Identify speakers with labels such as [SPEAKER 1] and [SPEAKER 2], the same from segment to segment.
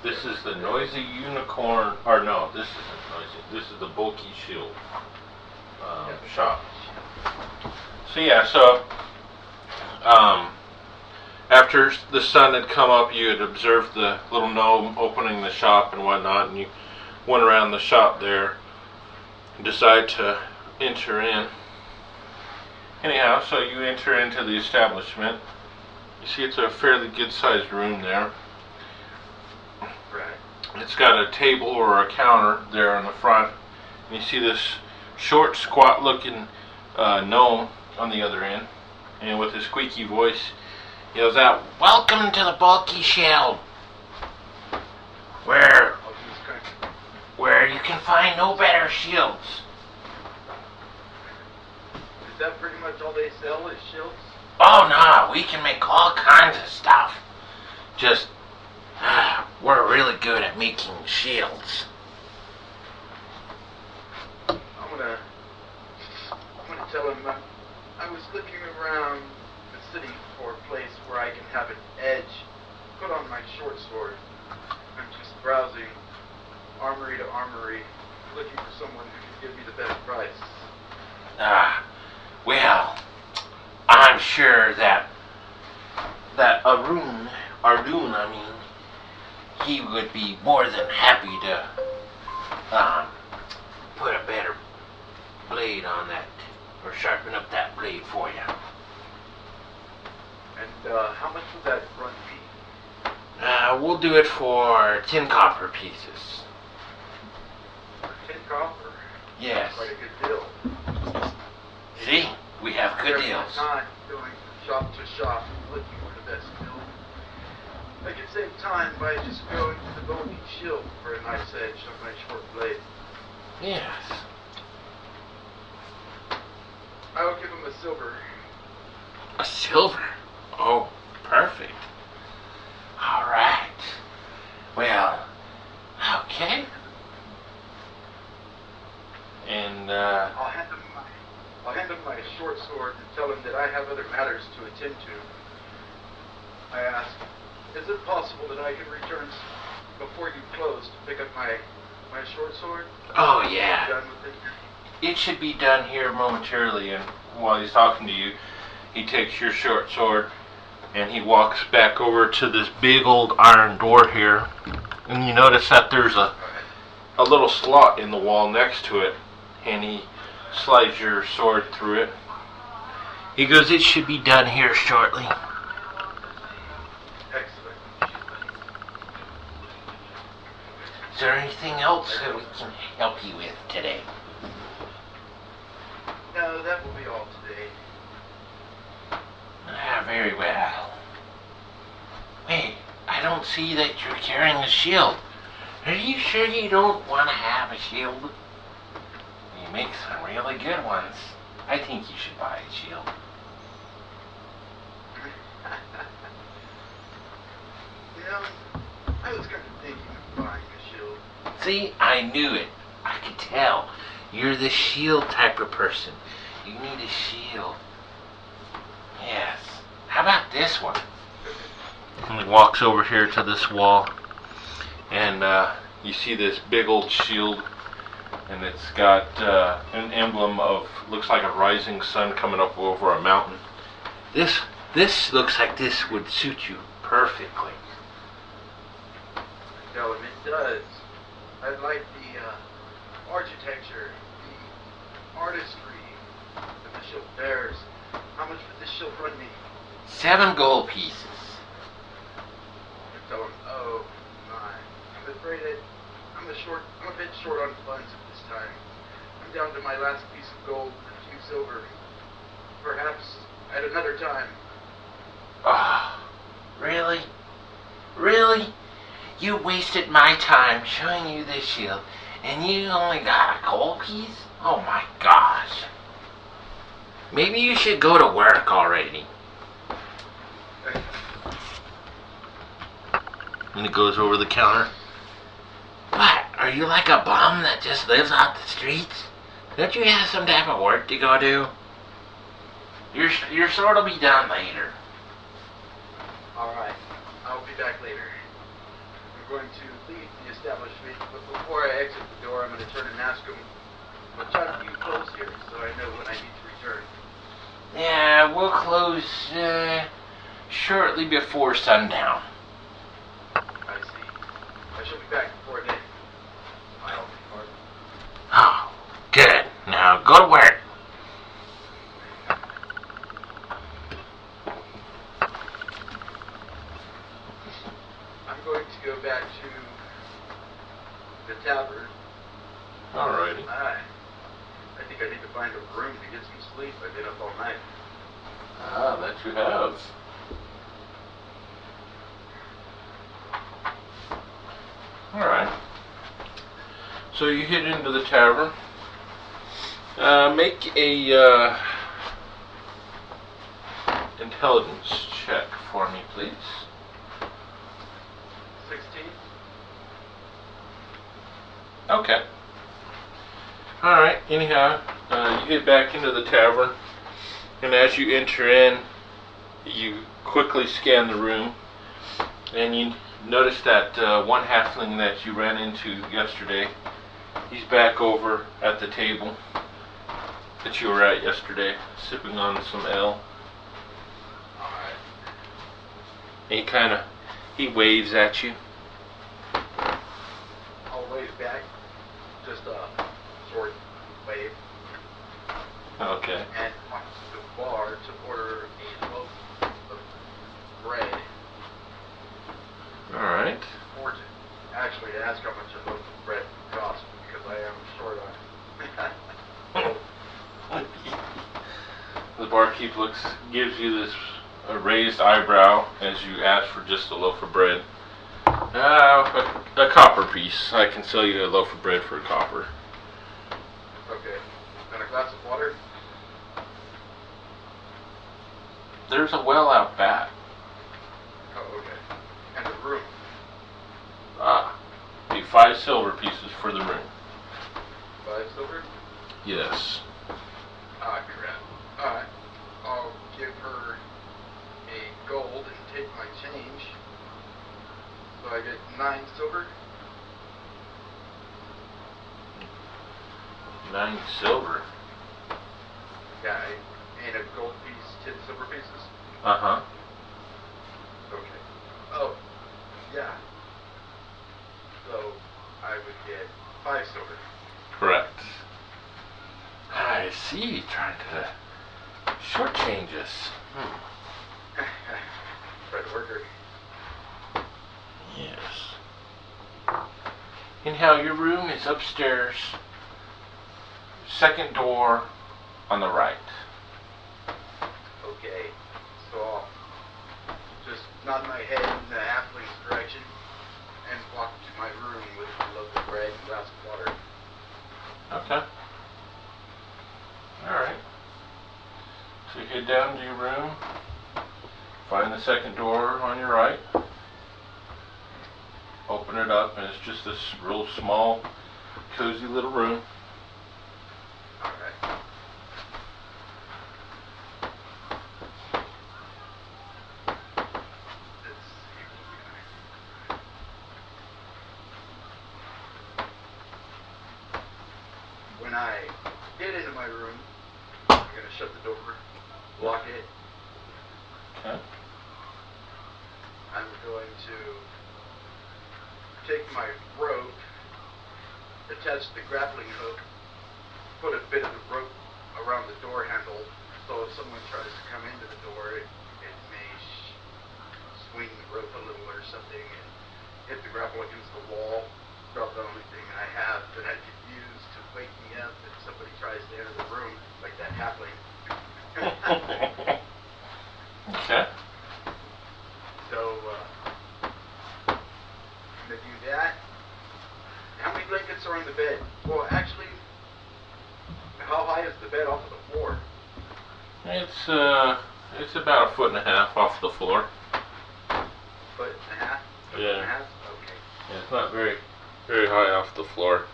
[SPEAKER 1] This is the noisy unicorn, or no, this isn't noisy. This is the bulky shield shop. So yeah, after the sun had come up, you had observed the little gnome opening the shop and whatnot, and you went around the shop there and decided to enter in. Anyhow, so you enter into the establishment. You see it's a fairly good-sized room there. It's got a table or a counter there in the front, and you see this short, squat-looking gnome on the other end, and with his squeaky voice, yells out, "Welcome to the bulky shield, where you can find no better shields."
[SPEAKER 2] Is that pretty much all they sell is shields?
[SPEAKER 1] Oh no, we can make all kinds of stuff. Just, we're really good at making shields.
[SPEAKER 2] I'm gonna tell him I was looking around the city for a place where I can have an edge put on my short sword. I'm just browsing armory to armory, looking for someone who can give me the best price.
[SPEAKER 1] Well, I'm sure that Arun, he would be more than happy to put a better blade on that, or sharpen up that blade for you.
[SPEAKER 2] And how much would that run me?
[SPEAKER 1] We'll do it for 10 copper pieces.
[SPEAKER 2] For 10 copper?
[SPEAKER 1] Yes.
[SPEAKER 2] Quite a good deal.
[SPEAKER 1] See? We have good deals.
[SPEAKER 2] Time going from shop to shop looking for the best deal. I could save time by just going to the bulky shield for a nice edge on my short blade.
[SPEAKER 1] Yes.
[SPEAKER 2] I will give him a silver.
[SPEAKER 1] A silver? Oh, perfect. All right. Well, okay. And
[SPEAKER 2] I'll hand him my short sword and tell him that I have other matters to attend to. I ask, is it possible that I can return before you close to pick up my short sword?
[SPEAKER 1] Oh yeah.
[SPEAKER 2] Done with it?
[SPEAKER 1] It should be done here momentarily. And while he's talking to you, he takes your short sword and he walks back over to this big old iron door here. And you notice that there's a little slot in the wall next to it, and he slides your sword through it. He goes, "It should be done here shortly."
[SPEAKER 2] Excellent.
[SPEAKER 1] Is there anything else that we can help you with today?
[SPEAKER 2] No, that will be all today.
[SPEAKER 1] Very well. Wait, I don't see that you're carrying a shield. Are you sure you don't want to have a shield? You make some really good ones. I think you should buy a shield.
[SPEAKER 2] I was kind of thinking of buying a shield.
[SPEAKER 1] See, I knew it. I could tell. You're the shield type of person. You need a shield. Yes. How about this one? And he walks over here to this wall, and you see this big old shield, and it's got an emblem of, looks like a rising sun coming up over a mountain. This looks like this would suit you perfectly.
[SPEAKER 2] No, and it does. I like the architecture, the artistry that the shield bears. How much would this shield run me?
[SPEAKER 1] 7 gold pieces.
[SPEAKER 2] I tell him, oh my, I'm afraid I'm a bit short on funds at this time. I'm down to my last piece of gold and a few silver. Perhaps at another time.
[SPEAKER 1] Oh, really? Really? You wasted my time showing you this shield, and you only got a gold piece? Oh my gosh. Maybe you should go to work already. And it goes over the counter. What? Are you like a bum that just lives out the streets? Don't you have some type of work to go do? Your sword will be done later.
[SPEAKER 2] Alright, I'll be back later. I'm going to leave the establishment, but before I exit the door, I'm going to turn and ask him, what time do you close here, so I know when I need to return?
[SPEAKER 1] Yeah, we'll close shortly before sundown.
[SPEAKER 2] I see. I shall be back before then. I'll be hard.
[SPEAKER 1] Oh, good. Now go to work.
[SPEAKER 2] I'm going to go back to the tavern.
[SPEAKER 1] Alrighty.
[SPEAKER 2] I think I need to find a room to get some sleep. I've been up all night.
[SPEAKER 1] Ah, that you have. Alright. So you head into the tavern. Make a intelligence check for me, please.
[SPEAKER 2] 16?
[SPEAKER 1] Okay. Alright, anyhow, you get back into the tavern, and as you enter in, you quickly scan the room, and you notice that one halfling that you ran into yesterday, he's back over at the table that you were at yesterday, sipping on some ale.
[SPEAKER 2] Alright.
[SPEAKER 1] And he waves at you.
[SPEAKER 2] I'll wave back. Just a short wave.
[SPEAKER 1] Okay.
[SPEAKER 2] And walk to the bar to order a loaf of bread.
[SPEAKER 1] Alright.
[SPEAKER 2] Or to actually ask how much a loaf of bread costs, because I am short on it.
[SPEAKER 1] The barkeep gives you this raised eyebrow as you ask for just a loaf of bread. A copper piece. I can sell you a loaf of bread for a copper.
[SPEAKER 2] Okay. And a glass of water?
[SPEAKER 1] There's a well out back.
[SPEAKER 2] Oh, okay. And a room?
[SPEAKER 1] Be 5 silver pieces for the room.
[SPEAKER 2] 5 silver?
[SPEAKER 1] Yes.
[SPEAKER 2] Ah, crap. Alright. I'll give her a gold and take my change. So I get 9 silver?
[SPEAKER 1] 9 silver.
[SPEAKER 2] Yeah, and a gold piece, 10 silver pieces?
[SPEAKER 1] Uh-huh.
[SPEAKER 2] Okay. Oh, yeah. So I would get 5 silver.
[SPEAKER 1] Correct. I see. Trying to shortchange us.
[SPEAKER 2] Fred Worker.
[SPEAKER 1] Yes. Anyhow, your room is upstairs. Second door on the right.
[SPEAKER 2] Okay. So I'll just nod my head in the halfling's direction and walk to my room with a loaf of bread and a glass of water.
[SPEAKER 1] Okay. Alright. So you head down to your room. Find the second door on your right. Open it up, and it's just this real small, cozy little room.
[SPEAKER 2] Alright. Let's see. When I get into my room, I'm going to shut the door, lock it.
[SPEAKER 1] Okay.
[SPEAKER 2] I'm going to take my rope, attach the grappling hook, put a bit of the rope around the door handle, so if someone tries to come into the door, it may swing the rope a little or something and hit the grapple against the wall. About the only thing I have that I could use to wake me up if somebody tries to enter the room, like that halfling.
[SPEAKER 1] Okay.
[SPEAKER 2] So, I'm going to do that. How many blankets are on the bed? Well, actually, how high is the bed off of the floor?
[SPEAKER 1] It's about 1.5 feet off the floor.
[SPEAKER 2] Foot and a half? Foot
[SPEAKER 1] Yeah.
[SPEAKER 2] and a half? Okay.
[SPEAKER 1] Yeah, it's not very high off the floor.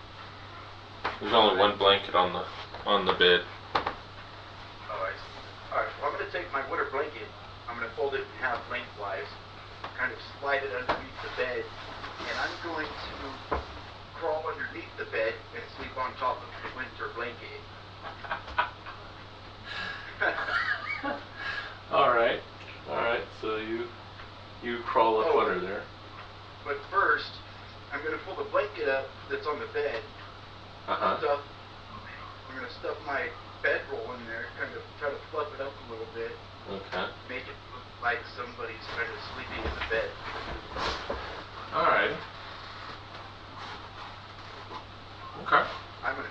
[SPEAKER 1] There's only one blanket on the bed.
[SPEAKER 2] Oh, I see. Alright, well, I'm going to take my winter blanket. I'm going to fold it in half lengthwise, kind of slide it underneath the bed, and I'm going to crawl underneath the bed and sleep on top of the winter blanket.
[SPEAKER 3] All right. So you crawl up under there.
[SPEAKER 2] But first, I'm going to pull the blanket up that's on the bed. I'm going to stuff my bedroll in there, kind of try to fluff it up a little bit.
[SPEAKER 3] Okay.
[SPEAKER 2] Make it look like somebody's kind of sleeping in the bed.
[SPEAKER 3] All right. Okay.
[SPEAKER 2] I'm an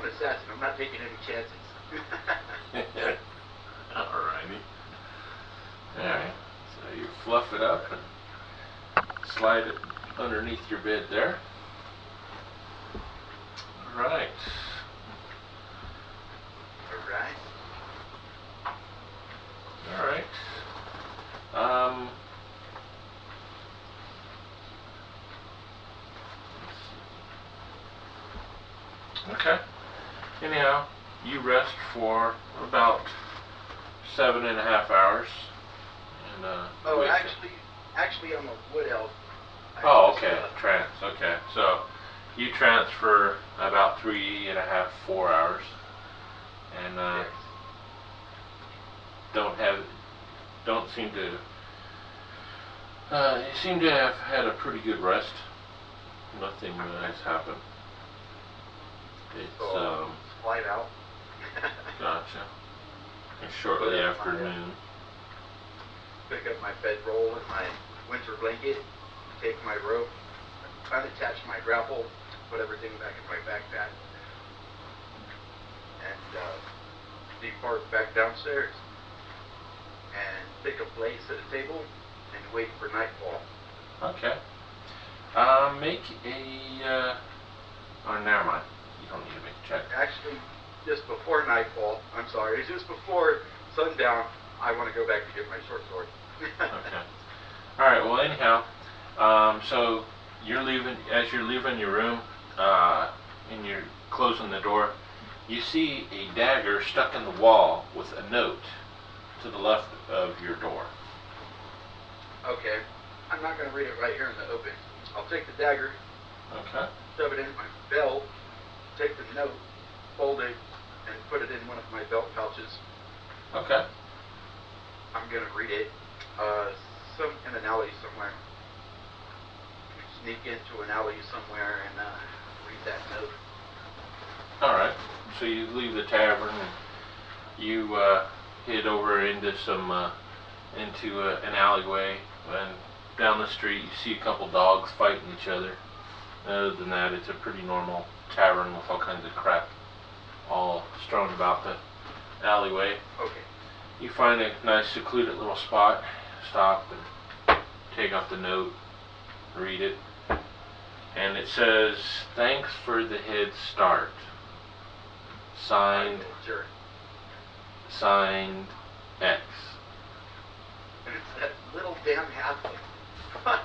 [SPEAKER 2] assassin. I'm not taking any chances.
[SPEAKER 3] Alrighty. Alright. So you fluff it up and slide it underneath your bed there. Alright. Alright. Okay. Anyhow, you rest for about 7.5 hours. And
[SPEAKER 2] actually, I'm a wood elf.
[SPEAKER 3] Oh, okay. Trance. Okay. So you trance for about 3.5, 4 hours, and
[SPEAKER 2] yes.
[SPEAKER 3] don't seem to. You seem to have had a pretty good rest. Nothing has happened. It's
[SPEAKER 2] slide out.
[SPEAKER 3] Gotcha. And shortly afternoon.
[SPEAKER 2] Pick up my bedroll and my winter blanket, take my rope, unattach my grapple, put everything back in my backpack, and depart back downstairs and pick a place at a table and wait for nightfall.
[SPEAKER 3] Okay. Make a. Oh, never mind. You don't need to make a check.
[SPEAKER 2] Actually, just before nightfall, just before sundown, I want to go back to get my short sword.
[SPEAKER 3] Okay. All right. Well, anyhow, so you're leaving. As you're leaving your room, and you're closing the door, you see a dagger stuck in the wall with a note to the left of your door.
[SPEAKER 2] Okay. I'm not going to read it right here in the open. I'll take the dagger.
[SPEAKER 3] Okay.
[SPEAKER 2] Shove it in my belt. Take the note, fold it, and put it in one of my belt pouches.
[SPEAKER 3] Okay.
[SPEAKER 2] I'm going to read it in an alley somewhere. Sneak into an alley somewhere and read that note.
[SPEAKER 3] Alright. So you leave the tavern and you head over into an alleyway, and down the street you see a couple dogs fighting each other. Other than that, it's a pretty normal tavern with all kinds of crap all strewn about the alleyway.
[SPEAKER 2] Okay.
[SPEAKER 3] You find a nice secluded little spot, stop and take out the note, read it, and it says, "Thanks for the head start. Signed,
[SPEAKER 2] Sure.
[SPEAKER 3] Signed X."
[SPEAKER 2] And it's that little damn halfling. I'm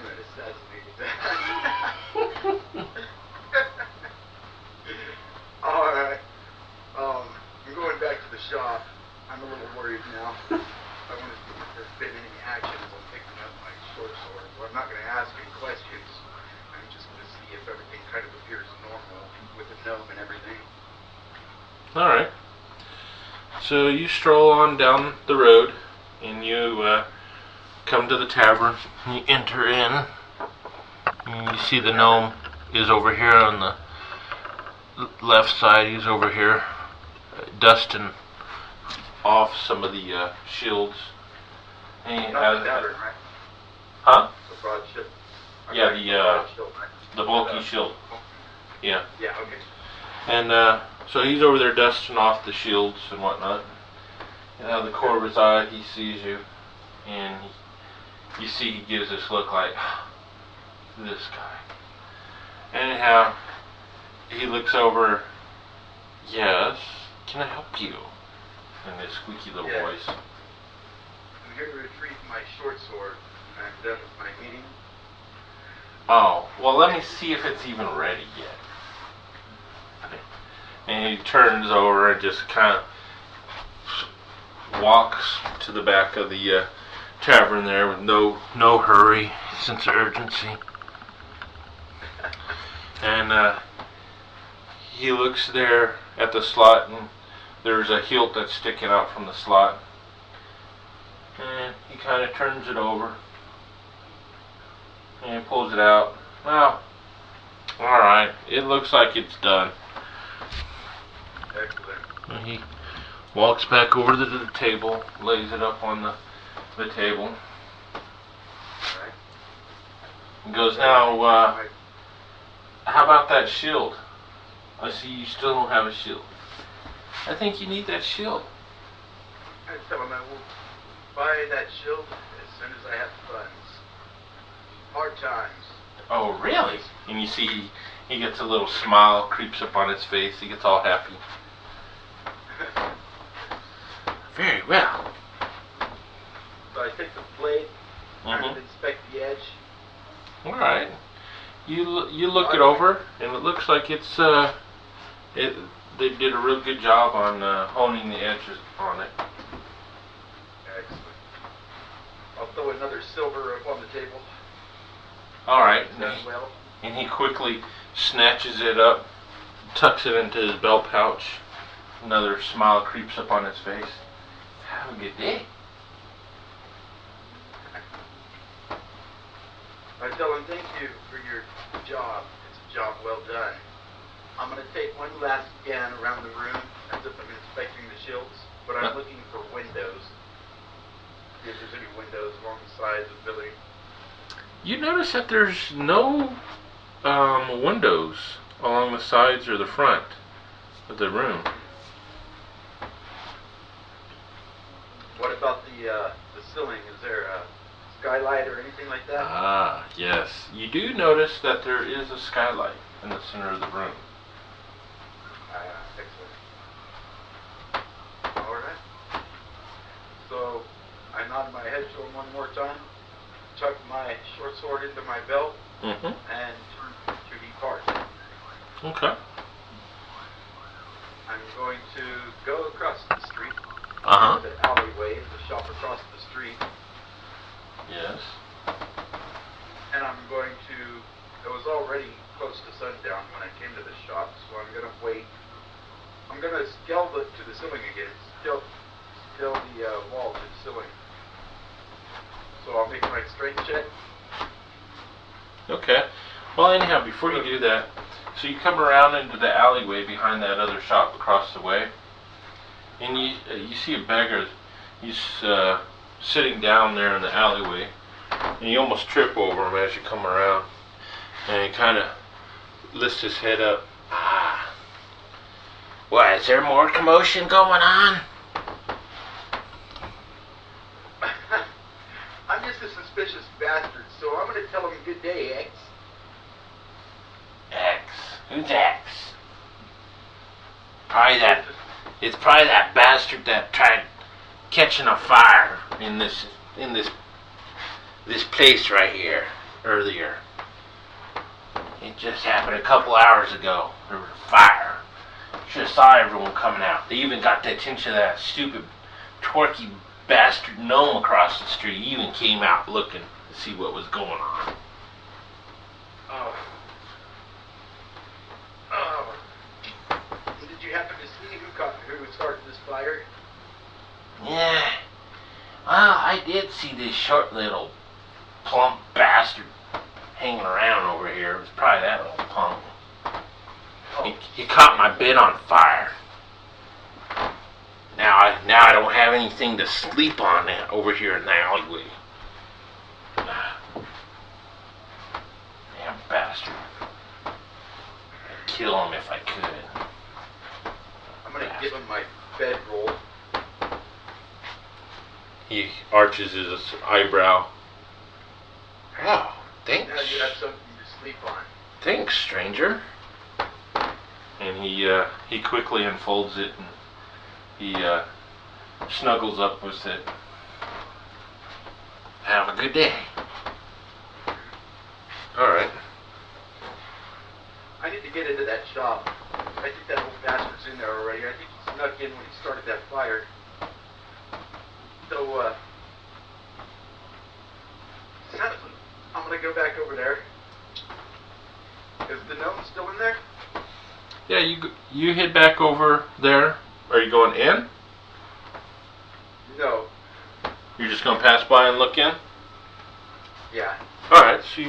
[SPEAKER 2] going to assassinate that. Alright. I'm going back to the shop. I'm a little worried now. I want to see if there's been any action as I'm picking up my short sword. Well, I'm not going to ask any questions. I'm just going to see if everything kind of appears normal with the gnome and everything.
[SPEAKER 3] Alright. So you stroll on down the road, and you come to the tavern. You enter in, and you see the gnome is over here on the left side. He's over here dusting off some of the shields. And
[SPEAKER 2] Not the tavern, right?
[SPEAKER 3] Huh?
[SPEAKER 2] The broad shield.
[SPEAKER 3] Yeah,
[SPEAKER 2] Okay, broad shield, right?
[SPEAKER 3] the bulky shield. Yeah.
[SPEAKER 2] Yeah, okay.
[SPEAKER 3] And so he's over there dusting off the shields and whatnot. And out of the corner of his eye, he sees you, and you see he gives this look like, this guy. Anyhow, he looks over. "Yes, can I help you?" In this squeaky little voice.
[SPEAKER 2] I'm here to retrieve my short sword. I'm done with my meeting.
[SPEAKER 3] Oh, well, let me see if it's even ready yet. And he turns over and just kind of walks to the back of the tavern there with no hurry, sense of urgency. And he looks there at the slot, and there's a hilt that's sticking out from the slot. And he kind of turns it over and he pulls it out. Well, alright, it looks like it's done.
[SPEAKER 2] Excellent.
[SPEAKER 3] And he walks back over to the table, lays it up on the table,
[SPEAKER 2] Alright.
[SPEAKER 3] and goes, now, how about that shield? I see you still don't have a shield. I think you need that shield.
[SPEAKER 2] I tell him I will buy that shield as soon as I have funds. Hard times.
[SPEAKER 3] Oh, really? And you see he gets a little smile, creeps up on his face. He gets all happy. Very well.
[SPEAKER 2] So I take the blade, kind of inspect the edge.
[SPEAKER 3] Alright. You look it over, and it looks like it's, they did a real good job on honing the edges on it.
[SPEAKER 2] Excellent. I'll throw another silver up on the table.
[SPEAKER 3] Alright.
[SPEAKER 2] Done well.
[SPEAKER 3] And he quickly snatches it up, tucks it into his belt pouch. Another smile creeps up on his face. Have a good day.
[SPEAKER 2] I tell him thank you for your job. It's a job well done. I'm going to take one last scan around the room as if I'm inspecting the shields, but I'm looking for windows. See if there's any windows along the sides of the building.
[SPEAKER 3] You notice that there's no windows along the sides or the front of the room.
[SPEAKER 2] What about the ceiling? Is there a skylight or anything like that?
[SPEAKER 3] Ah, yes. You do notice that there is a skylight in the center of the room.
[SPEAKER 2] Excellent. Alright. So, I nod my head to him one more time, tuck my short sword into my belt, and turn to depart.
[SPEAKER 3] Okay.
[SPEAKER 2] I'm going to go across the street.
[SPEAKER 3] Uh-huh.
[SPEAKER 2] The alleyway, the shop across the street.
[SPEAKER 3] Yes.
[SPEAKER 2] And I'm going to, it was already close to sundown when I came to the shop, so I'm going to wait. I'm going to scale to the ceiling again, scale the wall to the ceiling. So I'll make my strength check.
[SPEAKER 3] Okay. Well, anyhow, before you do that, so you come around into the alleyway behind that other shop across the way, and you see a beggar. He's sitting down there in the alleyway, and you almost trip over him as you come around, and he kind of lifts his head up.
[SPEAKER 1] Ah. What, is there more commotion going on?
[SPEAKER 2] I'm just a suspicious bastard, so I'm going to tell him good day, X.
[SPEAKER 1] X? Who's X? It's probably that bastard that tried catching a fire in this place right here earlier. It just happened a couple hours ago. There was a fire. Should have saw everyone coming out. They even got the attention of that stupid, twerky bastard gnome across the street. He even came out looking to see what was going on.
[SPEAKER 2] Oh. Did you happen to see who started this fire?
[SPEAKER 1] Yeah. Well, I did see this short little plump bastard hanging around over here. It was probably that little punk. He caught my bed on fire. Now I don't have anything to sleep on over here in the alleyway. Damn bastard. I'd kill him if I could.
[SPEAKER 2] I'm going to give him my bedroll.
[SPEAKER 3] He arches his eyebrow.
[SPEAKER 1] Oh, thanks.
[SPEAKER 2] Now you have something to sleep on.
[SPEAKER 3] Thanks, stranger. And he quickly unfolds it, and he snuggles up with it.
[SPEAKER 1] Have a good day.
[SPEAKER 3] Alright.
[SPEAKER 2] I need to get into that shop. I think that old bastard's in there already. I think he snuck in when he started that fire. So, go back over there. Is the gnome still in there?
[SPEAKER 3] Yeah, you head back over there. Are you going in?
[SPEAKER 2] No.
[SPEAKER 3] You're just gonna pass by and look in?
[SPEAKER 2] Yeah.
[SPEAKER 3] Alright, so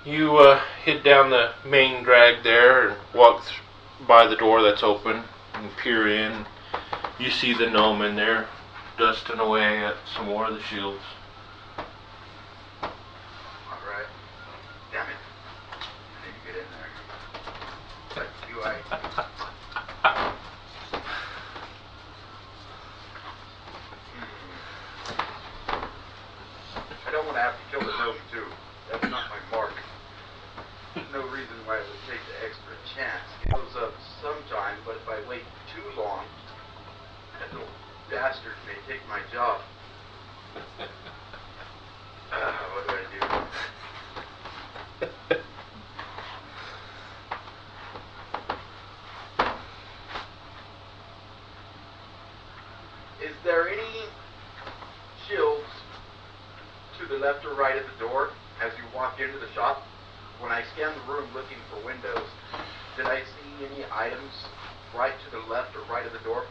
[SPEAKER 3] you head down the main drag there and walk by the door that's open and peer in. You see the gnome in there dusting away at some more of the shields.
[SPEAKER 2] Alright. Damn it. I need to get in there. But do I? I don't want to have to kill the gnome too. That's not my mark. There's no reason why I would take the extra chance. It goes up sometime, but if I wait too long, that little bastard may take my job. What do I do? Is there any shields to the left or right of the door as you walk into the shop? When I scanned the room looking for windows, did I see any items right to the left or right of the door?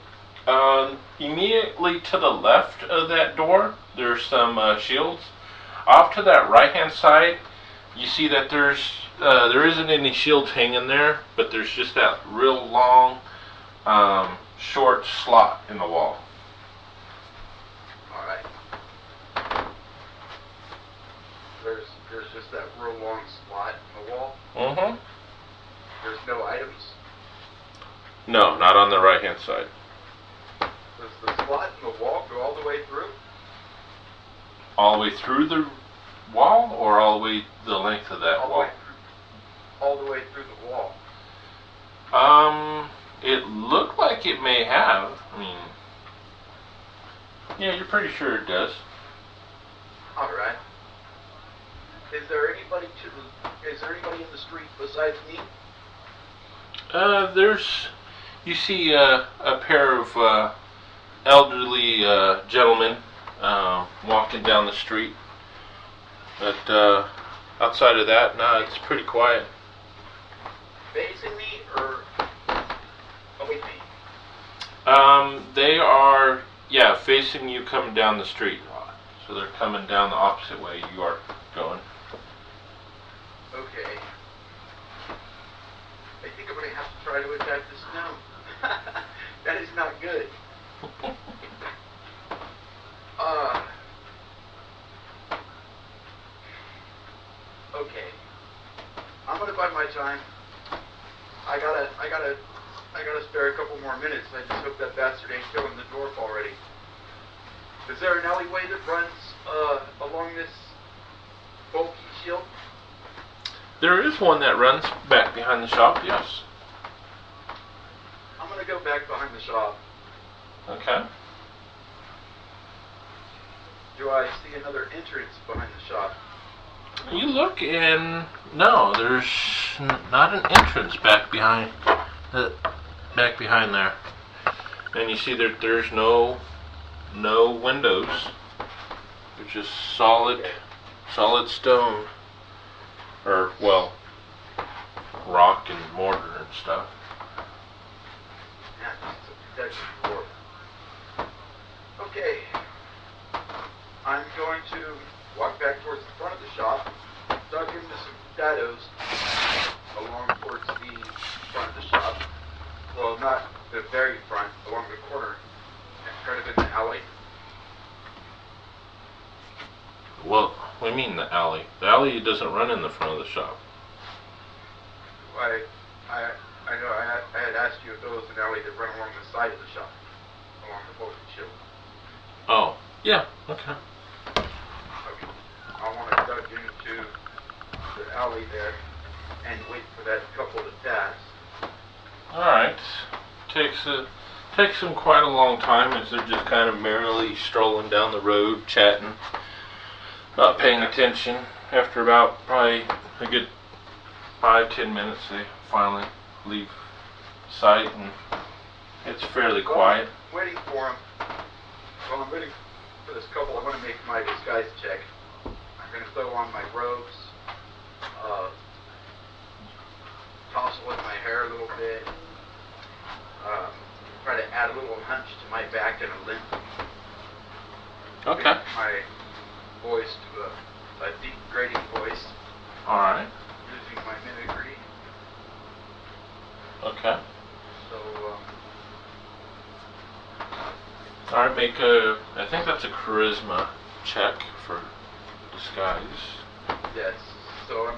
[SPEAKER 3] Immediately to the left of that door, there's some shields. Off to that right-hand side, you see that there isn't any shields hanging there, but there's just that real long, short slot in the wall.
[SPEAKER 2] All right. There's just that real long slot in the wall.
[SPEAKER 3] Mm-hmm.
[SPEAKER 2] There's no items.
[SPEAKER 3] No, not on the right-hand side.
[SPEAKER 2] Does the slot in the wall go all the way through?
[SPEAKER 3] All the way through the wall, or all the way the length of that wall?
[SPEAKER 2] All the way through the wall.
[SPEAKER 3] It looked like it may have. I mean, yeah, you're pretty sure it does.
[SPEAKER 2] All right. Is there anybody in the street besides me?
[SPEAKER 3] You see a pair of elderly gentlemen walking down the street. But outside of that, no, it's pretty quiet.
[SPEAKER 2] Facing me or away from me?
[SPEAKER 3] They are, yeah, facing you coming down the street. So they're coming down the opposite way you are going.
[SPEAKER 2] Okay. I think I'm going to have to try to attack this gnome. That is not good. Okay. I'm going to bide my time. I gotta spare a couple more minutes. I just hope that bastard ain't killing the dwarf already. Is there an alleyway that runs along this bulky shield?
[SPEAKER 3] There is one that runs back behind the shop, yes.
[SPEAKER 2] I'm gonna go back behind the shop.
[SPEAKER 3] Okay.
[SPEAKER 2] Do I see another entrance behind the shop?
[SPEAKER 3] You look and no, there's not an entrance back behind there. And you see that there's no windows. They're just solid stone, or well, rock and mortar and stuff.
[SPEAKER 2] Yeah, it's a protection door. Okay. I'm going to walk back towards the front of the shop, dug into some shadows along towards the front of the shop. Well, not the very front, along the corner, kind of in the alley.
[SPEAKER 3] Well, what do you mean the alley? The alley doesn't run in the front of the shop.
[SPEAKER 2] I know I had asked you if there was an alley that ran along the side of the shop, along the bulky shield.
[SPEAKER 3] Oh, yeah, okay.
[SPEAKER 2] Okay. I want to dug into the alley there and wait for that couple to pass.
[SPEAKER 3] Alright. Takes them quite a long time as they're just kind of merrily strolling down the road, chatting, not paying attention. After about probably a good 5-10 minutes, they finally leave sight and it's fairly quiet.
[SPEAKER 2] Waiting for him. While I'm waiting for this couple, I want to make my disguise check. I going to throw on my robes, tousle in my hair a little bit, try to add a little hunch to my back and a limp.
[SPEAKER 3] Okay.
[SPEAKER 2] Make my voice to a deep, grating voice.
[SPEAKER 3] All right.
[SPEAKER 2] Using my mimicry.
[SPEAKER 3] Okay.
[SPEAKER 2] So,
[SPEAKER 3] All right. Make a. I think that's a charisma check for disguise.
[SPEAKER 2] yes. So I'm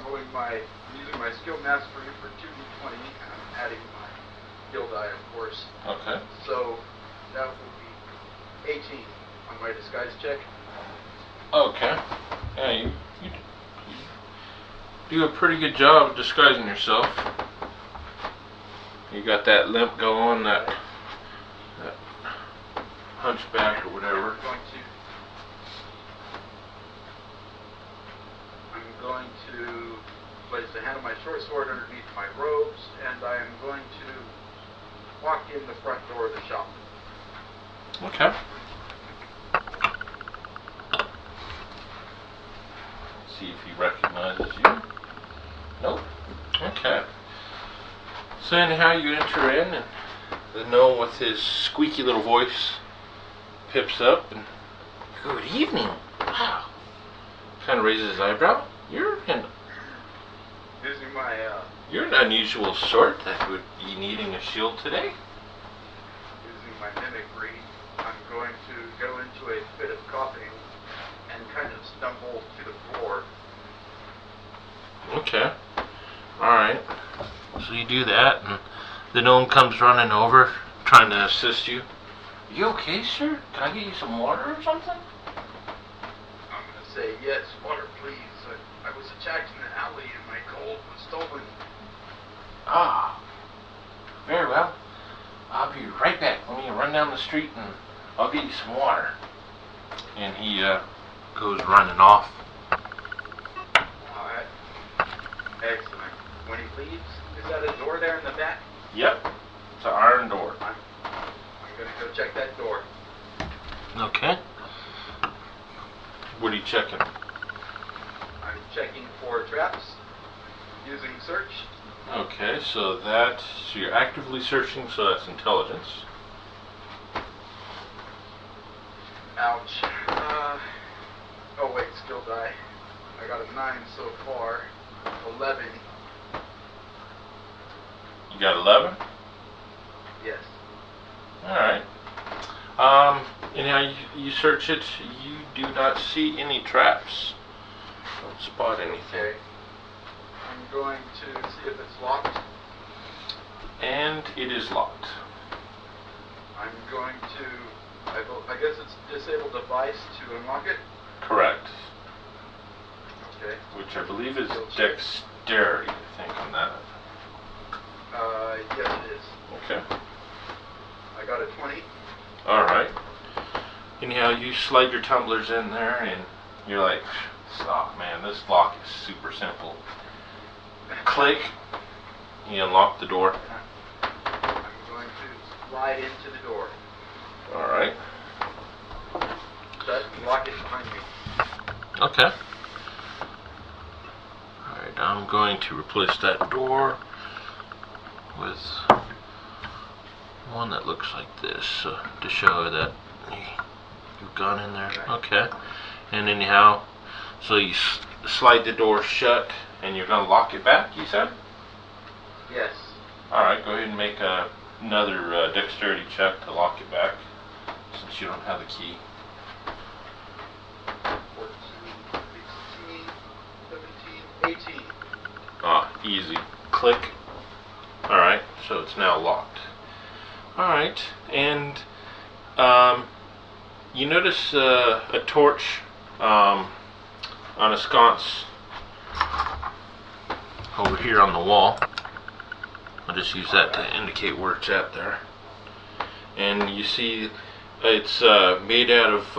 [SPEAKER 2] using my skill mastery for 2d20, and I'm adding my skill die, of course.
[SPEAKER 3] Okay.
[SPEAKER 2] So that will be 18 on my disguise check.
[SPEAKER 3] Okay. Yeah, you do a pretty good job of disguising yourself. You got that limp going, that hunchback or whatever.
[SPEAKER 2] I'm going to place the hand of my short sword underneath my robes, and I am going to walk in the front door of the shop.
[SPEAKER 3] Okay. See if he recognizes you. Nope. Okay. So anyhow, you enter in, and the gnome with his squeaky little voice pips up and, "Good evening. Wow." Kind of raises his eyebrow. You're an unusual sort that would be needing a shield today.
[SPEAKER 2] Using my mimicry, I'm going to go into a fit of coughing and kind of stumble to the floor.
[SPEAKER 3] Okay. Alright. So you do that, and the gnome comes running over, trying to assist you. You okay, sir? Can I get you some water or something?
[SPEAKER 2] I'm going to say, yes, water, please. I was attacked in the alley and my gold was stolen.
[SPEAKER 3] Ah. Very well. I'll be right back. Let me run down the street and I'll get you some water. And he goes running off.
[SPEAKER 2] Alright. Excellent. When he leaves, is that a door there in the back?
[SPEAKER 3] Yep. It's an iron door.
[SPEAKER 2] I'm going to go check that door.
[SPEAKER 3] Okay. What are you checking?
[SPEAKER 2] I'm checking for traps using search.
[SPEAKER 3] Okay, so you're actively searching, so that's intelligence.
[SPEAKER 2] Ouch. Oh wait, skill die. I got a 9 so far. 11.
[SPEAKER 3] You got 11?
[SPEAKER 2] Yes.
[SPEAKER 3] Alright. Anyhow, you search it, you do not see any traps. Don't spot anything.
[SPEAKER 2] Okay. I'm going to see if it's locked.
[SPEAKER 3] And it is locked.
[SPEAKER 2] I'm going to, I guess it's disable device to unlock it.
[SPEAKER 3] Correct.
[SPEAKER 2] Okay.
[SPEAKER 3] Which I believe is dexterity, I think, on that.
[SPEAKER 2] Yes it is.
[SPEAKER 3] Okay.
[SPEAKER 2] I got a 20.
[SPEAKER 3] Alright. Anyhow, you slide your tumblers in there and you're like, oh man, this lock is super simple. Click. You unlock the door.
[SPEAKER 2] I'm going to slide into the door.
[SPEAKER 3] Alright.
[SPEAKER 2] Shut and lock it behind me.
[SPEAKER 3] Okay. Alright, I'm going to replace that door with one that looks like this to show that you've gone in there. Okay. And anyhow, so you slide the door shut and you're going to lock it back, you said?
[SPEAKER 2] Yes.
[SPEAKER 3] Alright, go ahead and make another dexterity check to lock it back, since you don't have the key.
[SPEAKER 2] 14, 16, 17, 18.
[SPEAKER 3] Ah, easy. Click. Alright, so it's now locked. Alright, and you notice a torch on a sconce over here on the wall. I'll just use that to indicate where it's at there. And you see it's made out of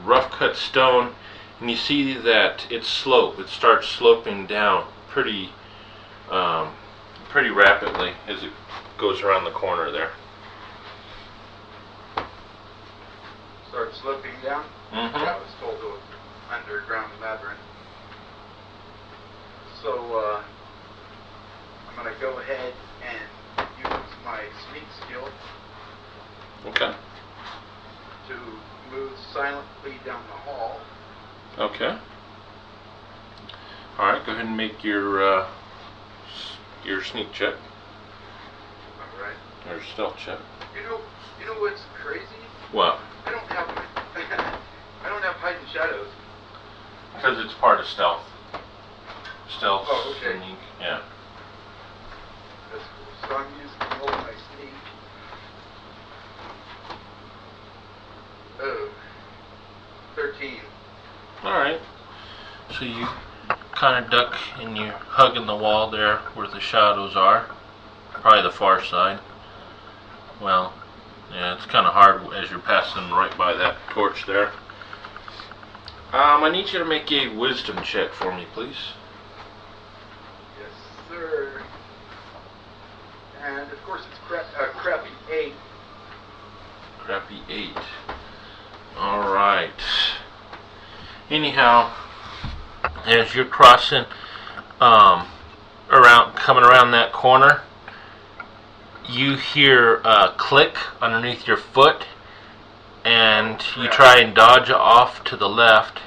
[SPEAKER 3] rough cut stone, and you see that it starts sloping down pretty rapidly as it goes around the corner there.
[SPEAKER 2] Start sloping down?
[SPEAKER 3] Mm-hmm.
[SPEAKER 2] Yeah, I was told it was underground labyrinth. So, I'm gonna go ahead and use my sneak skill
[SPEAKER 3] Okay.
[SPEAKER 2] to move silently down the hall.
[SPEAKER 3] Okay. All right. Go ahead and make your sneak check
[SPEAKER 2] All right.
[SPEAKER 3] or stealth check.
[SPEAKER 2] You know what's crazy?
[SPEAKER 3] What?
[SPEAKER 2] I don't have hide and shadows.
[SPEAKER 3] Because it's part of stealth. Stealth.
[SPEAKER 2] Oh, okay.
[SPEAKER 3] Sneak. Yeah.
[SPEAKER 2] That's cool. So I'm using all my sneak. Oh. 13.
[SPEAKER 3] All right. So you kind of duck and you're hugging the wall there where the shadows are. Probably the far side. Well, yeah, it's kind of hard as you're passing right by that torch there. I need you to make a wisdom check for me, please.
[SPEAKER 2] Yes, sir. And of course it's crappy 8.
[SPEAKER 3] Crappy 8. All right. Anyhow, as you're crossing, coming around that corner, you hear a click underneath your foot, and you try and dodge off to the left.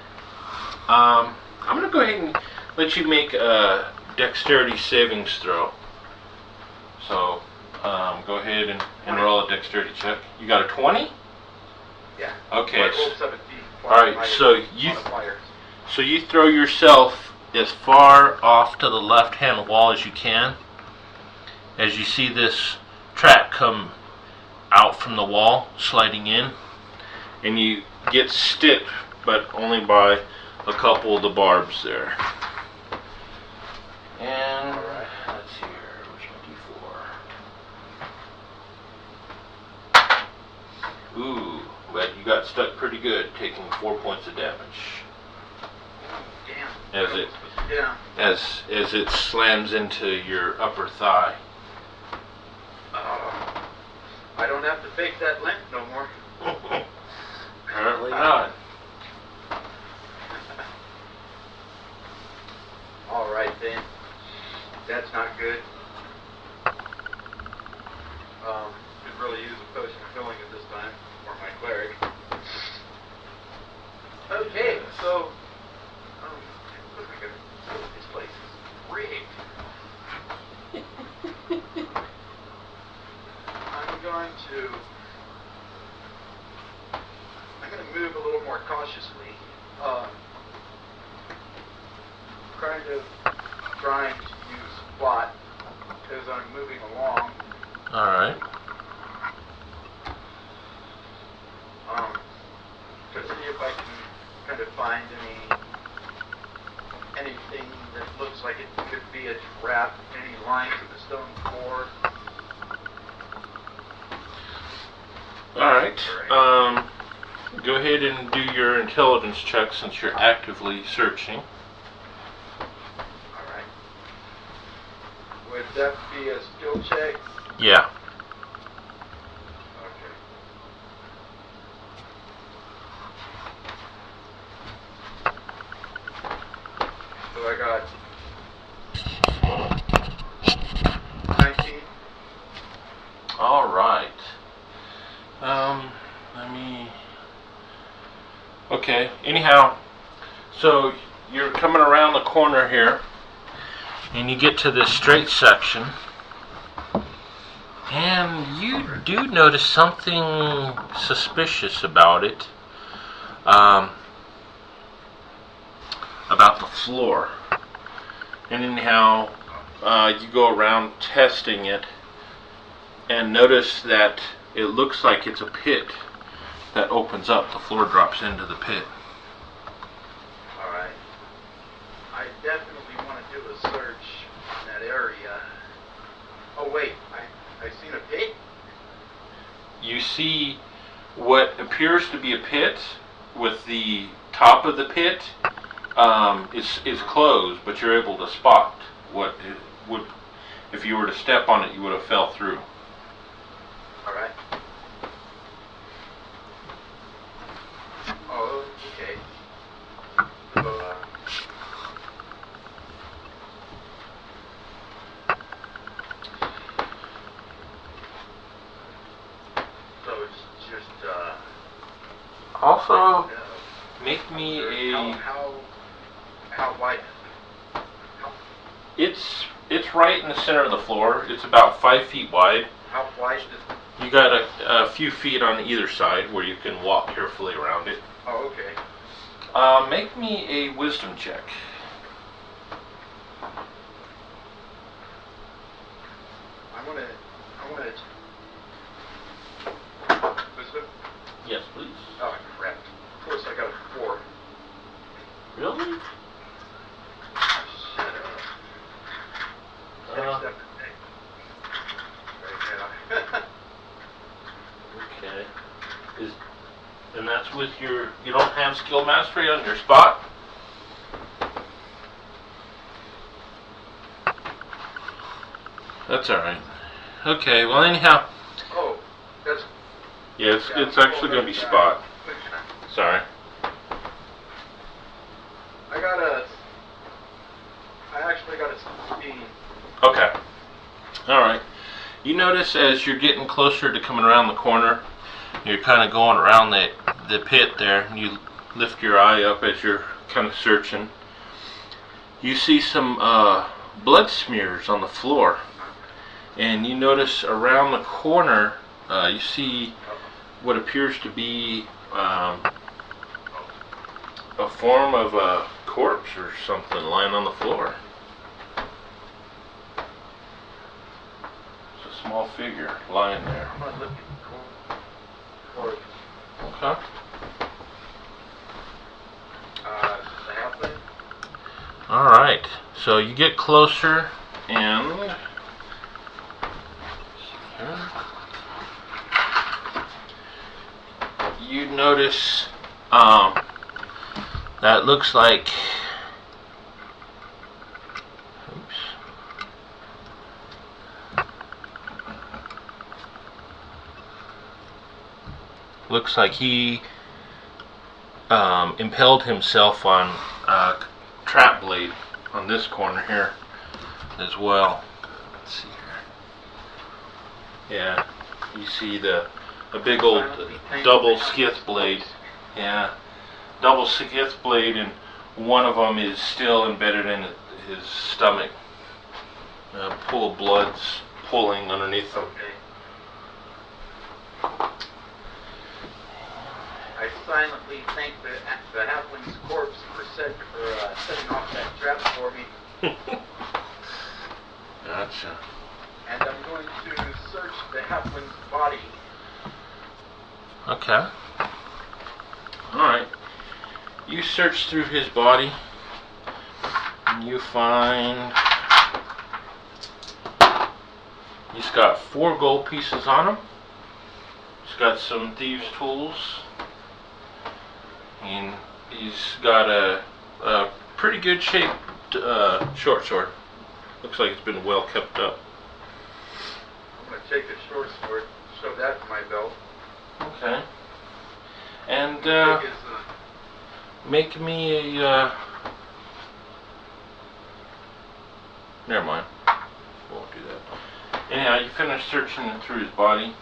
[SPEAKER 3] I'm going to go ahead and let you make a dexterity savings throw. So, go ahead and roll a dexterity check. You got a 20?
[SPEAKER 2] Yeah.
[SPEAKER 3] Okay.
[SPEAKER 2] I rolled 17.
[SPEAKER 3] Alright, so you throw yourself as far off to the left-hand wall as you can. As you see this track come out from the wall, sliding in, and you get sticked, but only by a couple of the barbs there. And let's see here, where's my D4? Ooh, but you got stuck pretty good, taking 4 points of damage.
[SPEAKER 2] Damn.
[SPEAKER 3] As it slams into your upper thigh.
[SPEAKER 2] I don't have to fake that limp no more.
[SPEAKER 3] Apparently not.
[SPEAKER 2] All right then. That's not good. Could really use a potion of healing at this time for my cleric. Okay, so what am I gonna do? This place is rigged. I'm going to move a little more cautiously. Kind of trying to use plot as I'm moving along.
[SPEAKER 3] All right.
[SPEAKER 2] To see if I can kind of find anything that looks like it could be a trap, any lines in the stone floor.
[SPEAKER 3] Alright. Go ahead and do your intelligence check since you're actively searching.
[SPEAKER 2] Alright. Would that be a skill check?
[SPEAKER 3] Yeah.
[SPEAKER 2] Okay. So I got 19.
[SPEAKER 3] Alright. Okay, anyhow, so you're coming around the corner here, and you get to this straight section, and you do notice something suspicious about it, about the floor. And anyhow, you go around testing it, and notice that it looks like it's a pit that opens up. The floor drops into the pit.
[SPEAKER 2] Alright. I definitely want to do a search in that area. Oh wait, I seen a pit?
[SPEAKER 3] You see what appears to be a pit with the top of the pit is closed, but you're able to spot what it would, if you were to step on it, you would have fell through.
[SPEAKER 2] Alright. Oh, okay. So,
[SPEAKER 3] Also, make me
[SPEAKER 2] How wide?
[SPEAKER 3] It's right in the center of the floor. It's about 5 feet wide.
[SPEAKER 2] How wide is?
[SPEAKER 3] You got a few feet on either side where you can walk carefully around it.
[SPEAKER 2] Oh, okay.
[SPEAKER 3] Make me a wisdom check.
[SPEAKER 2] I wanna. Wisdom?
[SPEAKER 3] Yes, please.
[SPEAKER 2] Oh crap! Of course I got a 4.
[SPEAKER 3] Really?
[SPEAKER 2] Shut up.
[SPEAKER 3] Okay. And that's with you don't have skill mastery on your spot? That's alright. Okay, well anyhow.
[SPEAKER 2] Oh, that's.
[SPEAKER 3] Yeah, it's actually going to be spot. Sorry.
[SPEAKER 2] I actually got a 16.
[SPEAKER 3] Okay. Alright. You notice as you're getting closer to coming around the corner, you're kind of going around the pit there, and you lift your eye up as you're kind of searching. You see some blood smears on the floor. And you notice around the corner, you see what appears to be a form of a corpse or something lying on the floor. It's a small figure lying there.
[SPEAKER 2] I'm gonna look at the corpse.
[SPEAKER 3] Okay.
[SPEAKER 2] The halfling?
[SPEAKER 3] Alright, so you get closer and you notice that looks like he impaled himself on a trap blade on this corner here as well. Let's see here. Yeah, you see a big old double skith blade. Yeah, double skith blade, and one of them is still embedded in his stomach. A pool of blood's pulling underneath him.
[SPEAKER 2] I silently thank the halfling's corpse for setting off that trap for me.
[SPEAKER 3] Gotcha.
[SPEAKER 2] And I'm going to search the halfling's body.
[SPEAKER 3] Okay. Alright. You search through his body and you find he's got 4 gold pieces on him. He's got some thieves' tools. And he's got a pretty good shaped short sword. Looks like it's been well kept up.
[SPEAKER 2] I'm going to take the short sword, shove that in my belt.
[SPEAKER 3] Okay. And make me a never mind. Won't do that. Anyhow, you finish searching through his body.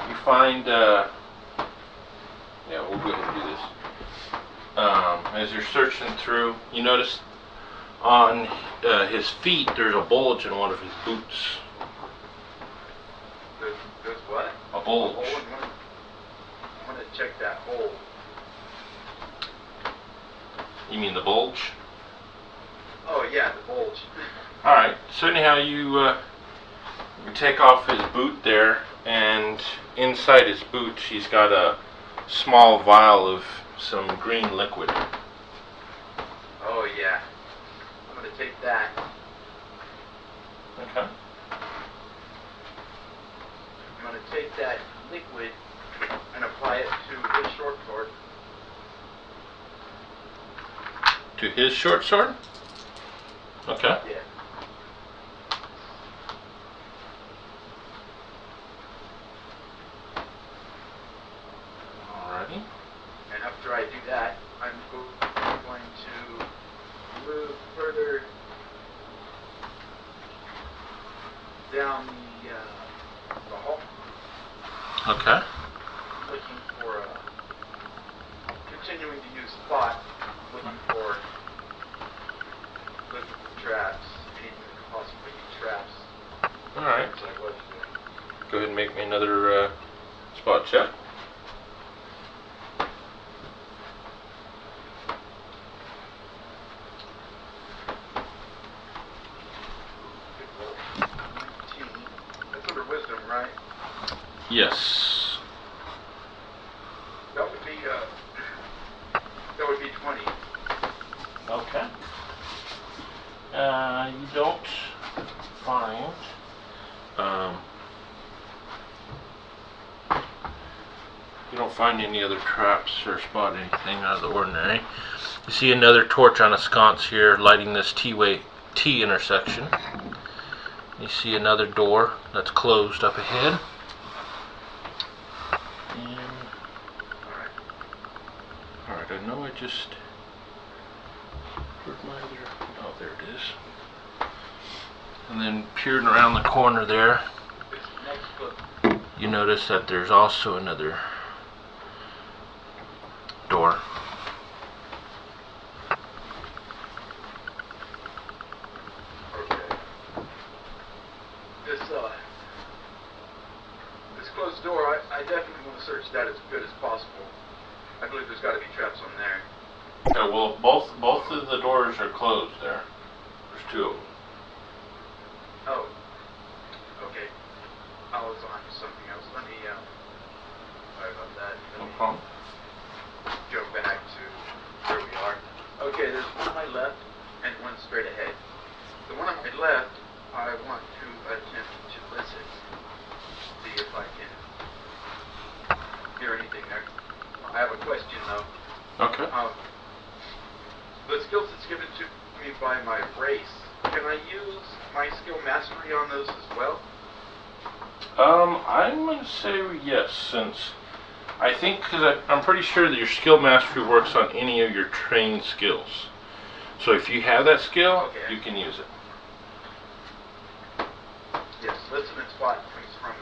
[SPEAKER 3] You find yeah, we'll go ahead and do this. As you're searching through, you notice on his feet there's a bulge in one of his boots.
[SPEAKER 2] There's what?
[SPEAKER 3] A bulge.
[SPEAKER 2] I'm going to check that hole.
[SPEAKER 3] You mean the bulge?
[SPEAKER 2] Oh yeah, the bulge.
[SPEAKER 3] Alright, so anyhow you take off his boot there, and inside his boot he's got a small vial of some green liquid.
[SPEAKER 2] Oh yeah. I'm going to take that.
[SPEAKER 3] Okay.
[SPEAKER 2] I'm going to take that liquid and apply it to his short sword.
[SPEAKER 3] To his short sword? Okay.
[SPEAKER 2] Yeah.
[SPEAKER 3] Alrighty.
[SPEAKER 2] And after I do that, I'm going to move further down the hall.
[SPEAKER 3] Okay.
[SPEAKER 2] Looking for spot looking for traps, anything that could possibly be traps.
[SPEAKER 3] Alright.
[SPEAKER 2] As I was doing.
[SPEAKER 3] Go ahead and make me another spot check.
[SPEAKER 2] Right?
[SPEAKER 3] Yes.
[SPEAKER 2] That would be 20.
[SPEAKER 3] Okay. You don't find any other traps or spot anything out of the ordinary. You see another torch on a sconce here lighting this T intersection. You see another door that's closed up ahead. And alright, I know I just where'd my other, oh, there it is. And then peering around the corner there, you notice that there's also another door.
[SPEAKER 2] This closed door, I definitely want to search that as good as possible. I believe there's got to be traps on there.
[SPEAKER 3] Okay, well, both of the doors are closed there. There's two of them.
[SPEAKER 2] Oh. Okay. I was on to something else. Let me, sorry about that.
[SPEAKER 3] No problem.
[SPEAKER 2] Go back to where we are. Okay, there's one on my left and one straight ahead. The one on my left, I want to attempt to listen. See if I can hear anything there. I have a question though.
[SPEAKER 3] Okay.
[SPEAKER 2] The skills that's given to me by my race, can I use my skill mastery on those as well?
[SPEAKER 3] I'm going to say yes, since I think, because I'm pretty sure that your skill mastery works on any of your trained skills. So if you have that skill,
[SPEAKER 2] okay,
[SPEAKER 3] you can use it.
[SPEAKER 2] Yes, listen and spot comes from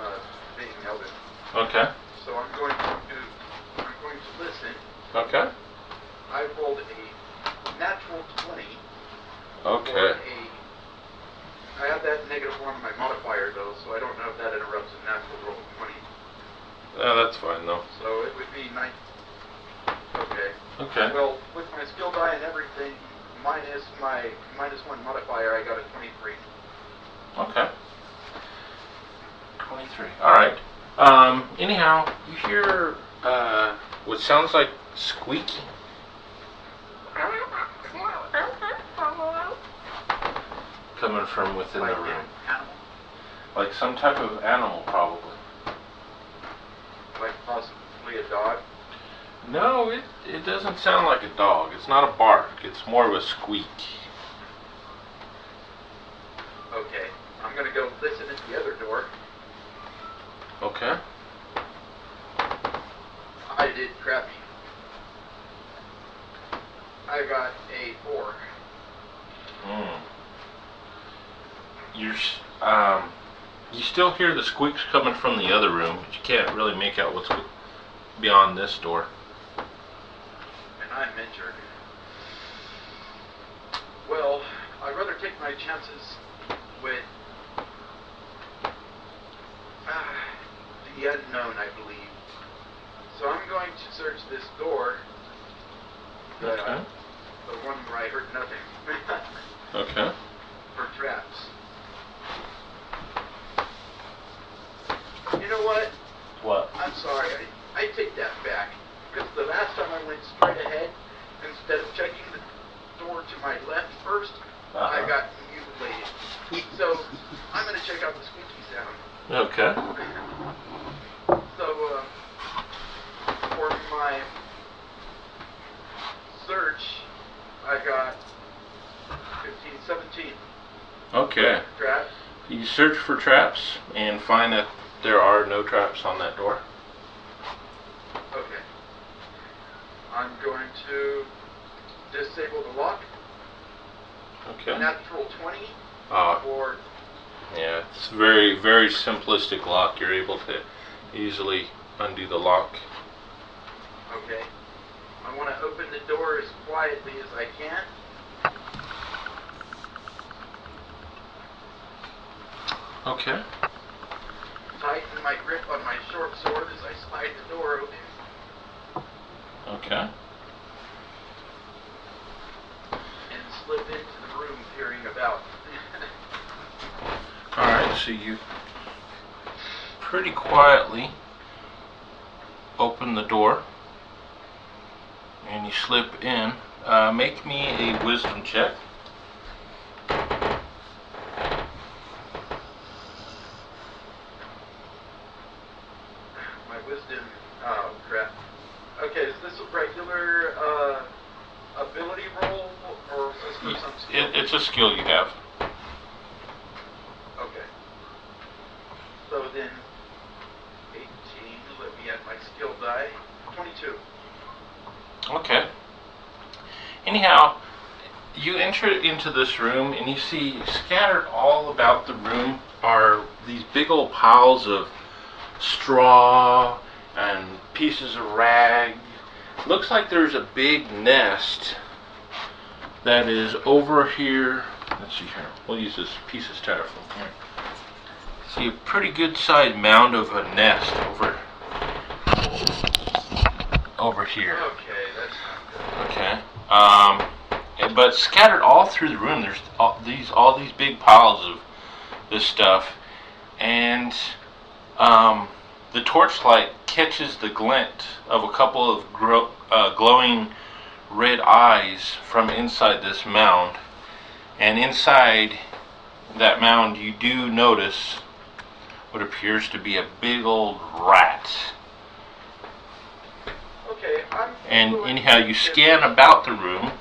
[SPEAKER 2] being Elden.
[SPEAKER 3] Okay.
[SPEAKER 2] So I'm going to listen.
[SPEAKER 3] Okay.
[SPEAKER 2] I rolled a natural 20.
[SPEAKER 3] Okay.
[SPEAKER 2] I have that -1 on my modifier though, so I don't know if that interrupts a natural roll of 20.
[SPEAKER 3] That's fine though.
[SPEAKER 2] So it would be 9. Okay.
[SPEAKER 3] Okay.
[SPEAKER 2] Well, with my skill die and everything, minus my -1 modifier, I got a 23.
[SPEAKER 3] Okay. 23. Alright. Anyhow, you hear what sounds like squeaking. Coming from within
[SPEAKER 2] Like
[SPEAKER 3] the room.
[SPEAKER 2] an animal?
[SPEAKER 3] Like some type of animal, probably.
[SPEAKER 2] Like possibly a dog?
[SPEAKER 3] No, it doesn't sound like a dog. It's not a bark. It's more of a squeak.
[SPEAKER 2] Okay. I'm gonna go listen at the other door.
[SPEAKER 3] Okay.
[SPEAKER 2] I did crappy. I got a 4.
[SPEAKER 3] You still hear the squeaks coming from the other room, but you can't really make out what's beyond this door.
[SPEAKER 2] And I'm injured. Well, I'd rather take my chances with the unknown, I believe. So I'm going to search this door.
[SPEAKER 3] Okay.
[SPEAKER 2] The one where I heard nothing.
[SPEAKER 3] Okay.
[SPEAKER 2] For traps. You know what?
[SPEAKER 3] What?
[SPEAKER 2] I'm sorry. I take that back. Because the last time I went straight ahead, instead of checking the door to my left first, I got mutilated. So I'm going to check out the squeaky sound.
[SPEAKER 3] Okay.
[SPEAKER 2] So, for my search, I got 15, 17.
[SPEAKER 3] Okay.
[SPEAKER 2] Traps.
[SPEAKER 3] You search for traps and find that there are no traps on that door.
[SPEAKER 2] Okay. I'm going to disable the lock.
[SPEAKER 3] Okay.
[SPEAKER 2] Natural 20. Or
[SPEAKER 3] yeah, it's very, very simplistic lock. You're able to easily undo the lock.
[SPEAKER 2] okay. I want to open the door as quietly as I can.
[SPEAKER 3] Okay.
[SPEAKER 2] Tighten my grip on my short sword as I slide the door open.
[SPEAKER 3] Okay.
[SPEAKER 2] And slip into the room, peering about.
[SPEAKER 3] Alright, so you pretty quietly open the door and you slip in. Make me a wisdom check.
[SPEAKER 2] My wisdom. Oh, crap. Okay, is this a regular ability roll, or is this for some skill?
[SPEAKER 3] It's a skill you have.
[SPEAKER 2] Okay. So then, 18, let me add my skill die. 22.
[SPEAKER 3] Okay. Anyhow, you enter into this room and you see scattered all about the room are these big old piles of straw and pieces of rag. Looks like there's a big nest that is over here. Let's see here. We'll use this piece of styrofoam here. See a pretty good sized mound of a nest over here.
[SPEAKER 2] Okay, that's not good.
[SPEAKER 3] Okay. But scattered all through the room, there's all these big piles of this stuff, and the torchlight catches the glint of a couple of glowing red eyes from inside this mound. And inside that mound, you do notice what appears to be a big old rat.
[SPEAKER 2] Okay,
[SPEAKER 3] And anyhow, you scan about the room,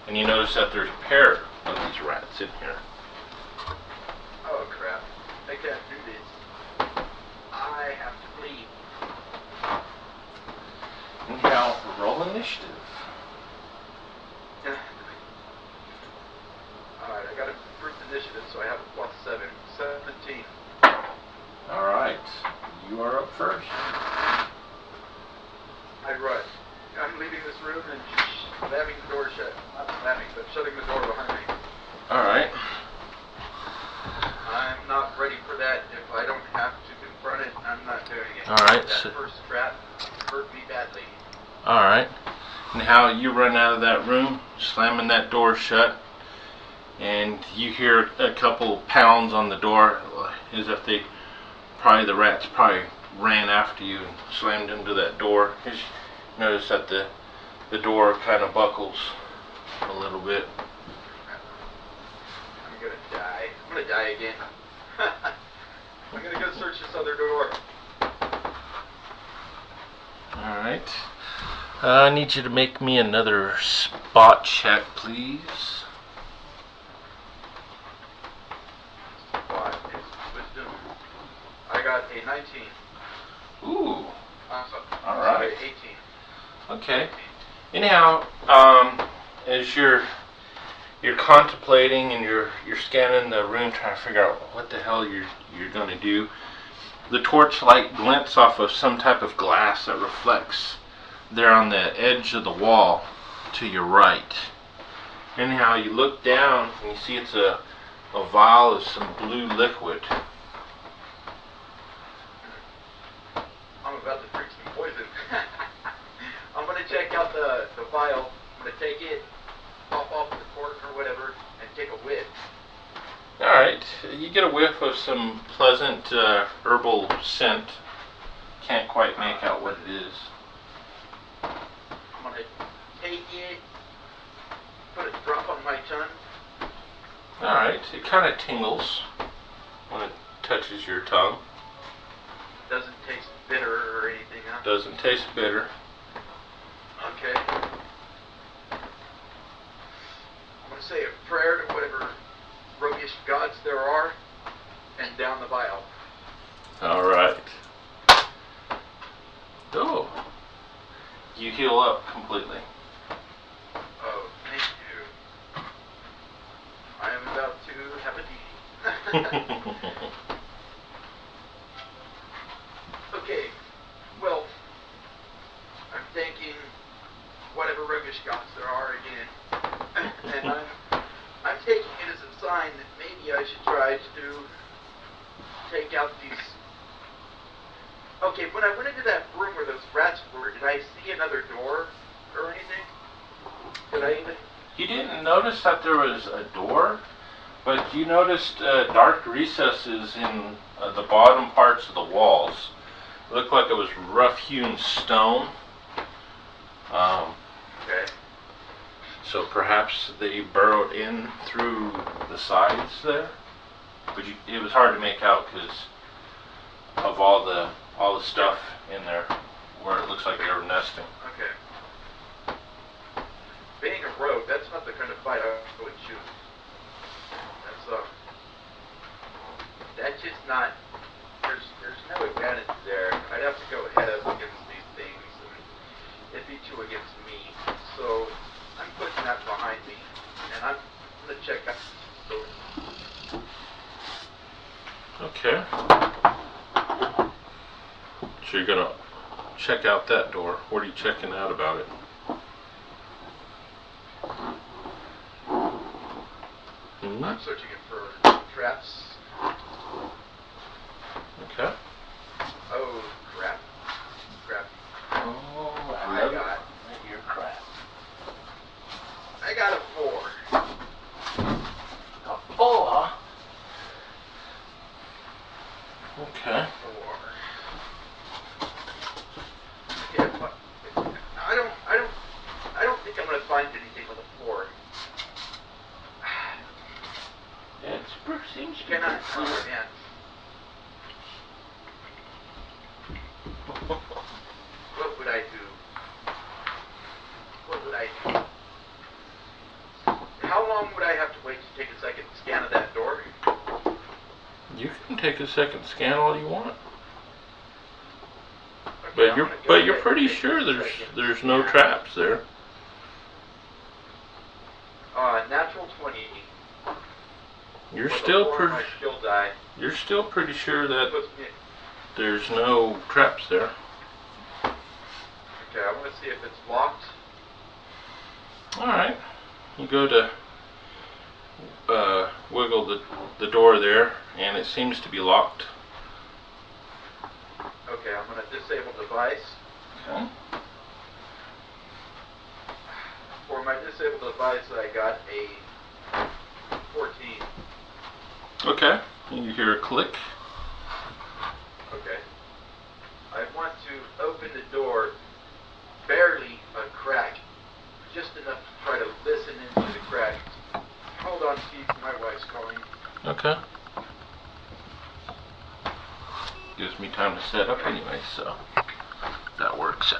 [SPEAKER 3] and you notice that there's a pair of these rats in here.
[SPEAKER 2] Oh, crap. I can't do this. I have to leave.
[SPEAKER 3] Anyhow, roll initiative.
[SPEAKER 2] Alright, I got a group initiative, so I have a +7. 17.
[SPEAKER 3] Alright, you are up first.
[SPEAKER 2] I run. I'm leaving this room and slamming the door shut. Not slamming, but shutting the door behind me.
[SPEAKER 3] Alright.
[SPEAKER 2] I'm not ready for that. If I don't have to confront it, I'm not doing it.
[SPEAKER 3] Alright,
[SPEAKER 2] That
[SPEAKER 3] so
[SPEAKER 2] first trap hurt me badly.
[SPEAKER 3] alright. Now you run out of that room, slamming that door shut, and you hear a couple pounds on the door as if the rats probably ran after you and slammed into that door. You notice that the door kind of buckles a little bit.
[SPEAKER 2] I'm gonna die. I'm gonna die again. I'm gonna go search this other door.
[SPEAKER 3] Alright. I need you to make me another spot check, please.
[SPEAKER 2] What is wisdom? I got a 19.
[SPEAKER 3] Ooh.
[SPEAKER 2] All
[SPEAKER 3] right.
[SPEAKER 2] 18.
[SPEAKER 3] Okay. Anyhow, as you're contemplating and you're scanning the room, trying to figure out what the hell you're going to do, the torchlight glints off of some type of glass that reflects there on the edge of the wall to your right. Anyhow, you look down and you see it's a vial of some blue liquid.
[SPEAKER 2] I'm about to drink some poison. I'm gonna check out the vial. I'm gonna take it, pop off the cork or whatever, and take a whiff.
[SPEAKER 3] Alright, you get a whiff of some pleasant herbal scent. Can't quite make out what it is.
[SPEAKER 2] I'm gonna take it, put a drop on my tongue.
[SPEAKER 3] Alright, it kind of tingles when it touches your tongue.
[SPEAKER 2] Doesn't taste bitter or anything, huh?
[SPEAKER 3] Doesn't taste bitter.
[SPEAKER 2] Okay. I'm gonna say a prayer to whatever roguish gods there are, and down the vial.
[SPEAKER 3] Alright. Oh. You heal up completely.
[SPEAKER 2] Oh, thank you. I am about to have a deed. Okay, well, I'm thanking whatever Rugishgots there are again. And I'm taking it as a sign that maybe I should try to take out these... Okay, when I went into that room where those rats were, did I see another door or anything? Did I even...
[SPEAKER 3] You didn't notice that there was a door, but you noticed dark recesses in the bottom parts of the walls. It looked like it was rough-hewn stone.
[SPEAKER 2] Okay.
[SPEAKER 3] So perhaps they burrowed in through the sides there, but it was hard to make out because of all the stuff in there where it looks like they were nesting.
[SPEAKER 2] Okay. Being a rogue, that's not the kind of fight I would choose. That's just not. There's no advantage there. I'd have to go head up against these things, and it'd be two against me. So I'm putting that behind me, and I'm gonna check out.
[SPEAKER 3] Okay. So you're gonna check out that door. What are you checking out about it?
[SPEAKER 2] I'm searching it for traps.
[SPEAKER 3] Okay.
[SPEAKER 2] Oh, crap.
[SPEAKER 3] Oh,
[SPEAKER 2] I got
[SPEAKER 3] your crap.
[SPEAKER 2] I got a 4.
[SPEAKER 3] A 4? Okay.
[SPEAKER 2] 4. Yeah, but I don't think I'm gonna find anything with a 4.
[SPEAKER 3] It seems to be
[SPEAKER 2] Cannot
[SPEAKER 3] clear.
[SPEAKER 2] understand. What would I do? How long would I have to wait to take a second scan of that door?
[SPEAKER 3] You can take a second scan all you want,
[SPEAKER 2] Okay, I'm
[SPEAKER 3] but
[SPEAKER 2] gonna
[SPEAKER 3] you're
[SPEAKER 2] go
[SPEAKER 3] pretty
[SPEAKER 2] ahead and
[SPEAKER 3] sure
[SPEAKER 2] take a second
[SPEAKER 3] there's no
[SPEAKER 2] scan.
[SPEAKER 3] traps there.
[SPEAKER 2] Natural 20.
[SPEAKER 3] You're
[SPEAKER 2] With a
[SPEAKER 3] still
[SPEAKER 2] 4 on my skill die.
[SPEAKER 3] you're still pretty sure that
[SPEAKER 2] Puts me.
[SPEAKER 3] there's no traps there.
[SPEAKER 2] Okay, I want to see if it's locked.
[SPEAKER 3] All right. You go to wiggle the door there, and it seems to be locked.
[SPEAKER 2] Okay, I'm going to disable device.
[SPEAKER 3] Okay.
[SPEAKER 2] For my disabled device, I got a 14.
[SPEAKER 3] Okay. You hear a click.
[SPEAKER 2] Okay. I want to open the door, barely a crack, just enough to try to listen into the crack. Hold on, Steve, my wife's calling.
[SPEAKER 3] Okay. Gives me time to set up anyway, so that works.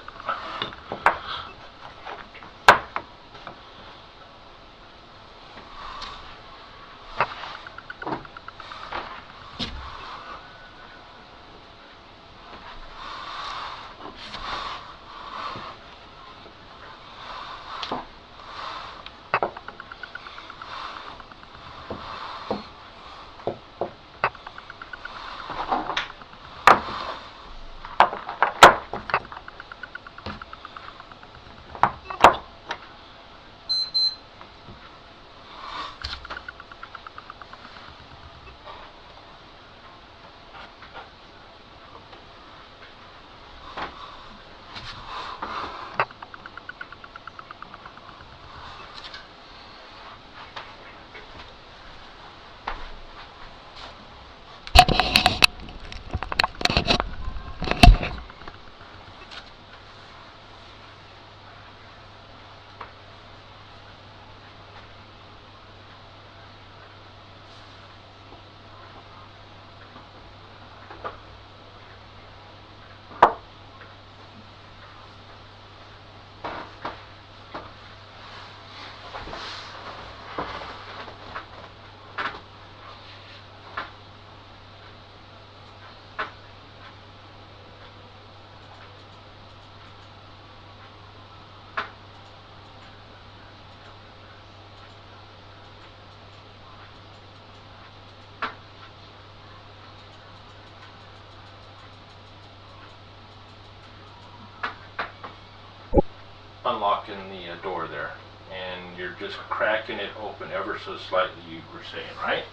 [SPEAKER 3] unlocking the door there, and you're just cracking it open ever so slightly, you were saying, right?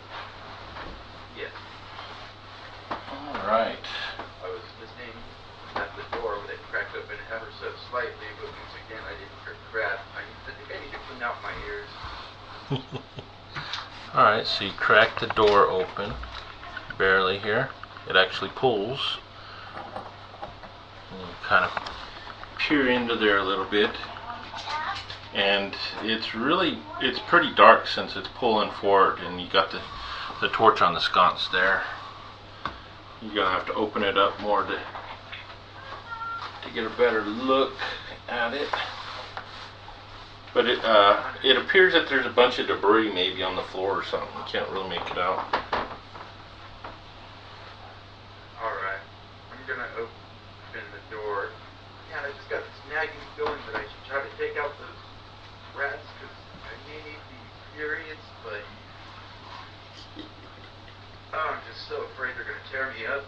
[SPEAKER 2] Yes.
[SPEAKER 3] Alright.
[SPEAKER 2] I was listening at the door when it cracked open ever so slightly, but once again I didn't hear crap. I think I need to clean out my ears.
[SPEAKER 3] Alright, so you crack the door open, barely here. It actually pulls. And you kind of peer into there a little bit. And it's pretty dark since it's pulling forward, and you got the torch on the sconce there. You're gonna have to open it up more to get a better look at it. But it appears that there's a bunch of debris maybe on the floor or something. You can't really make it out.
[SPEAKER 2] Alright, I'm gonna open the door. Man, I just got this nagging feeling that I should try to take out those rats, because I may need the experience, but I'm just so afraid they're gonna tear me up.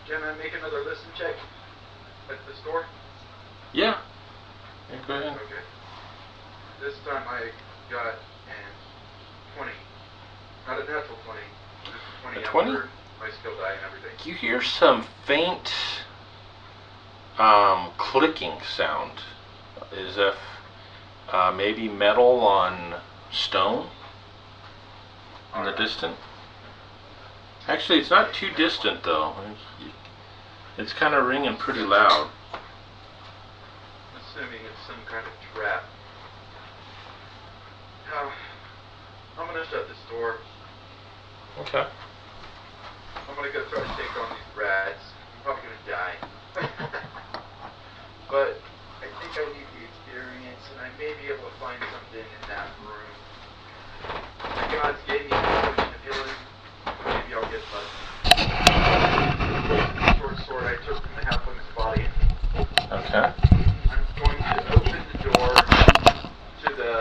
[SPEAKER 2] Can I make another listen check at this door?
[SPEAKER 3] Yeah. Yeah, go ahead.
[SPEAKER 2] Okay. This time I got an 20. Not a natural 20. Just a 20
[SPEAKER 3] A 20?
[SPEAKER 2] after my skill die and everything.
[SPEAKER 3] You hear some faint clicking sound, as if maybe metal on stone in the distance. Actually, it's not too distant though. It's kind of ringing pretty loud.
[SPEAKER 2] Assuming it's some kind of trap. Now, I'm gonna shut this door.
[SPEAKER 3] Okay.
[SPEAKER 2] I'm gonna go try to take on these rats. I'm probably gonna die. But I think I need the experience, and I may be able to find something in that room. The gods gave me a potion of healing. Maybe I'll get lucky. Short sword I took from the halfling's body.
[SPEAKER 3] Okay.
[SPEAKER 2] I'm going to open the door to the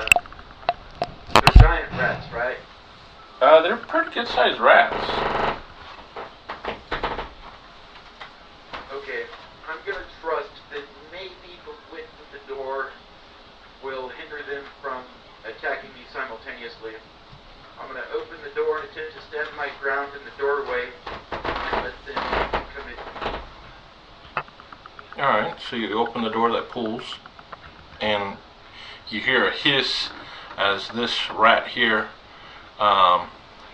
[SPEAKER 2] giant rats, right?
[SPEAKER 3] They're pretty good sized rats.
[SPEAKER 2] Okay, I'm gonna trust that maybe the width of the door will hinder them from attacking me simultaneously. I'm gonna open the door and attempt to stand my ground in the doorway and let them come in.
[SPEAKER 3] Alright, so you open the door that pulls, and you hear a hiss as this rat here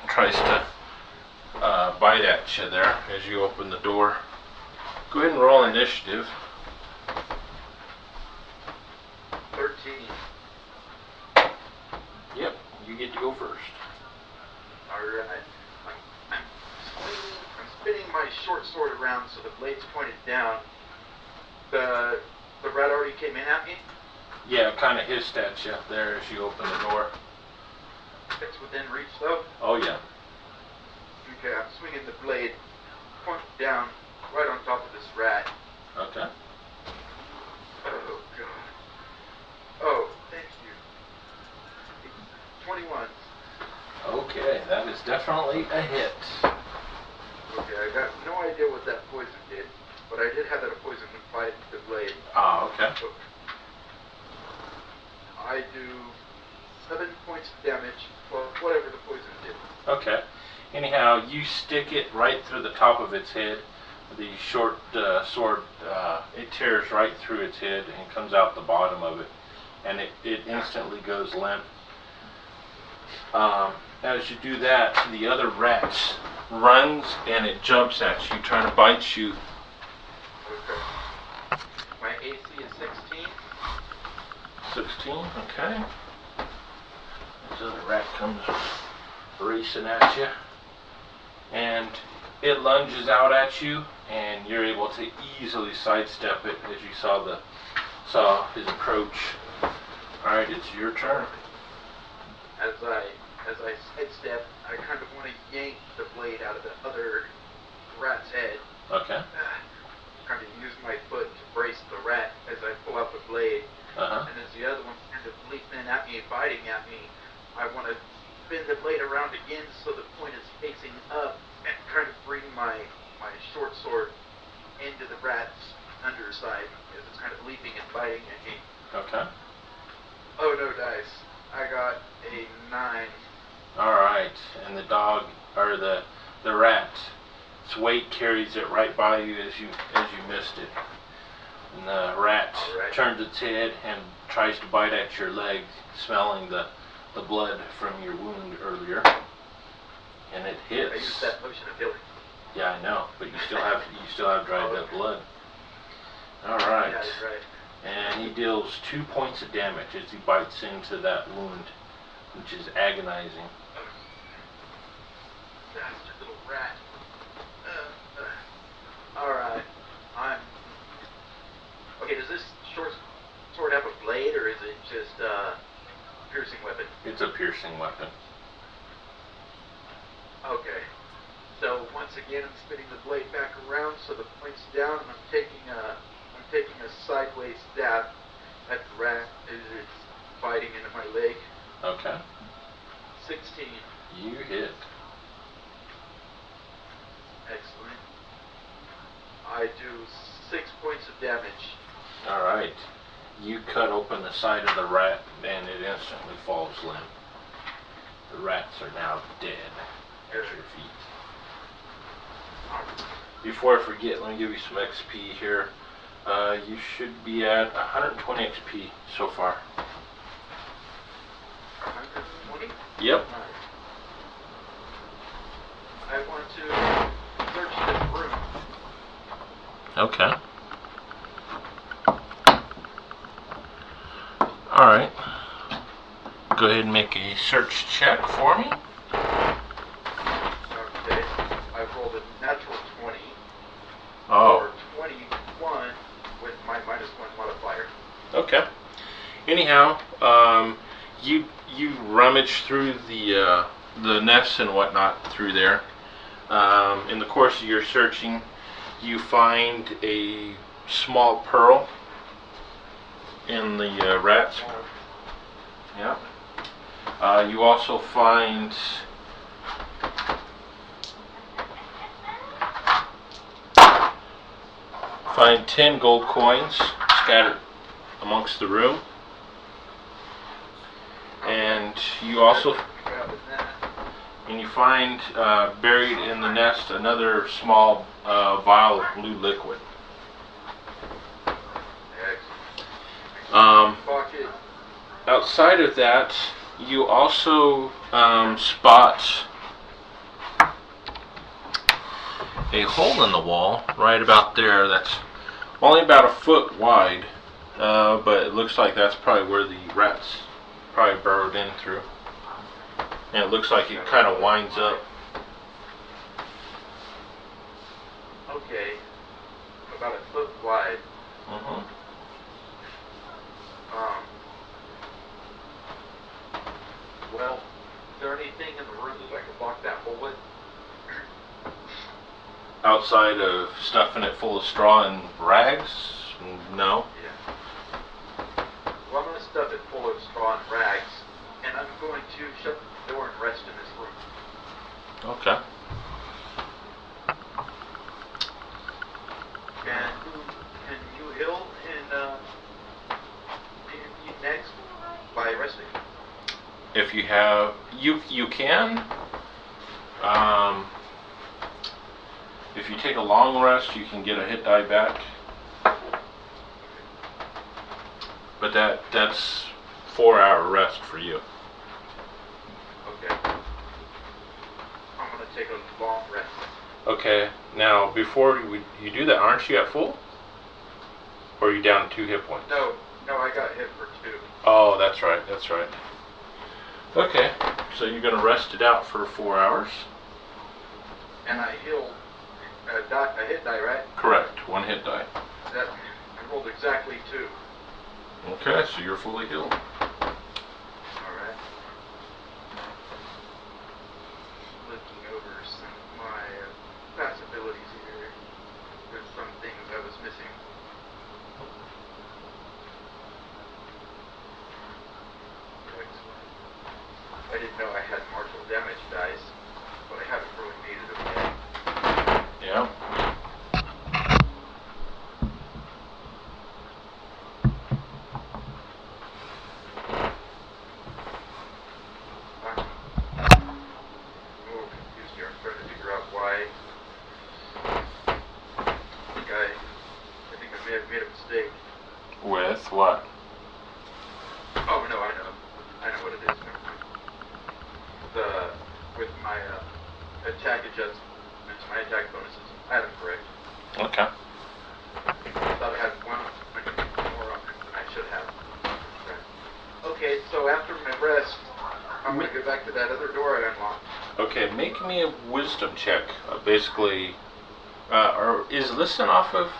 [SPEAKER 3] tries to bite at you there as you open the door. Go ahead and roll initiative.
[SPEAKER 2] 13.
[SPEAKER 3] Yep, you get to go first.
[SPEAKER 2] Alright. I'm spinning my short sword around so the blade's pointed down. The rat already came in at me?
[SPEAKER 3] Yeah, it kind of hissed at you there as you open the door.
[SPEAKER 2] It's within reach though?
[SPEAKER 3] Oh yeah.
[SPEAKER 2] Okay, I'm swinging the blade, pointed down, right on top of this rat.
[SPEAKER 3] Okay.
[SPEAKER 2] Oh, God. Oh, thank you. 21.
[SPEAKER 3] Okay, that is definitely a hit.
[SPEAKER 2] Okay, I got no idea what that poison did, but I did have that poison applied to the blade.
[SPEAKER 3] Ah, okay.
[SPEAKER 2] So I do 7 points of damage, well, whatever the poison did.
[SPEAKER 3] Okay. Anyhow, you stick it right through the top of its head. The short sword, it tears right through its head and comes out the bottom of it. And it instantly goes limp. As you do that, the other rat runs and it jumps at you, trying to bite you.
[SPEAKER 2] Okay. My AC is 16.
[SPEAKER 3] 16, okay. This other rat comes racing at you. And it lunges out at you, and you're able to easily sidestep it as you saw his approach. Alright, it's your turn.
[SPEAKER 2] As I sidestep, I kind of want to yank the blade out of the other rat's head.
[SPEAKER 3] Okay.
[SPEAKER 2] Kind of use my foot to brace the rat as I pull out the blade.
[SPEAKER 3] Uh-huh.
[SPEAKER 2] And as the other one's kind of leaping at me, biting at me, I want to bend the blade around again so the point is facing up and kind of bring my short sword into the rat's underside because it's kind of leaping and biting at me.
[SPEAKER 3] Okay.
[SPEAKER 2] Oh, no dice. I got a 9.
[SPEAKER 3] Alright, and the dog, or the rat, its weight carries it right by you as you missed it. And the rat turns its head and tries to bite at your leg, smelling the blood from your wound earlier. And it hits.
[SPEAKER 2] I used that potion of healing.
[SPEAKER 3] Yeah, I know, but you still have dried up blood. Alright.
[SPEAKER 2] Yeah, that's right.
[SPEAKER 3] And he deals 2 points of damage as he bites into that wound, which is agonizing.
[SPEAKER 2] Bastard little rat. Alright. Okay, does this short sword have a blade, or is it just a piercing weapon?
[SPEAKER 3] It's a piercing weapon.
[SPEAKER 2] Okay. So once again, I'm spinning the blade back around so the point's down, and I'm taking a sideways stab at the rat as it's biting into my leg.
[SPEAKER 3] Okay.
[SPEAKER 2] 16.
[SPEAKER 3] You hit.
[SPEAKER 2] Excellent. I do 6 points of damage.
[SPEAKER 3] Alright. You cut open the side of the rat and it instantly falls limp. The rats are now dead at your feet. Before I forget, let me give you some XP here. You should be at 120 XP so far.
[SPEAKER 2] 120?
[SPEAKER 3] Yep.
[SPEAKER 2] I want to search this room.
[SPEAKER 3] Okay. Alright. Go ahead and make a search check for me.
[SPEAKER 2] Okay. I rolled a natural 20.
[SPEAKER 3] Oh.
[SPEAKER 2] Or 21 with my -1 modifier.
[SPEAKER 3] Okay. Anyhow, you rummage through the nests and whatnot through there. In the course of your searching, you find a small pearl in the rats. Yeah. You also find Find 10 gold coins scattered amongst the room. And you also find buried in the nest another small vial of blue liquid. Outside of that, you also spot a hole in the wall right about there that's only about a foot wide, but it looks like that's probably where the rats probably burrowed in through. And it looks like it kind of winds up.
[SPEAKER 2] Okay, about a foot wide. Well, is there anything in the room that I can block that hole with?
[SPEAKER 3] Outside of stuffing it full of straw and rags? No.
[SPEAKER 2] Yeah. Well, I'm going to stuff it full of straw and rags, and I'm going to shut the door and rest in this room.
[SPEAKER 3] Okay.
[SPEAKER 2] Can you heal in D&D Next by resting?
[SPEAKER 3] If you have, you can. If you take a long rest, you can get a hit die back. But that's 4-hour rest for you.
[SPEAKER 2] Okay. I'm gonna take a long rest.
[SPEAKER 3] Okay. Now, before you do that, aren't you at full? Or are you down 2 hit points?
[SPEAKER 2] No, I got hit for 2.
[SPEAKER 3] Oh, that's right. Okay. So you're gonna rest it out for 4 hours.
[SPEAKER 2] And I healed a hit die, right?
[SPEAKER 3] Correct. 1 hit die.
[SPEAKER 2] I rolled exactly 2.
[SPEAKER 3] Okay, so you're fully healed.
[SPEAKER 2] Alright. Looking over some of my past abilities here. There's some things I was missing. Excellent. I didn't know I had martial damage dice, but I haven't really needed them yet.
[SPEAKER 3] Yeah.
[SPEAKER 2] my attack adjustments, my attack bonuses. I had them correct.
[SPEAKER 3] Okay.
[SPEAKER 2] I thought I had one more on it than I should have. Okay, so after my rest, I'm going to go back to that other door I unlocked.
[SPEAKER 3] Okay, make me a wisdom check. Basically, or is listen off of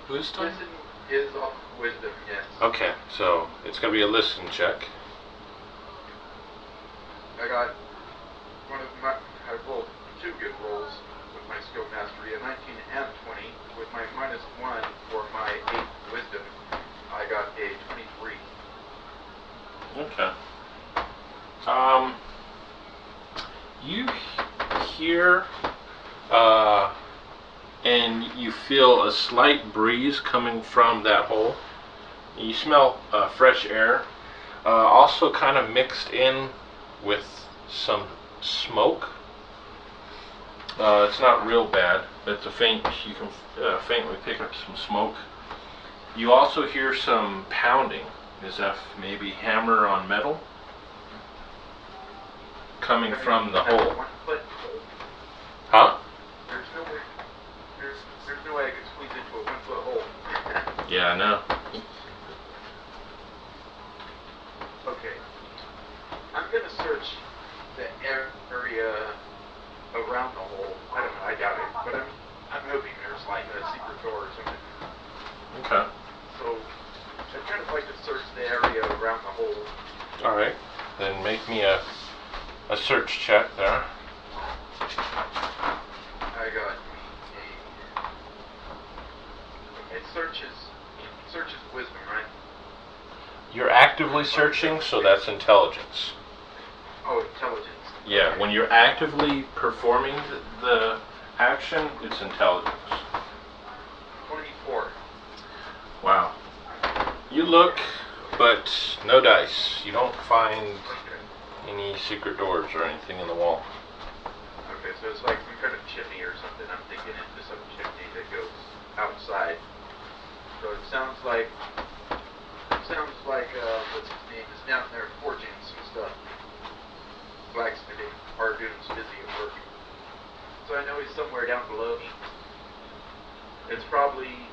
[SPEAKER 3] wisdom?
[SPEAKER 2] Listen is off wisdom, yes.
[SPEAKER 3] Okay, so it's going to be a listen check.
[SPEAKER 2] I got I rolled 2 good rolls with my skill mastery, a 19 and 20. With my -1 for my 8 wisdom, I got a 23.
[SPEAKER 3] Okay. You hear, and you feel a slight breeze coming from that hole. You smell fresh air, also kind of mixed in with some smoke. It's not real bad. It's a faint. You can faintly pick up some smoke. You also hear some pounding, as if maybe hammer on metal, coming from the hole.
[SPEAKER 2] 1 foot hole.
[SPEAKER 3] Huh?
[SPEAKER 2] There's no way I could squeeze into a 1 foot hole.
[SPEAKER 3] Yeah, I know.
[SPEAKER 2] Okay. I'm gonna search the area around the hole. I don't know, I doubt it, but I'm hoping there's like a secret door or something.
[SPEAKER 3] Okay.
[SPEAKER 2] So I'd kind of like to search the area around the hole.
[SPEAKER 3] Alright. Then make me a search check there.
[SPEAKER 2] I got it searches wisdom, right?
[SPEAKER 3] You're actively searching, so that's intelligence.
[SPEAKER 2] Oh, intelligence.
[SPEAKER 3] Yeah,
[SPEAKER 2] Okay.
[SPEAKER 3] when you're actively performing the action, it's intelligence.
[SPEAKER 2] 24.
[SPEAKER 3] Wow. You look, but no dice. You don't find
[SPEAKER 2] Okay.
[SPEAKER 3] any secret doors or anything in the wall.
[SPEAKER 2] Okay, so it's like some kind of chimney or something. I'm thinking into some chimney that goes outside. So it sounds like what's his name is down there forging some stuff. Blacksmithing. Arjun's busy at work. So I know he's somewhere down below me. It's probably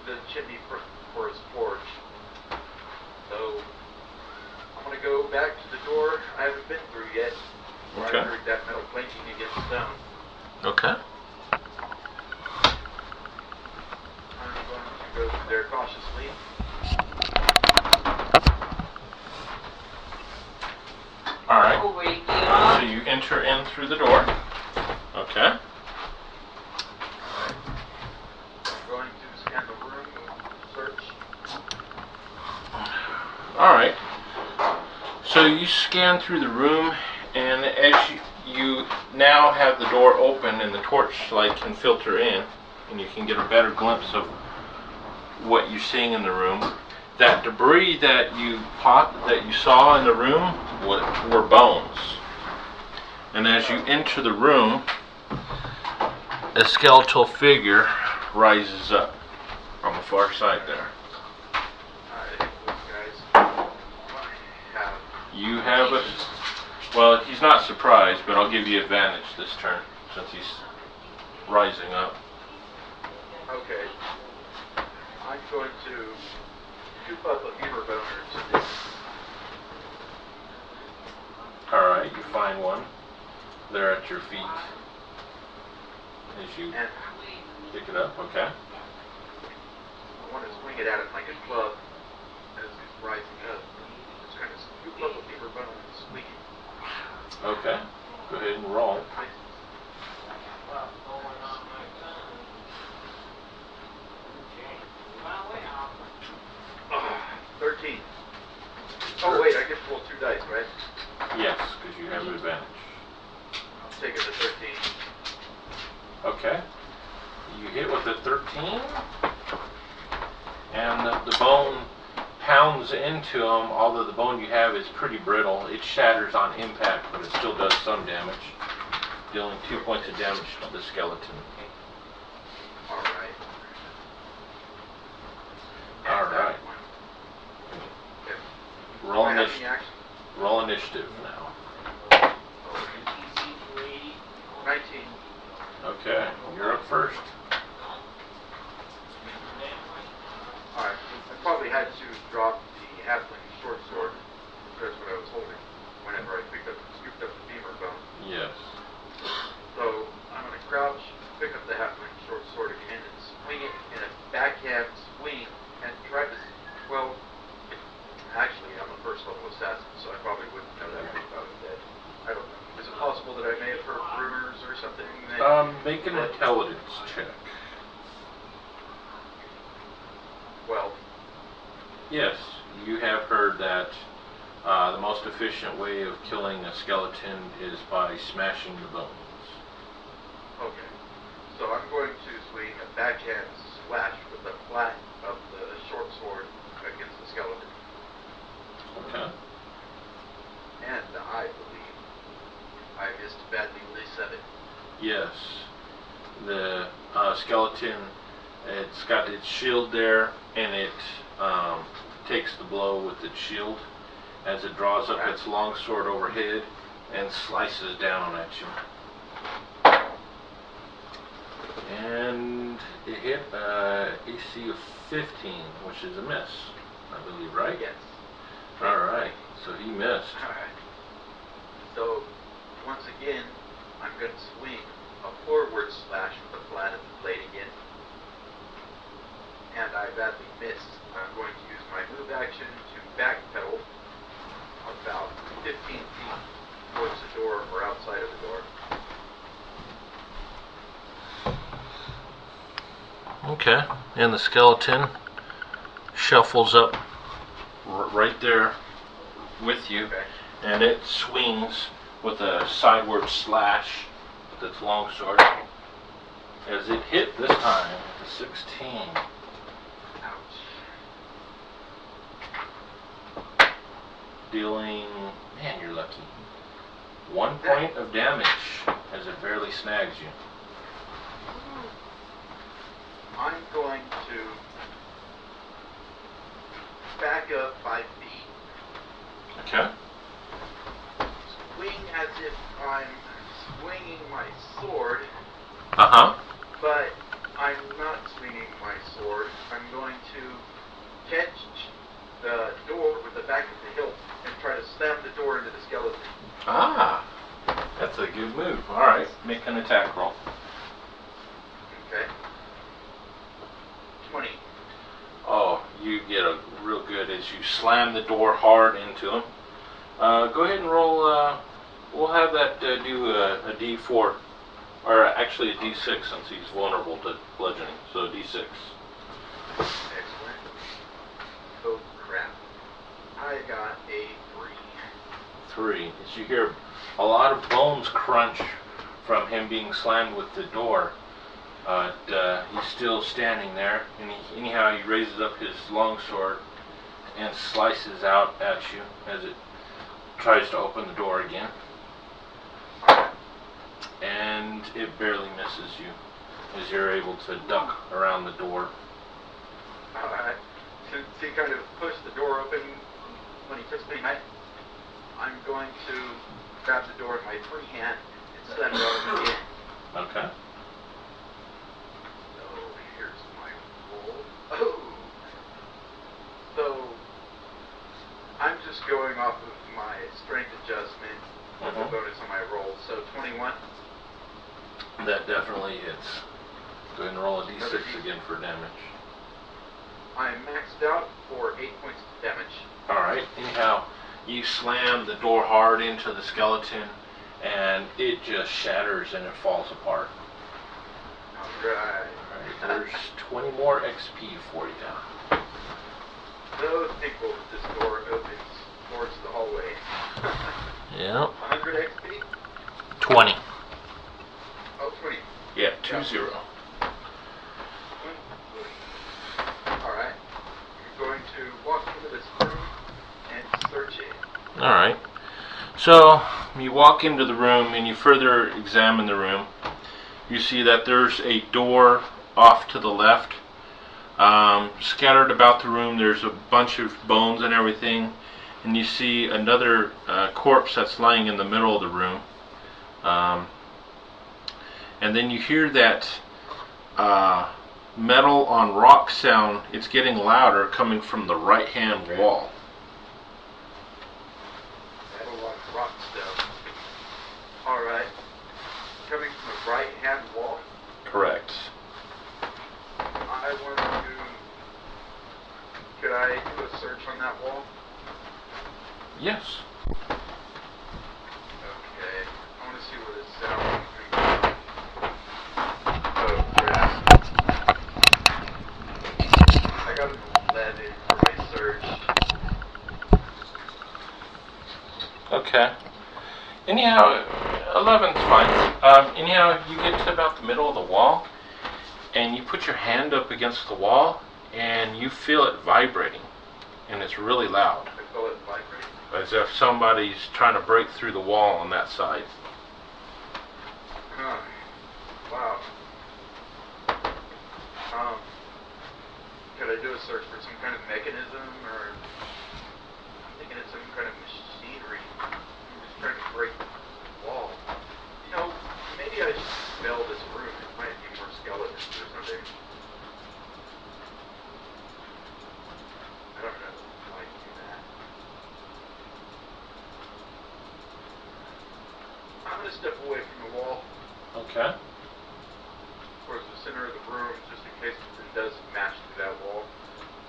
[SPEAKER 2] the chimney for his forge. So I'm gonna go back to the door I haven't been through yet. Where
[SPEAKER 3] Okay.
[SPEAKER 2] I heard that metal clanking against stone.
[SPEAKER 3] Okay.
[SPEAKER 2] I'm going to go through there cautiously.
[SPEAKER 3] Alright.
[SPEAKER 1] I'll wake you up.
[SPEAKER 3] So you enter in through the door. Okay.
[SPEAKER 2] I'm going to scan the room, search.
[SPEAKER 3] Alright. So you scan through the room, and as you now have the door open and the torchlight can filter in, and you can get a better glimpse of what you're seeing in the room. That debris that you saw in the room were bones. And as you enter the room, a skeletal figure rises up on the far side there.
[SPEAKER 2] Alright, those guys.
[SPEAKER 3] You have a... Well, he's not surprised, but I'll give you advantage this turn, since he's rising up.
[SPEAKER 2] Okay. I'm going to scoop up a beaver bone or two.
[SPEAKER 3] Alright, you find one. They're at your feet. As you
[SPEAKER 2] And
[SPEAKER 3] pick it up, okay?
[SPEAKER 2] I want to swing it at him like a club as he's rising up. Just kind of scoop up a beaver bone and swing it.
[SPEAKER 3] Okay. Go ahead and roll.
[SPEAKER 2] 13. Oh wait, I get to roll 2 dice, right?
[SPEAKER 3] Yes, because you have an advantage.
[SPEAKER 2] I'm taking the 13.
[SPEAKER 3] Okay. You hit with a 13, and the bone pounds into him. Although the bone you have is pretty brittle, it shatters on impact, but it still does some damage, dealing 2 points of damage to the skeleton.
[SPEAKER 2] Alright.
[SPEAKER 3] Alright.
[SPEAKER 2] Okay.
[SPEAKER 3] Roll,
[SPEAKER 2] Do I have
[SPEAKER 3] initi-
[SPEAKER 2] any action?
[SPEAKER 3] roll initiative now. Okay, you're up first.
[SPEAKER 2] Alright, I probably had to drop the halfling short sword. That's what I was holding whenever I scooped up the femur bone.
[SPEAKER 3] Yes.
[SPEAKER 2] So I'm going to crouch, pick up the halfling short sword again, and swing it in a backhand swing, and try to. Well, actually, I'm a first level assassin, so I probably wouldn't know that if I was dead. I don't know. Is it possible that I may have heard rumors or something?
[SPEAKER 3] Make an intelligence check.
[SPEAKER 2] Well,
[SPEAKER 3] Yes, you have heard that the most efficient way of killing a skeleton is by smashing the bones.
[SPEAKER 2] okay. So I'm going to swing a backhand slash with the flat of the short sword against the skeleton.
[SPEAKER 3] Okay.
[SPEAKER 2] And I believe I missed badly with a 7.
[SPEAKER 3] Yes. The skeleton, it's got its shield there, and it takes the blow with its shield as it draws up its long sword overhead and slices down at you. And it hit AC of 15, which is a miss, I believe, right?
[SPEAKER 2] Yes.
[SPEAKER 3] Alright, so he missed.
[SPEAKER 2] Alright. So, once again, I'm going to swing a forward slash with the flat of the blade again. And I badly missed. I'm going to use my move action to backpedal about 15 feet towards the door or outside of the door.
[SPEAKER 3] Okay, and the skeleton shuffles up right there with you,
[SPEAKER 2] Okay.
[SPEAKER 3] and it swings with a sideward slash with its long sword. As it hit this time, the 16.
[SPEAKER 2] Ouch.
[SPEAKER 3] Dealing, man, you're lucky, 1 point of damage as it barely snags you.
[SPEAKER 2] I'm going to back up 5 feet.
[SPEAKER 3] Okay.
[SPEAKER 2] Swing as if I'm swinging my sword,
[SPEAKER 3] Uh-huh.
[SPEAKER 2] but I'm not swinging my sword. I'm going to catch the door with the back of the hilt and try to slam the door into the skeleton.
[SPEAKER 3] Ah, that's a good move. Alright, make an attack roll.
[SPEAKER 2] Okay. 20.
[SPEAKER 3] Oh, you get a real good as you slam the door hard into him. Go ahead and roll, we'll have that do a D4, or actually a D6 since he's vulnerable to bludgeoning, so a D6.
[SPEAKER 2] Excellent. Oh crap. I got a 3.
[SPEAKER 3] 3. As you hear a lot of bones crunch from him being slammed with the door. He's still standing there, and anyhow he raises up his longsword and slices out at you as it tries to open the door again. And it barely misses you as you're able to duck around the door.
[SPEAKER 2] Alright. Since he kind of pushed the door open when he took me, I'm going to grab the door in my free hand and slam it open again.
[SPEAKER 3] Okay.
[SPEAKER 2] So here's my roll. Oh! So I'm just going off of my strength adjustment with the bonus on my roll. So 21.
[SPEAKER 3] That definitely hits. Go ahead and roll a D6 again for damage.
[SPEAKER 2] I'm maxed out for 8 points of damage.
[SPEAKER 3] Alright, anyhow, you slam the door hard into the skeleton and it just shatters and it falls apart.
[SPEAKER 2] Alright.
[SPEAKER 3] Alright, there's 20 more XP for you.
[SPEAKER 2] So thankful that this door opens towards the hallway.
[SPEAKER 3] Yep.
[SPEAKER 2] 100 XP?
[SPEAKER 3] 20.
[SPEAKER 2] Oh, 20.
[SPEAKER 3] Yeah, 2-0.
[SPEAKER 2] Alright. I'm going to walk into this room and search it.
[SPEAKER 3] Alright. So, you walk into the room and you further examine the room. You see that there's a door off to the left. Scattered about the room, there's a bunch of bones and everything. And you see another corpse that's lying in the middle of the room. and then you hear that metal on rock sound. It's getting louder, coming from the right-hand wall.
[SPEAKER 2] Metal on rock sound. All right. Coming from the right-hand wall.
[SPEAKER 3] Correct.
[SPEAKER 2] I want to. Could I do a search on that wall?
[SPEAKER 3] Yes.
[SPEAKER 2] Okay. I want to see what it sounds like. Oh, crap. I got an 11 for my search.
[SPEAKER 3] Okay. Anyhow, 11's fine. Anyhow, you get to about the middle of the wall, and you put your hand up against the wall, and you feel it vibrating, and it's really loud.
[SPEAKER 2] I feel it vibrating.
[SPEAKER 3] As if somebody's trying to break through the wall on that side.
[SPEAKER 2] Huh. Wow. Could I do a search for some kind of mechanism, or I'm thinking it's some kind of machinery. I'm just trying to break the wall. You know, maybe I should smell this room. There might be more skeletons or something. I don't know how I can do that. I'm gonna step away from the wall
[SPEAKER 3] Okay.
[SPEAKER 2] towards the center of the room, just in case it does smash through that wall.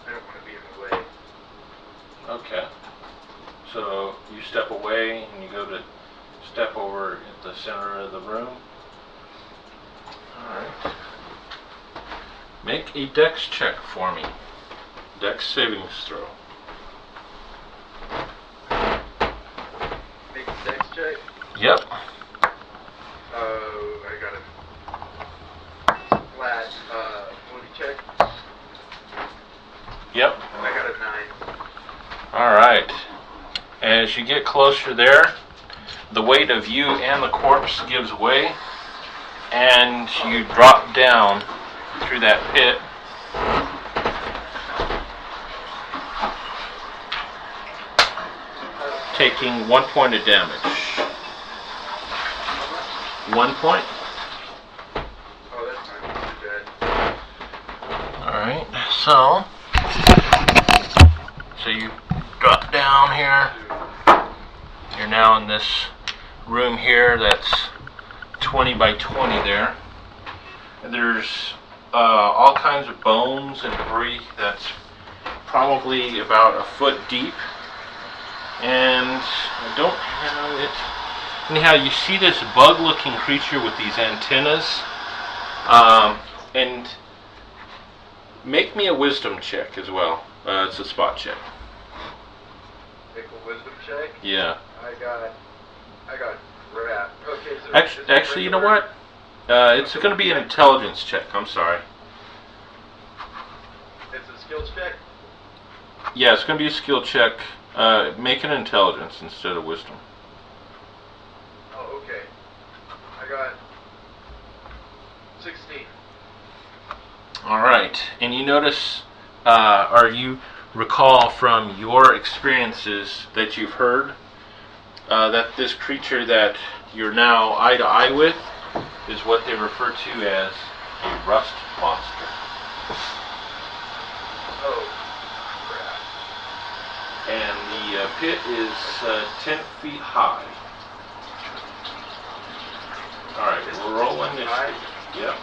[SPEAKER 2] I don't want to be in the way.
[SPEAKER 3] Okay. So you step away, and you go to step over at the center of the room. Alright. Make a dex check for me. Dex savings throw.
[SPEAKER 2] Make a dex check.
[SPEAKER 3] Yep.
[SPEAKER 2] I got a flat ability check.
[SPEAKER 3] Yep.
[SPEAKER 2] I got a 9.
[SPEAKER 3] Alright. As you get closer there, the weight of you and the corpse gives way, and you drop down through that pit. Taking 1 point of damage. 1 point.
[SPEAKER 2] Oh, that's not too bad.
[SPEAKER 3] Alright, so you drop down here. You're now in this room here that's 20 by 20 there. And there's all kinds of bones and debris that's probably about a foot deep. And I don't have it. Anyhow, you see this bug-looking creature with these antennas. And make me a wisdom check as well. It's a spot check.
[SPEAKER 2] Make a wisdom check.
[SPEAKER 3] Yeah.
[SPEAKER 2] I got crap. Okay, so
[SPEAKER 3] Actually, you know what? It's going to be an intelligence check. I'm sorry.
[SPEAKER 2] It's a skills check.
[SPEAKER 3] Yeah, it's going to be a skill check. Make an intelligence instead of wisdom.
[SPEAKER 2] Oh, okay. I got 16.
[SPEAKER 3] Alright, and you notice, or you recall from your experiences that you've heard, that this creature that you're now eye to eye with is what they refer to as a rust monster.
[SPEAKER 2] Oh, crap.
[SPEAKER 3] And the pit is 10 feet high. Alright, we'll roll initiative. Yep.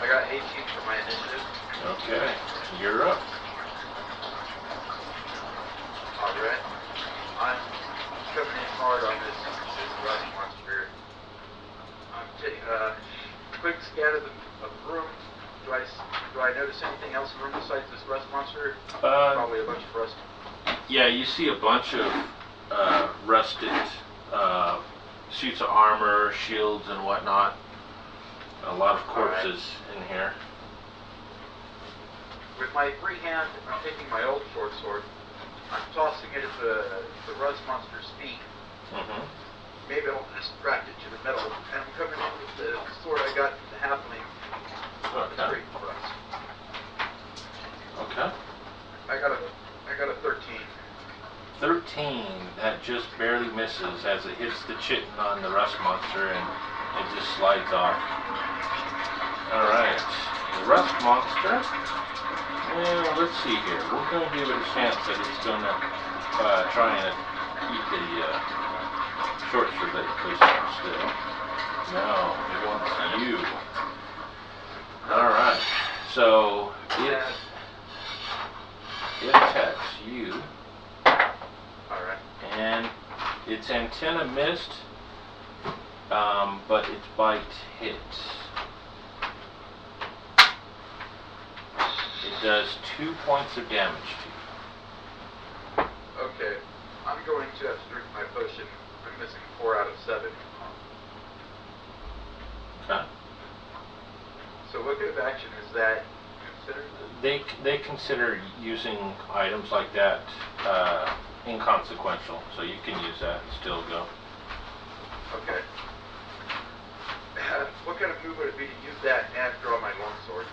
[SPEAKER 2] I got 18 for my initiative.
[SPEAKER 3] Okay, you're up.
[SPEAKER 2] Alright. I'm coming in hard on this rust monster. I'm taking a quick scan of the room. Do I notice anything else in the room besides this rust monster? Probably a bunch of rust.
[SPEAKER 3] Yeah, you see a bunch of rusted suits of armor, shields, and whatnot. A lot of corpses in here.
[SPEAKER 2] With my free hand, I'm taking my old short sword. I'm tossing it at the rust monster's feet.
[SPEAKER 3] Mm-hmm.
[SPEAKER 2] Maybe it'll distract it to the metal. And I'm coming in with the sword I got from the halfling.
[SPEAKER 3] Okay.
[SPEAKER 2] Straight rust.
[SPEAKER 3] Okay.
[SPEAKER 2] I got a 13.
[SPEAKER 3] 13. That just barely misses as it hits the chitin on the rust monster and it just slides off. Alright, the rust monster. Well, let's see here. We're going to give it a chance that it's going to try and eat the short sword that you placed on still. No, it wants you. Alright, so it attacks you.
[SPEAKER 2] Alright.
[SPEAKER 3] And its antenna missed, but its bite hit. It does 2 points of damage to you.
[SPEAKER 2] Okay. I'm going to have to drink my potion. I'm missing 4 out of 7.
[SPEAKER 3] Okay.
[SPEAKER 2] So what kind of action is that considered?
[SPEAKER 3] They consider using items like that inconsequential, so you can use that and still go.
[SPEAKER 2] Okay. What kind of move would it be to use that and draw my longsword?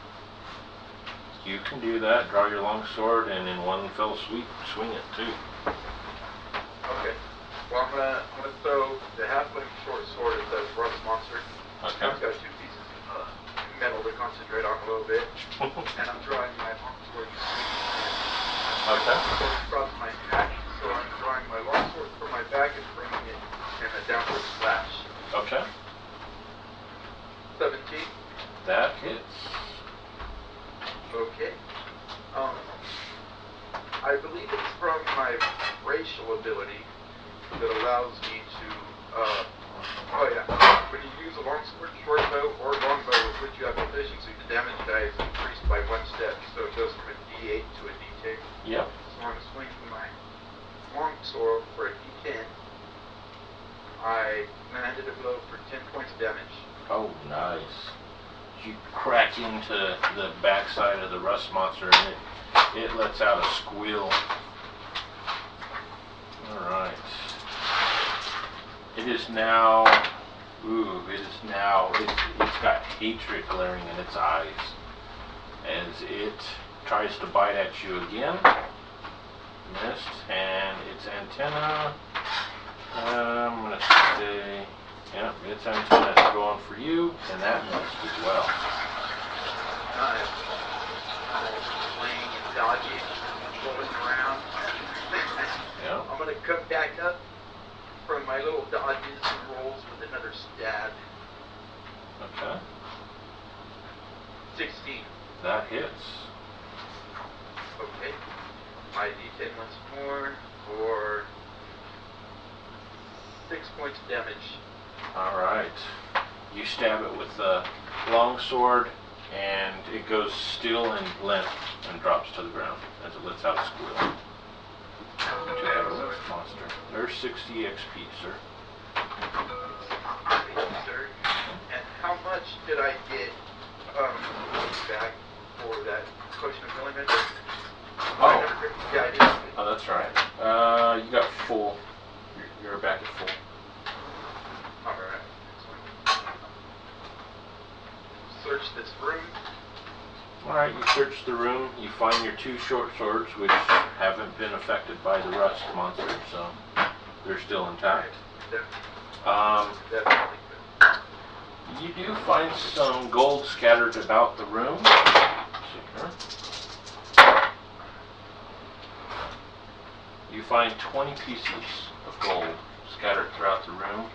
[SPEAKER 3] You can do that, draw your long sword, and in one fell sweep, swing it too.
[SPEAKER 2] Okay. Well, I'm gonna throw the halfling short sword at the rust monster.
[SPEAKER 3] Okay.
[SPEAKER 2] It's got 2 pieces of metal to concentrate on a little bit, and I'm drawing my longsword.
[SPEAKER 3] Okay.
[SPEAKER 2] Across my back, so I'm drawing my longsword from my back and bringing it in a downward slash.
[SPEAKER 3] Okay.
[SPEAKER 2] 17.
[SPEAKER 3] That hits.
[SPEAKER 2] Okay. I believe it's from my racial ability that allows me to, when you use a longsword, short bow, or longbow with which you have proficiency, the damage die is increased by 1 step, so it goes from a D8 to a D10.
[SPEAKER 3] Yep.
[SPEAKER 2] So I'm swinging my longsword for a D10. I landed a blow for 10 points of damage.
[SPEAKER 3] Oh, nice. You crack into the backside of the rust monster and it lets out a squeal. Alright. It is now, it's got hatred glaring in its eyes as it tries to bite at you again. Missed, and its antenna, I'm going to say, yep, its antenna is going for you, and that missed as well.
[SPEAKER 2] I'm playing and dodging, rolling around.
[SPEAKER 3] Yeah.
[SPEAKER 2] I'm going to come back up from my little dodges and rolls with another stab.
[SPEAKER 3] Okay.
[SPEAKER 2] 16.
[SPEAKER 3] That hits.
[SPEAKER 2] Okay. My D10 once more for 6 points of damage.
[SPEAKER 3] Alright. You stab it with the long sword, and it goes still and limp and drops to the ground as it lets out a squeal. To that rust monster. There's 60 XP, sir.
[SPEAKER 2] Sir. And how much did I get back for that potion of healing magic? Yeah, I did.
[SPEAKER 3] Oh, that's right. You got full. You're back at full.
[SPEAKER 2] Alright. Search this room.
[SPEAKER 3] Alright, you search the room, you find your 2 short swords, which haven't been affected by the rust monster, so they're still intact.
[SPEAKER 2] Definitely.
[SPEAKER 3] You do find some gold scattered about the room. Let's see here. You find 20 pieces of gold scattered throughout the room,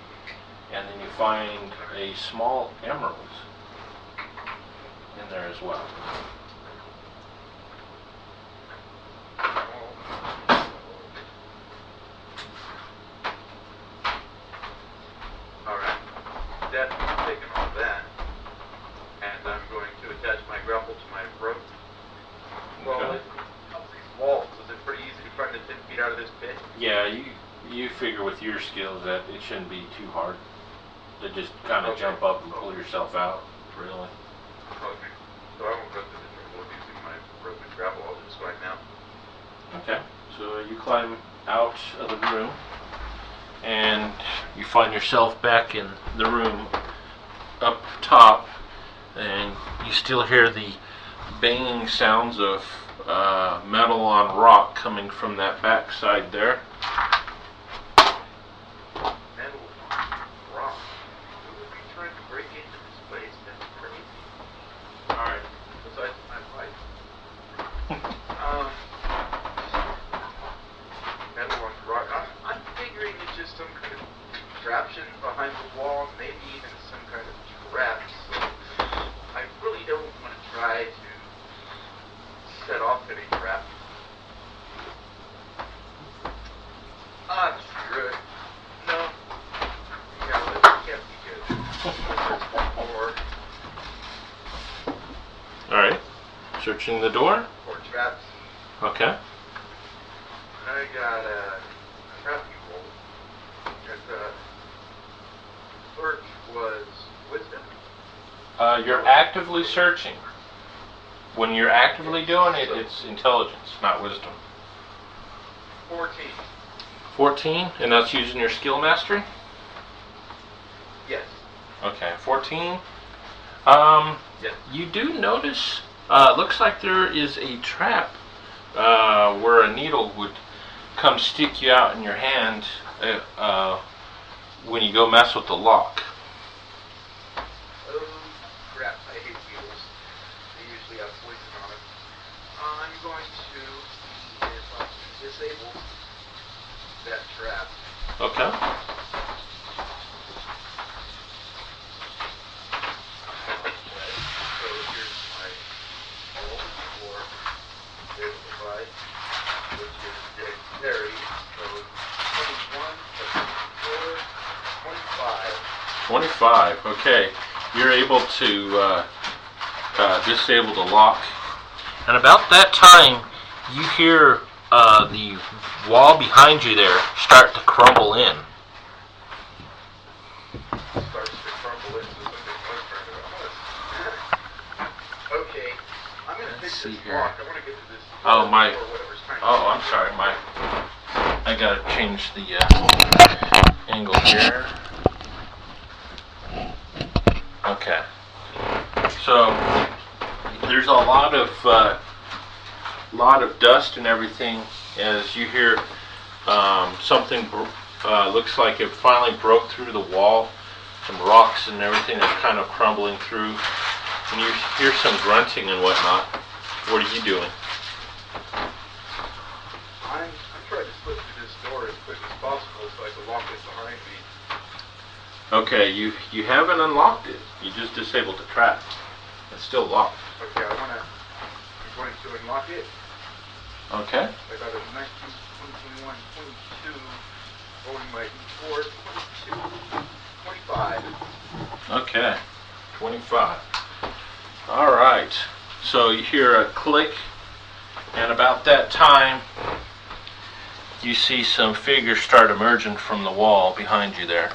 [SPEAKER 3] and then you find a small emerald in there as well.
[SPEAKER 2] Alright. Definitely taking all that. And I'm going to attach my grapple to my rope. Well,
[SPEAKER 3] Okay.
[SPEAKER 2] up these walls, is it pretty easy to climb the 10 feet out of this pit?
[SPEAKER 3] Yeah, you figure with your skills that it shouldn't be too hard to just kind of jump up and pull yourself out, really.
[SPEAKER 2] Okay. So I won't go through the trouble of using my rope and grapple, I'll just climb out.
[SPEAKER 3] Okay, so you climb out of the room and you find yourself back in the room up top, and you still hear the banging sounds of metal on rock coming from that back side there.
[SPEAKER 2] contraption behind the wall, maybe even some kind of trap. So I really don't want to try to set off any trap. Screw it. No. Yeah, that can't be good.
[SPEAKER 3] Alright. Searching the door.
[SPEAKER 2] For traps.
[SPEAKER 3] Okay.
[SPEAKER 2] I got a trap roll. And the search was wisdom.
[SPEAKER 3] You're actively searching. When you're actively doing it, it's intelligence, not wisdom.
[SPEAKER 2] 14.
[SPEAKER 3] 14, and that's using your skill mastery?
[SPEAKER 2] Yes.
[SPEAKER 3] Okay, 14.
[SPEAKER 2] Yes.
[SPEAKER 3] You do notice, looks like there is a trap where a needle would come stick you out in your hand when you go mess with the lock.
[SPEAKER 2] Oh, crap. I hate needles. They usually have poison on them. I'm going to see if I can disable that trap.
[SPEAKER 3] Okay.
[SPEAKER 2] So here's my roll for disable, which is dexterity. So 21 plus 4, 25.
[SPEAKER 3] 25, okay. You're able to disable the lock. And about that time, you hear the wall behind you there start to crumble in.
[SPEAKER 2] Starts to crumble into something more primitive. Okay, I'm going to fix
[SPEAKER 3] see
[SPEAKER 2] this
[SPEAKER 3] here.
[SPEAKER 2] lock. I want to get to this
[SPEAKER 3] Oh,
[SPEAKER 2] door
[SPEAKER 3] my-
[SPEAKER 2] before whatever's trying to
[SPEAKER 3] Oh, I'm sorry, I gotta change the angle here. Okay. So there's a lot of dust and everything as you hear something looks like it finally broke through the wall. Some rocks and everything that's kind of crumbling through, and you hear some grunting and whatnot. What are you doing?
[SPEAKER 2] I'm trying to slip through this door as quick as possible so I can lock it behind me.
[SPEAKER 3] Okay, you haven't unlocked it. You just disabled the trap. It's still locked.
[SPEAKER 2] Okay, I'm going to unlock it.
[SPEAKER 3] Okay.
[SPEAKER 2] I got a 19, 20, 21, 22, rolling my d4, 22, 25.
[SPEAKER 3] Okay. 25. All right. So you hear a click, and about that time, you see some figures start emerging from the wall behind you there.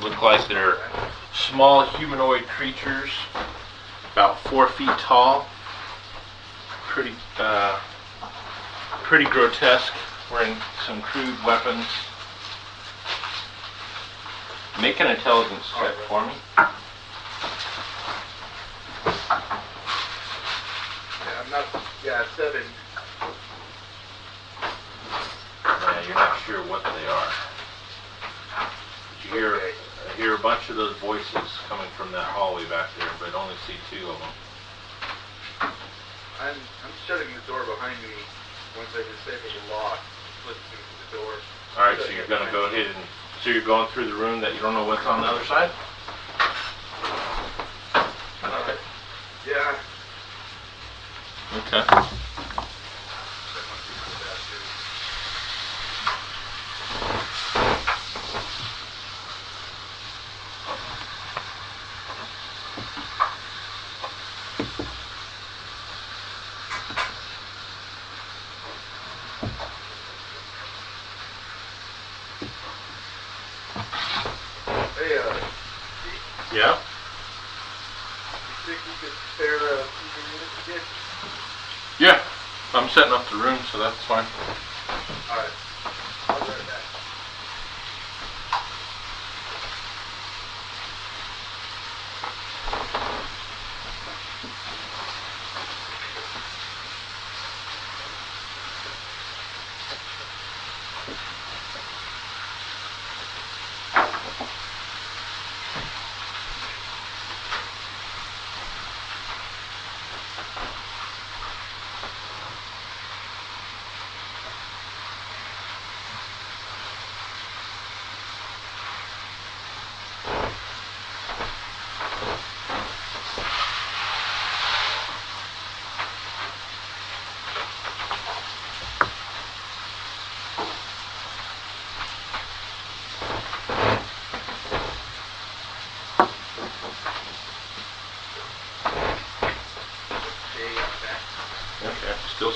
[SPEAKER 3] Look like they're small humanoid creatures, about 4 feet tall. Pretty grotesque, wearing some crude weapons. Make an intelligence check for me.
[SPEAKER 2] Yeah, 7.
[SPEAKER 3] Yeah, you're not sure what they are. You hear a bunch of those voices coming from that hallway back there, but only see 2 of them.
[SPEAKER 2] I'm shutting the door behind me once I disable the lock. Slip into the door.
[SPEAKER 3] All right, so you're going to go ahead and so you're going through the room that you don't know what's on the other side. Okay.
[SPEAKER 2] Yeah.
[SPEAKER 3] Okay.
[SPEAKER 2] Hey,
[SPEAKER 3] Yeah.
[SPEAKER 2] you think you could spare a few minutes again?
[SPEAKER 3] Yeah. I'm setting up the room, so that's fine.
[SPEAKER 2] Alright. I'll be right back.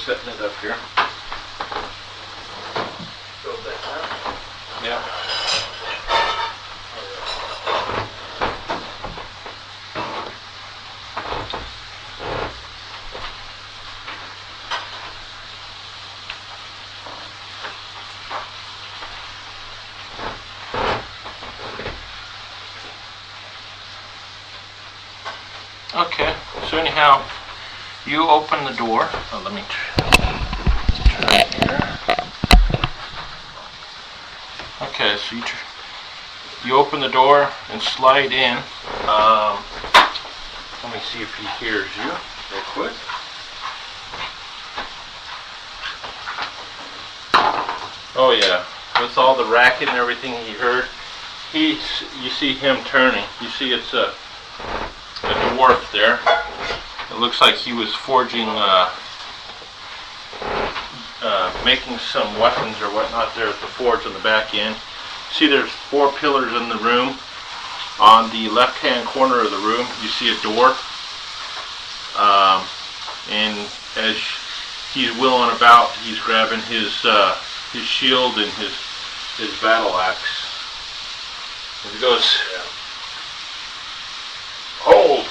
[SPEAKER 3] setting it up here.
[SPEAKER 2] Still setting up?
[SPEAKER 3] Yeah. Okay, so anyhow, you open the door. Oh, let me turn here. Okay, so you open the door and slide in. Let me see if he hears you real quick. Oh yeah, with all the racket and everything he heard, you see him turning. You see it's a dwarf there. It looks like he was forging, making some weapons or whatnot there at the forge on the back end. See, there's 4 pillars in the room. On the left-hand corner of the room, you see a door. And as he's wheeling about, he's grabbing his shield and his battle axe. And he goes, "Hold!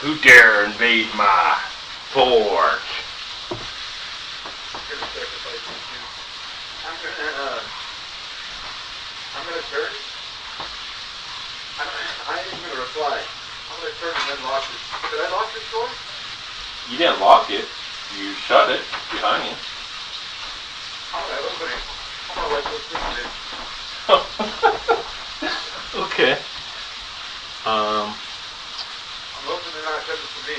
[SPEAKER 3] Who dare invade my forge?"
[SPEAKER 2] I'm gonna turn. I ain't gonna reply. I'm gonna turn and then lock this. Did I lock this door?
[SPEAKER 3] You didn't lock it. You shut it behind you.
[SPEAKER 2] Alright, open it. I'm gonna let this thing in.
[SPEAKER 3] Okay.
[SPEAKER 2] I'm hoping they're not coming for me.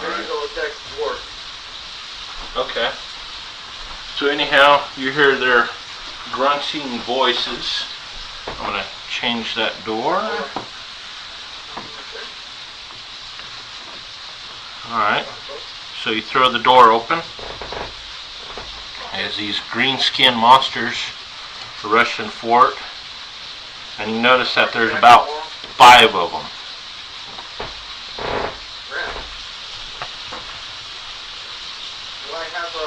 [SPEAKER 2] Maybe they'll attack the dwarf.
[SPEAKER 3] Okay. So anyhow, you hear their grunting voices. I'm going to change that door. Alright. So you throw the door open as these green skinned monsters rush in for it. And you notice that there's about 5 of them.
[SPEAKER 2] Do I have a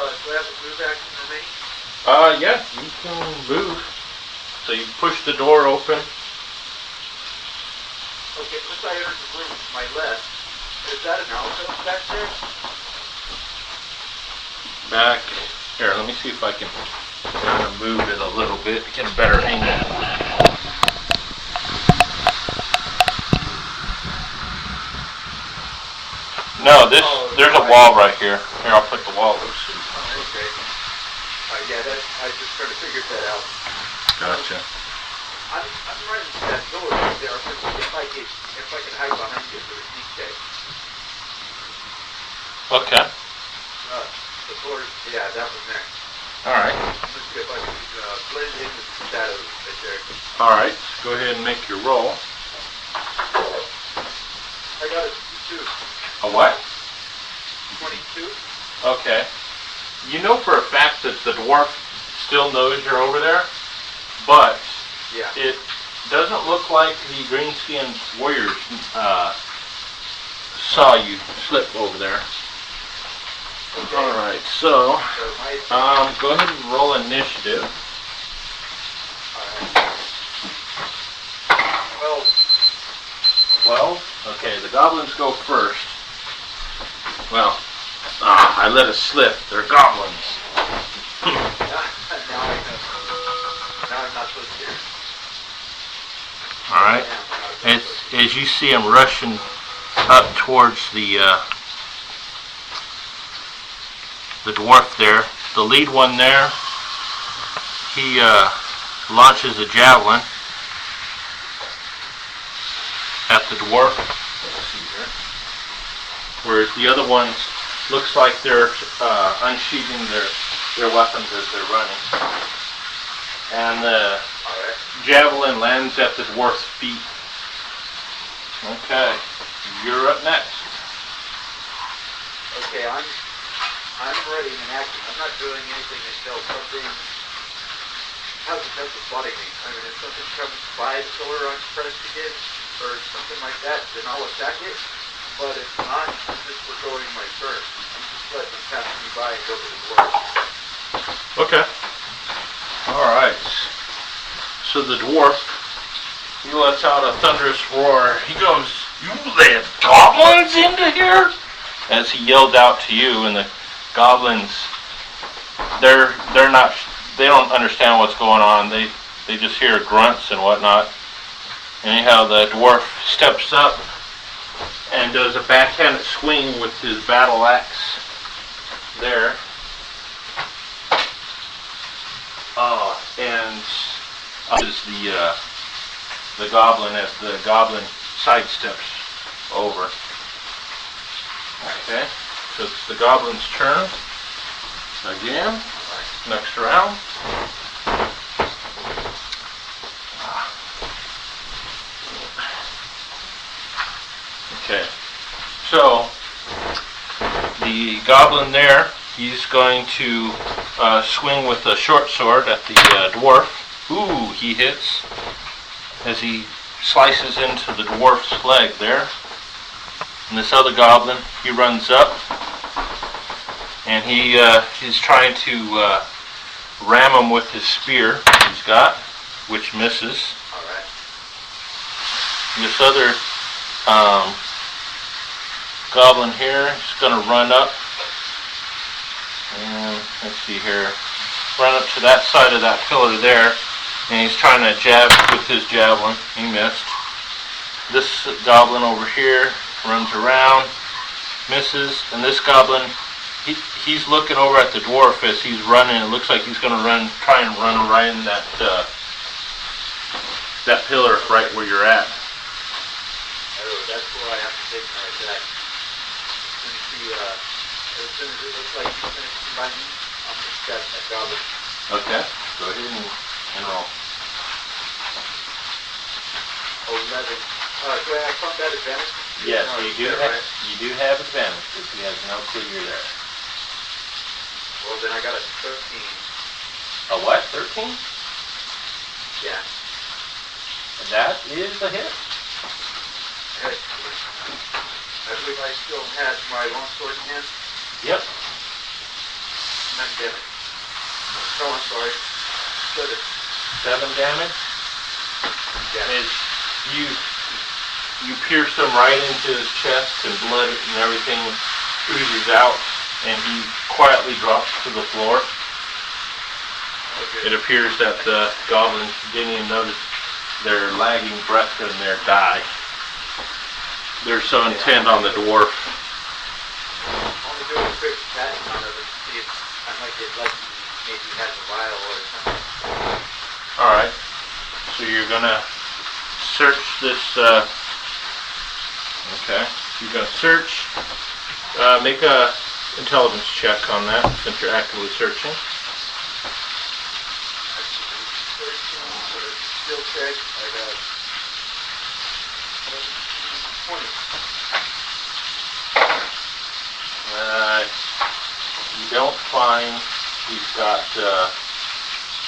[SPEAKER 2] move action remaining?
[SPEAKER 3] Yeah, you can move. So you push the door open.
[SPEAKER 2] Okay, once I enter the room to my left, is that an alcove back there?
[SPEAKER 3] Back here, let me see if I can kind of move it a little bit to get a better angle. No, there's a wall right here. Here, I'll put the wall loose.
[SPEAKER 2] Oh, okay. Yeah, I just trying to figure that out.
[SPEAKER 3] Gotcha.
[SPEAKER 2] I'm running to that door right there. If I can hide behind you for the sneak check.
[SPEAKER 3] Okay.
[SPEAKER 2] The door, yeah, that one there.
[SPEAKER 3] Alright.
[SPEAKER 2] Let's see if I can blend in with the shadows right there.
[SPEAKER 3] Alright, go ahead and make your roll.
[SPEAKER 2] I got a 22.
[SPEAKER 3] A what?
[SPEAKER 2] 22?
[SPEAKER 3] Okay. You know for a fact that the dwarf still knows you're over there, but
[SPEAKER 2] yeah,
[SPEAKER 3] it doesn't look like the green-skinned warriors saw you slip over there.
[SPEAKER 2] okay.
[SPEAKER 3] Alright, so go ahead and roll initiative.
[SPEAKER 2] Alright.
[SPEAKER 3] 12? Okay, the goblins go first. Well, I let it slip. They're goblins.
[SPEAKER 2] Now I know. Now I'm not supposed to hear.
[SPEAKER 3] Alright. As you see them rushing up towards the dwarf there, the lead one there, he launches a javelin at the dwarf. Let's see here. Whereas the other ones looks like they're unsheathing their weapons as they're running. And the javelin lands at the dwarf's feet. Okay, you're up next.
[SPEAKER 2] Okay, I'm ready in action. I'm not doing anything until something has a sense of spotting me. I mean, if something comes by the pillar I'm pressed against, or something like that, then I'll attack it. but if not, I'm just foregoing my turn. I'm just letting them pass me by and go to the dwarf.
[SPEAKER 3] Okay. Alright. So the dwarf, he lets out a thunderous roar. He goes, "You let goblins into here?" As he yelled out to you, and the goblins, they don't understand what's going on. They just hear grunts and whatnot. Anyhow, the dwarf steps up and does a backhanded swing with his battle axe there. And is the goblin as the goblin sidesteps over. Okay, so it's the goblin's turn again. Next round. Okay, so the goblin there, he's going to swing with a short sword at the dwarf. Ooh, he hits as he slices into the dwarf's leg there. And this other goblin, he runs up and he's trying to ram him with his spear he's got, which misses.
[SPEAKER 2] Alright.
[SPEAKER 3] This other goblin here is going to run up and let's see here, run up to that side of that pillar there, and he's trying to jab with his javelin. He missed. This goblin over here runs around, misses, and this goblin, he's looking over at the dwarf as he's running. It looks like he's going to try and run right in that pillar right where you're at.
[SPEAKER 2] Oh, that's where I have to take my attack. As soon as it looks like he's finishing by me, I'm going to stab that goblin.
[SPEAKER 3] Okay, go ahead and roll.
[SPEAKER 2] 11. Do I have combat advantage?
[SPEAKER 3] Yes,
[SPEAKER 2] No,
[SPEAKER 3] you do.
[SPEAKER 2] right?
[SPEAKER 3] You do have advantage because he has no clue you're there.
[SPEAKER 2] Well, then I got a 13.
[SPEAKER 3] A what? 13?
[SPEAKER 2] Yeah.
[SPEAKER 3] And that is a hit.
[SPEAKER 2] Excellent. I believe I still had my longsword in hand.
[SPEAKER 3] Yep.
[SPEAKER 2] 9 damage. No, I'm sorry. 7.
[SPEAKER 3] 7 damage.
[SPEAKER 2] Yeah.
[SPEAKER 3] As you pierce him right into his chest, and blood and everything oozes out, and he quietly drops to the floor.
[SPEAKER 2] Okay.
[SPEAKER 3] It appears that the goblins didn't even notice their lagging breath in their die. They're so intent on the dwarf.
[SPEAKER 2] I'm going to do a quick pat on it and see if I might get lucky. Maybe he has a vial or something.
[SPEAKER 3] Alright, so you're going to search this, okay, you're going to search, make a intelligence check on that since you're actively searching.
[SPEAKER 2] Skill check, I got 20.
[SPEAKER 3] You don't find he's got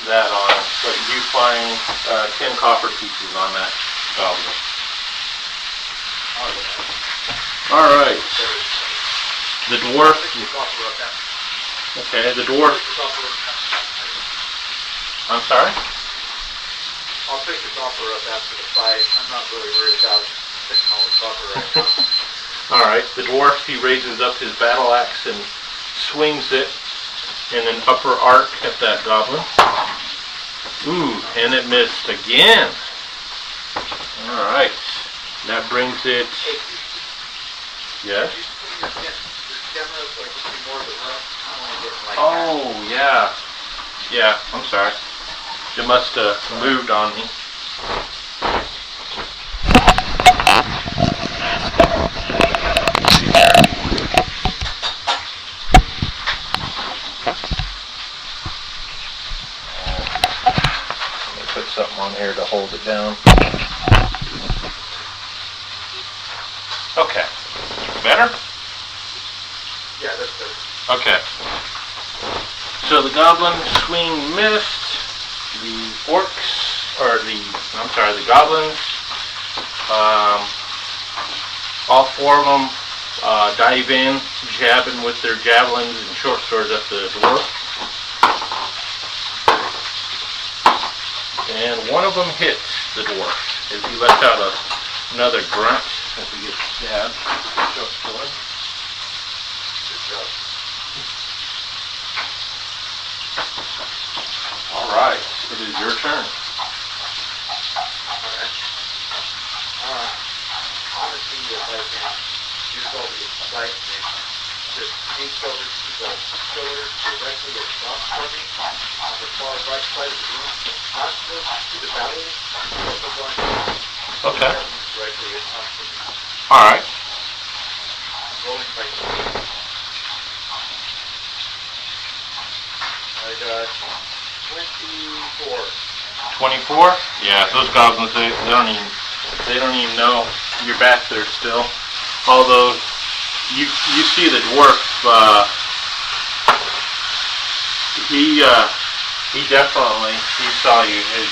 [SPEAKER 3] that on, but you do find 10 copper pieces on that goblin. Alright. The dwarf. Okay, the dwarf. I'm sorry?
[SPEAKER 2] I'll pick the copper up after the fight. I'm not really worried about picking all the copper right now.
[SPEAKER 3] Alright, the dwarf, he raises up his battle axe and swings it in an upper arc at that goblin. Ooh, and it missed again. Alright, that brings it... Yes? Oh, yeah. Yeah, I'm sorry. It must have moved on me. Let me put something on here to hold it down. Okay. Better?
[SPEAKER 2] Yeah, that's better.
[SPEAKER 3] Okay. So the goblin swing missed. The orcs, or the goblins, all four of them dive in, jabbing with their javelins and short swords at the dwarf. And one of them hits the dwarf as he lets out another grunt as he gets stabbed with the short sword.
[SPEAKER 2] Good job.
[SPEAKER 3] Alright, it is your turn.
[SPEAKER 2] Alright. I want to see if I can use all the excitement to sneak over to the pillar directly across from me on the far right side of the room. Not to the balcony, but the one
[SPEAKER 3] Okay.
[SPEAKER 2] directly across from me.
[SPEAKER 3] Alright.
[SPEAKER 2] Rolling my feet. I got 24.
[SPEAKER 3] 24? Yeah, those goblins, they don't even know you're back there still. Although you see the dwarf, he definitely saw you as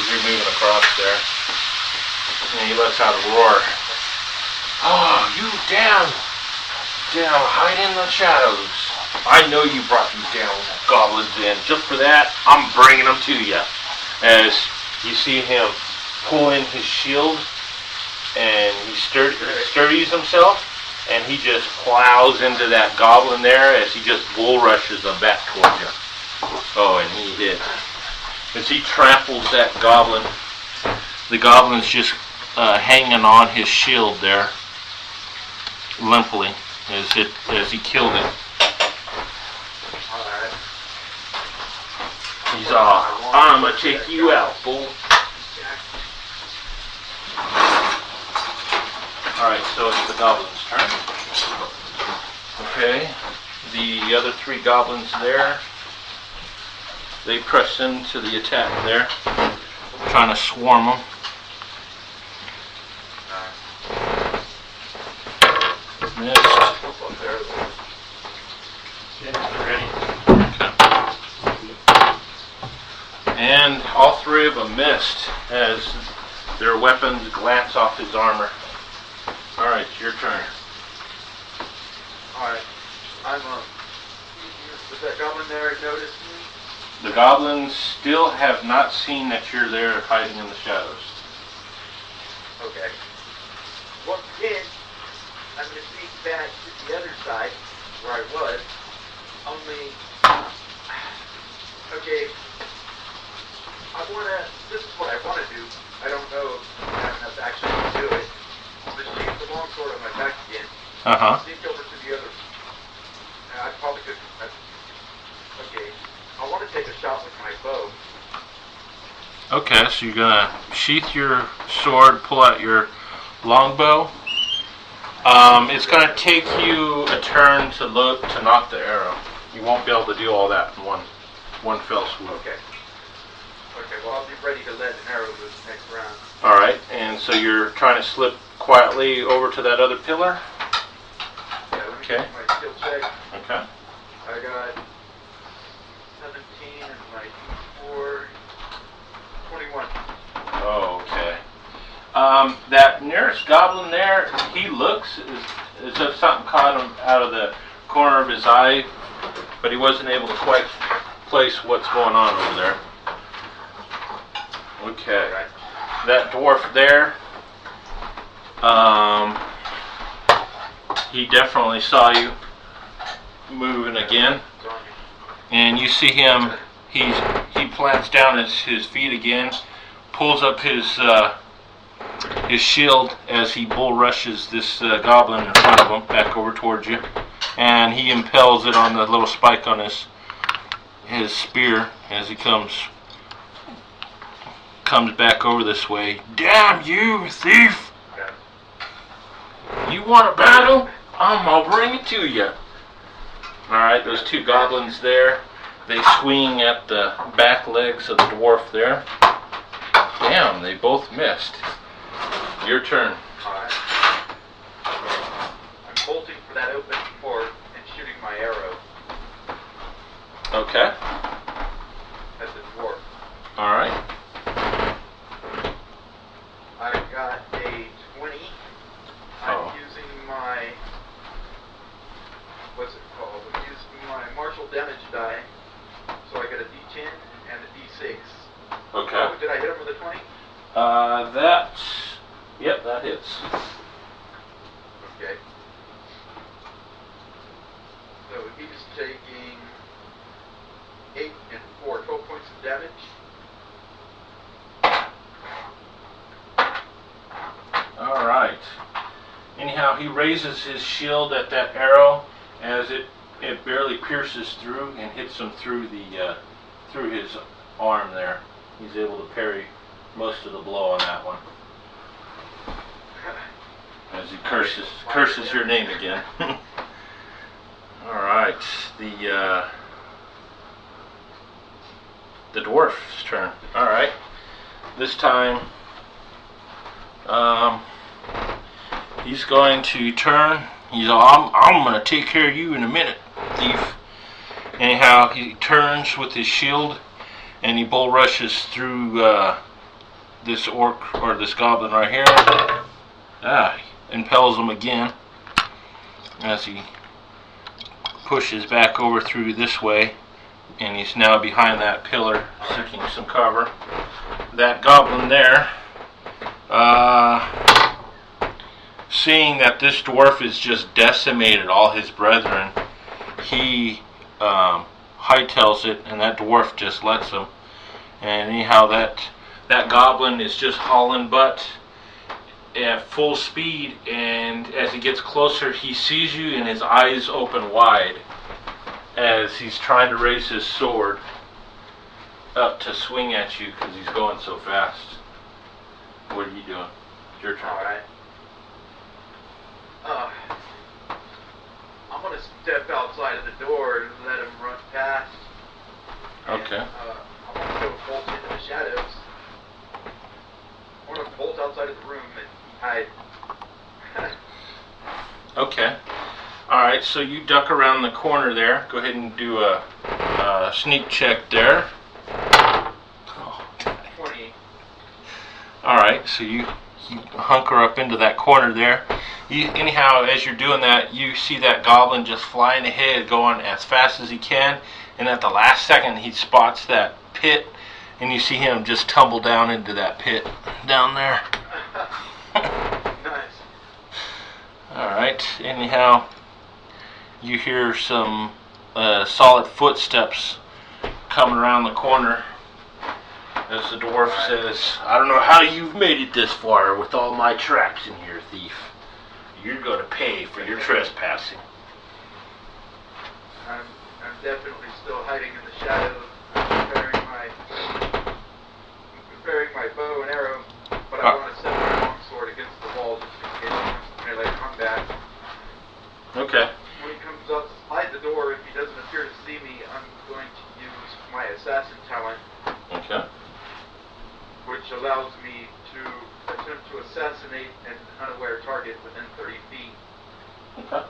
[SPEAKER 3] you're moving across there. And he lets out a roar. Oh, you damn hide in the shadows. I know you brought these damn goblins in. Just for that, I'm bringing them to you. As you see him pull in his shield, and he sturdies himself, and he just plows into that goblin there as he just bull rushes them back towards you. Oh, and he hit. As he tramples that goblin, the goblin's just hanging on his shield there, limply, as he killed it.
[SPEAKER 2] Alright.
[SPEAKER 3] He's off. I'm gonna take you out, fool. Alright, so it's the goblin's turn. Okay, the other three goblins there, they press into the attack there, trying to swarm them. Missed. And all three of them missed as their weapons glance off his armor. Alright, it's your turn.
[SPEAKER 2] Alright. I'm was that goblin there notice me?
[SPEAKER 3] The goblins still have not seen that you're there hiding in the shadows.
[SPEAKER 2] Okay. Once again, I'm going to sneak back to the other side where I was. Only, okay, this is what I want to do. I don't know if I have enough action to do it. I'm going to shoot the long sword on my back again. Sneak over to the other. I probably could. Okay. I want to take a shot with my bow.
[SPEAKER 3] Okay, so you're gonna sheath your sword, pull out your longbow. It's gonna take you a turn to knock the arrow. You won't be able to do all that in one fell swoop.
[SPEAKER 2] Okay. Okay, well I'll be ready to let an arrow loose next round.
[SPEAKER 3] Alright, and so you're trying to slip quietly over to that other pillar?
[SPEAKER 2] Yeah, let me
[SPEAKER 3] Okay.
[SPEAKER 2] get my skill check.
[SPEAKER 3] Okay.
[SPEAKER 2] I got 17 and my D4, 21.
[SPEAKER 3] Oh, okay. That nearest goblin there, he looks as if something caught him out of the corner of his eye, but he wasn't able to quite place what's going on over there. Okay.
[SPEAKER 2] Right.
[SPEAKER 3] That dwarf there, he definitely saw you moving again.
[SPEAKER 2] It's on you.
[SPEAKER 3] And you see him, he plants down his feet again, pulls up his shield as he bull rushes this goblin in front of him back over towards you, and he impels it on the little spike on his spear as he comes back over this way. Damn you, thief!
[SPEAKER 2] Okay.
[SPEAKER 3] You want a battle? I'm gonna bring it to you. Alright, those two goblins there, they swing at the back legs of the dwarf there. Damn, they both missed. Your turn.
[SPEAKER 2] Alright. I'm bolting for that open port and shooting my arrow
[SPEAKER 3] Okay.
[SPEAKER 2] at the dwarf.
[SPEAKER 3] Alright.
[SPEAKER 2] I got a 20. I'm
[SPEAKER 3] Oh.
[SPEAKER 2] using my
[SPEAKER 3] Yep, that hits.
[SPEAKER 2] Okay. So he's taking 8 and 4, 12 points of damage.
[SPEAKER 3] Alright. Anyhow, he raises his shield at that arrow as it barely pierces through and hits him through his arm there. He's able to parry most of the blow on that one. As he curses your name again. Alright, the dwarf's turn. Alright. This time he's going to turn. I'm going to take care of you in a minute, thief. Anyhow, he turns with his shield and he bull rushes through this orc or this goblin right here. Impels him again as he pushes back over through this way, and he's now behind that pillar seeking some cover. That goblin there, seeing that this dwarf is just decimated all his brethren, he hightails it, and that dwarf just lets him. And anyhow, that goblin is just hauling butt at full speed, and as he gets closer, he sees you, and his eyes open wide as he's trying to raise his sword up to swing at you because he's going so fast. What are you doing? It's your turn.
[SPEAKER 2] Alright. I'm going to step outside of the door and let him run past.
[SPEAKER 3] Okay.
[SPEAKER 2] And, I'm going to go bolt into the shadows. I want to bolt outside of the room and hide.
[SPEAKER 3] Okay. Alright, so you duck around the corner there. Go ahead and do a sneak check there. Oh,
[SPEAKER 2] 20.
[SPEAKER 3] Alright, so you hunker up into that corner there. Anyhow, as you're doing that, you see that goblin just flying ahead, going as fast as he can, and at the last second he spots that pit, and you see him just tumble down into that pit down there.
[SPEAKER 2] Nice.
[SPEAKER 3] Alright, anyhow, you hear some solid footsteps coming around the corner as the dwarf says, "I don't know how you've made it this far with all my traps in here, thief. You're going to pay for your trespassing."
[SPEAKER 2] I'm definitely still hiding in the shadows. I'm preparing my bow and arrow, but I want to set my longsword against the wall just in case he comes to melee combat.
[SPEAKER 3] Okay.
[SPEAKER 2] When he comes outside the door, if he doesn't appear to see me, I'm going to use my assassin talent,
[SPEAKER 3] Okay.
[SPEAKER 2] which allows me to attempt to assassinate an unaware target within 30 feet.
[SPEAKER 3] Okay.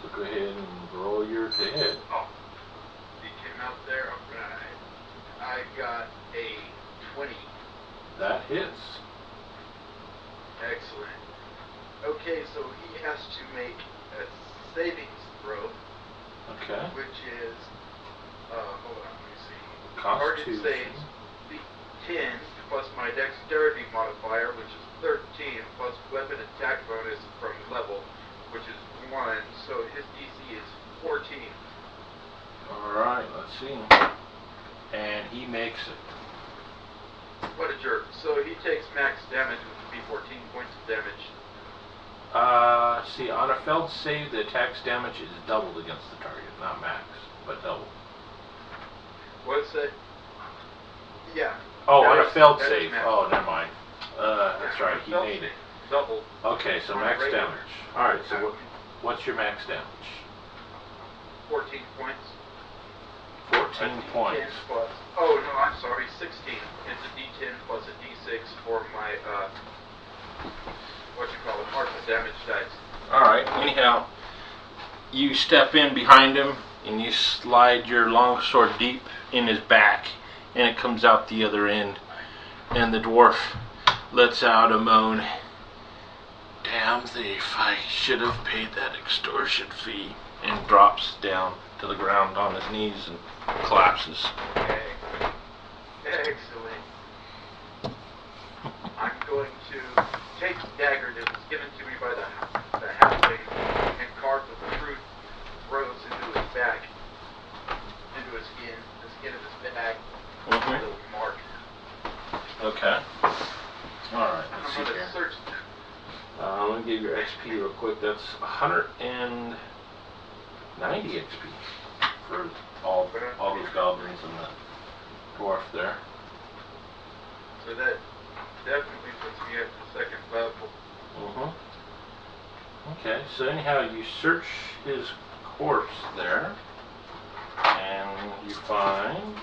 [SPEAKER 3] So go ahead and roll your to hit.
[SPEAKER 2] Oh, he came out there. Alright. I got a 20.
[SPEAKER 3] That hits.
[SPEAKER 2] Excellent. Okay, so he has to make a savings throw,
[SPEAKER 3] Okay.
[SPEAKER 2] which is, hold on, let me see. Target
[SPEAKER 3] Constitution.
[SPEAKER 2] saves 10 plus my dexterity modifier, which is 13, plus weapon attack bonus from level, which is 1, so his DC is 14.
[SPEAKER 3] Alright, let's see. And he makes it.
[SPEAKER 2] What a jerk. So he takes max damage, which would be 14 points of damage.
[SPEAKER 3] See, on a failed save, the attack's damage is doubled against the target. Not max, but double.
[SPEAKER 2] What's that? Yeah.
[SPEAKER 3] Oh,
[SPEAKER 2] That
[SPEAKER 3] on a
[SPEAKER 2] is-
[SPEAKER 3] failed
[SPEAKER 2] that is
[SPEAKER 3] save.
[SPEAKER 2] max.
[SPEAKER 3] Oh, never mind. That's
[SPEAKER 2] Yeah,
[SPEAKER 3] right, he
[SPEAKER 2] failed
[SPEAKER 3] made it.
[SPEAKER 2] save, Double.
[SPEAKER 3] Okay, so
[SPEAKER 2] On
[SPEAKER 3] max
[SPEAKER 2] regular.
[SPEAKER 3] damage. Alright, so what's your max damage?
[SPEAKER 2] 14 points.
[SPEAKER 3] 14 points.
[SPEAKER 2] 10 plus. Oh, no, I'm sorry, 16. It's a D10 plus a D6 for my, what you call it, martial damage dice.
[SPEAKER 3] Alright, anyhow, you step in behind him and you slide your longsword deep in his back, and it comes out the other end, and the dwarf lets out a moan. Damn thief, I should have paid that extortion fee, and drops down to the ground on his knees and collapses.
[SPEAKER 2] Okay. Excellent. I'm going to take the dagger that was given to me by the halfling and carve the fruit rose into his back, into his skin, the skin of his back, a little mark.
[SPEAKER 3] Okay. Alright,
[SPEAKER 2] I'm
[SPEAKER 3] let's see
[SPEAKER 2] going to
[SPEAKER 3] here.
[SPEAKER 2] search them.
[SPEAKER 3] Let me give your XP real quick. That's 190 XP for all those goblins and the dwarf there.
[SPEAKER 2] So that definitely puts me at the second level.
[SPEAKER 3] Okay, so anyhow, you search his corpse there, and you find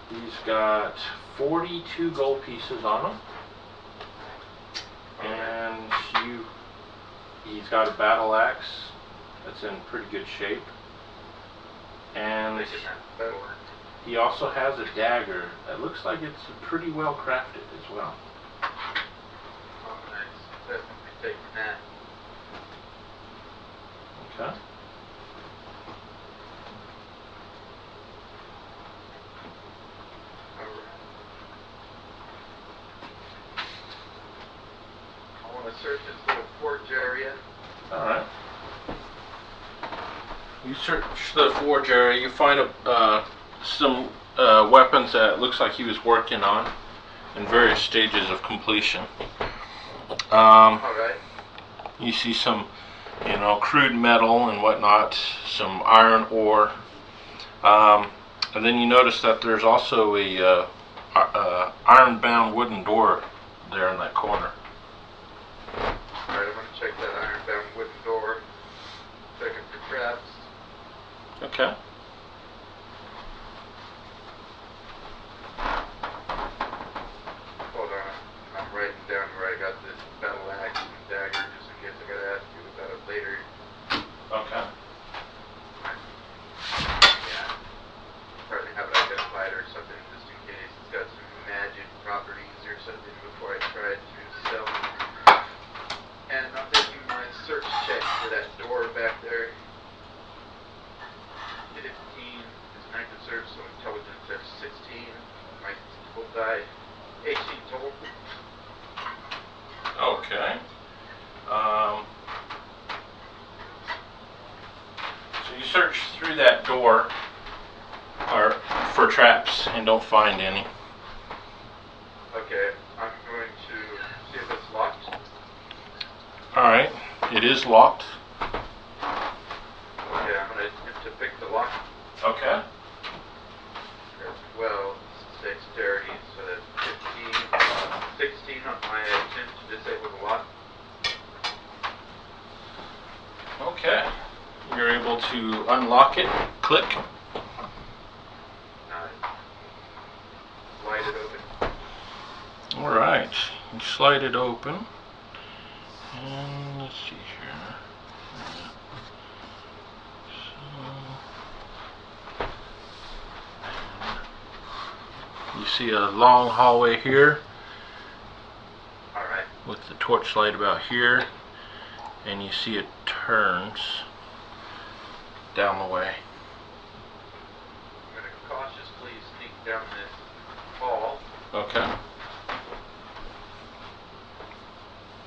[SPEAKER 3] he's got 42 gold pieces on him, and he's got a battle axe that's in pretty good shape, and he also has a dagger that looks like it's pretty well crafted as well.
[SPEAKER 2] Oh, nice. Definitely taking that.
[SPEAKER 3] Okay.
[SPEAKER 2] I want to search this little forge area.
[SPEAKER 3] Alright. You search the forge area, you find some weapons that looks like he was working on in various stages of completion.
[SPEAKER 2] Alright.
[SPEAKER 3] You see some, crude metal and whatnot, some iron ore. And then you notice that there's also a iron-bound wooden door there in that corner.
[SPEAKER 2] Alright, I'm going to check that iron-bound wooden door. Checking for traps.
[SPEAKER 3] Okay.
[SPEAKER 2] Hold on. I'm writing down where I got this battle axe and dagger just in case I got to ask you about it later.
[SPEAKER 3] Okay.
[SPEAKER 2] Yeah. Probably have it identified or something just in case it's got some magic properties or something before I try to sell it. And I'm making my search check for that door back there. 15 is 9 to search, so intelligence at 16. My will die 18 total.
[SPEAKER 3] Okay. So you search through that door for traps and don't find any.
[SPEAKER 2] Okay, I'm going to see if it's locked.
[SPEAKER 3] Alright, it is locked.
[SPEAKER 2] Okay, I'm going to attempt to pick the lock.
[SPEAKER 3] Okay.
[SPEAKER 2] As well, dexterity, so that's 16 on my attempt to disable the lock.
[SPEAKER 3] Okay. You're able to unlock it. Click.
[SPEAKER 2] Slide it open.
[SPEAKER 3] Alright. You slide it open. And let's see here. So, you see a long hallway here.
[SPEAKER 2] Alright.
[SPEAKER 3] With the torchlight about here. And you see it turns down the way.
[SPEAKER 2] I'm going to cautiously sneak down this hall.
[SPEAKER 3] Okay.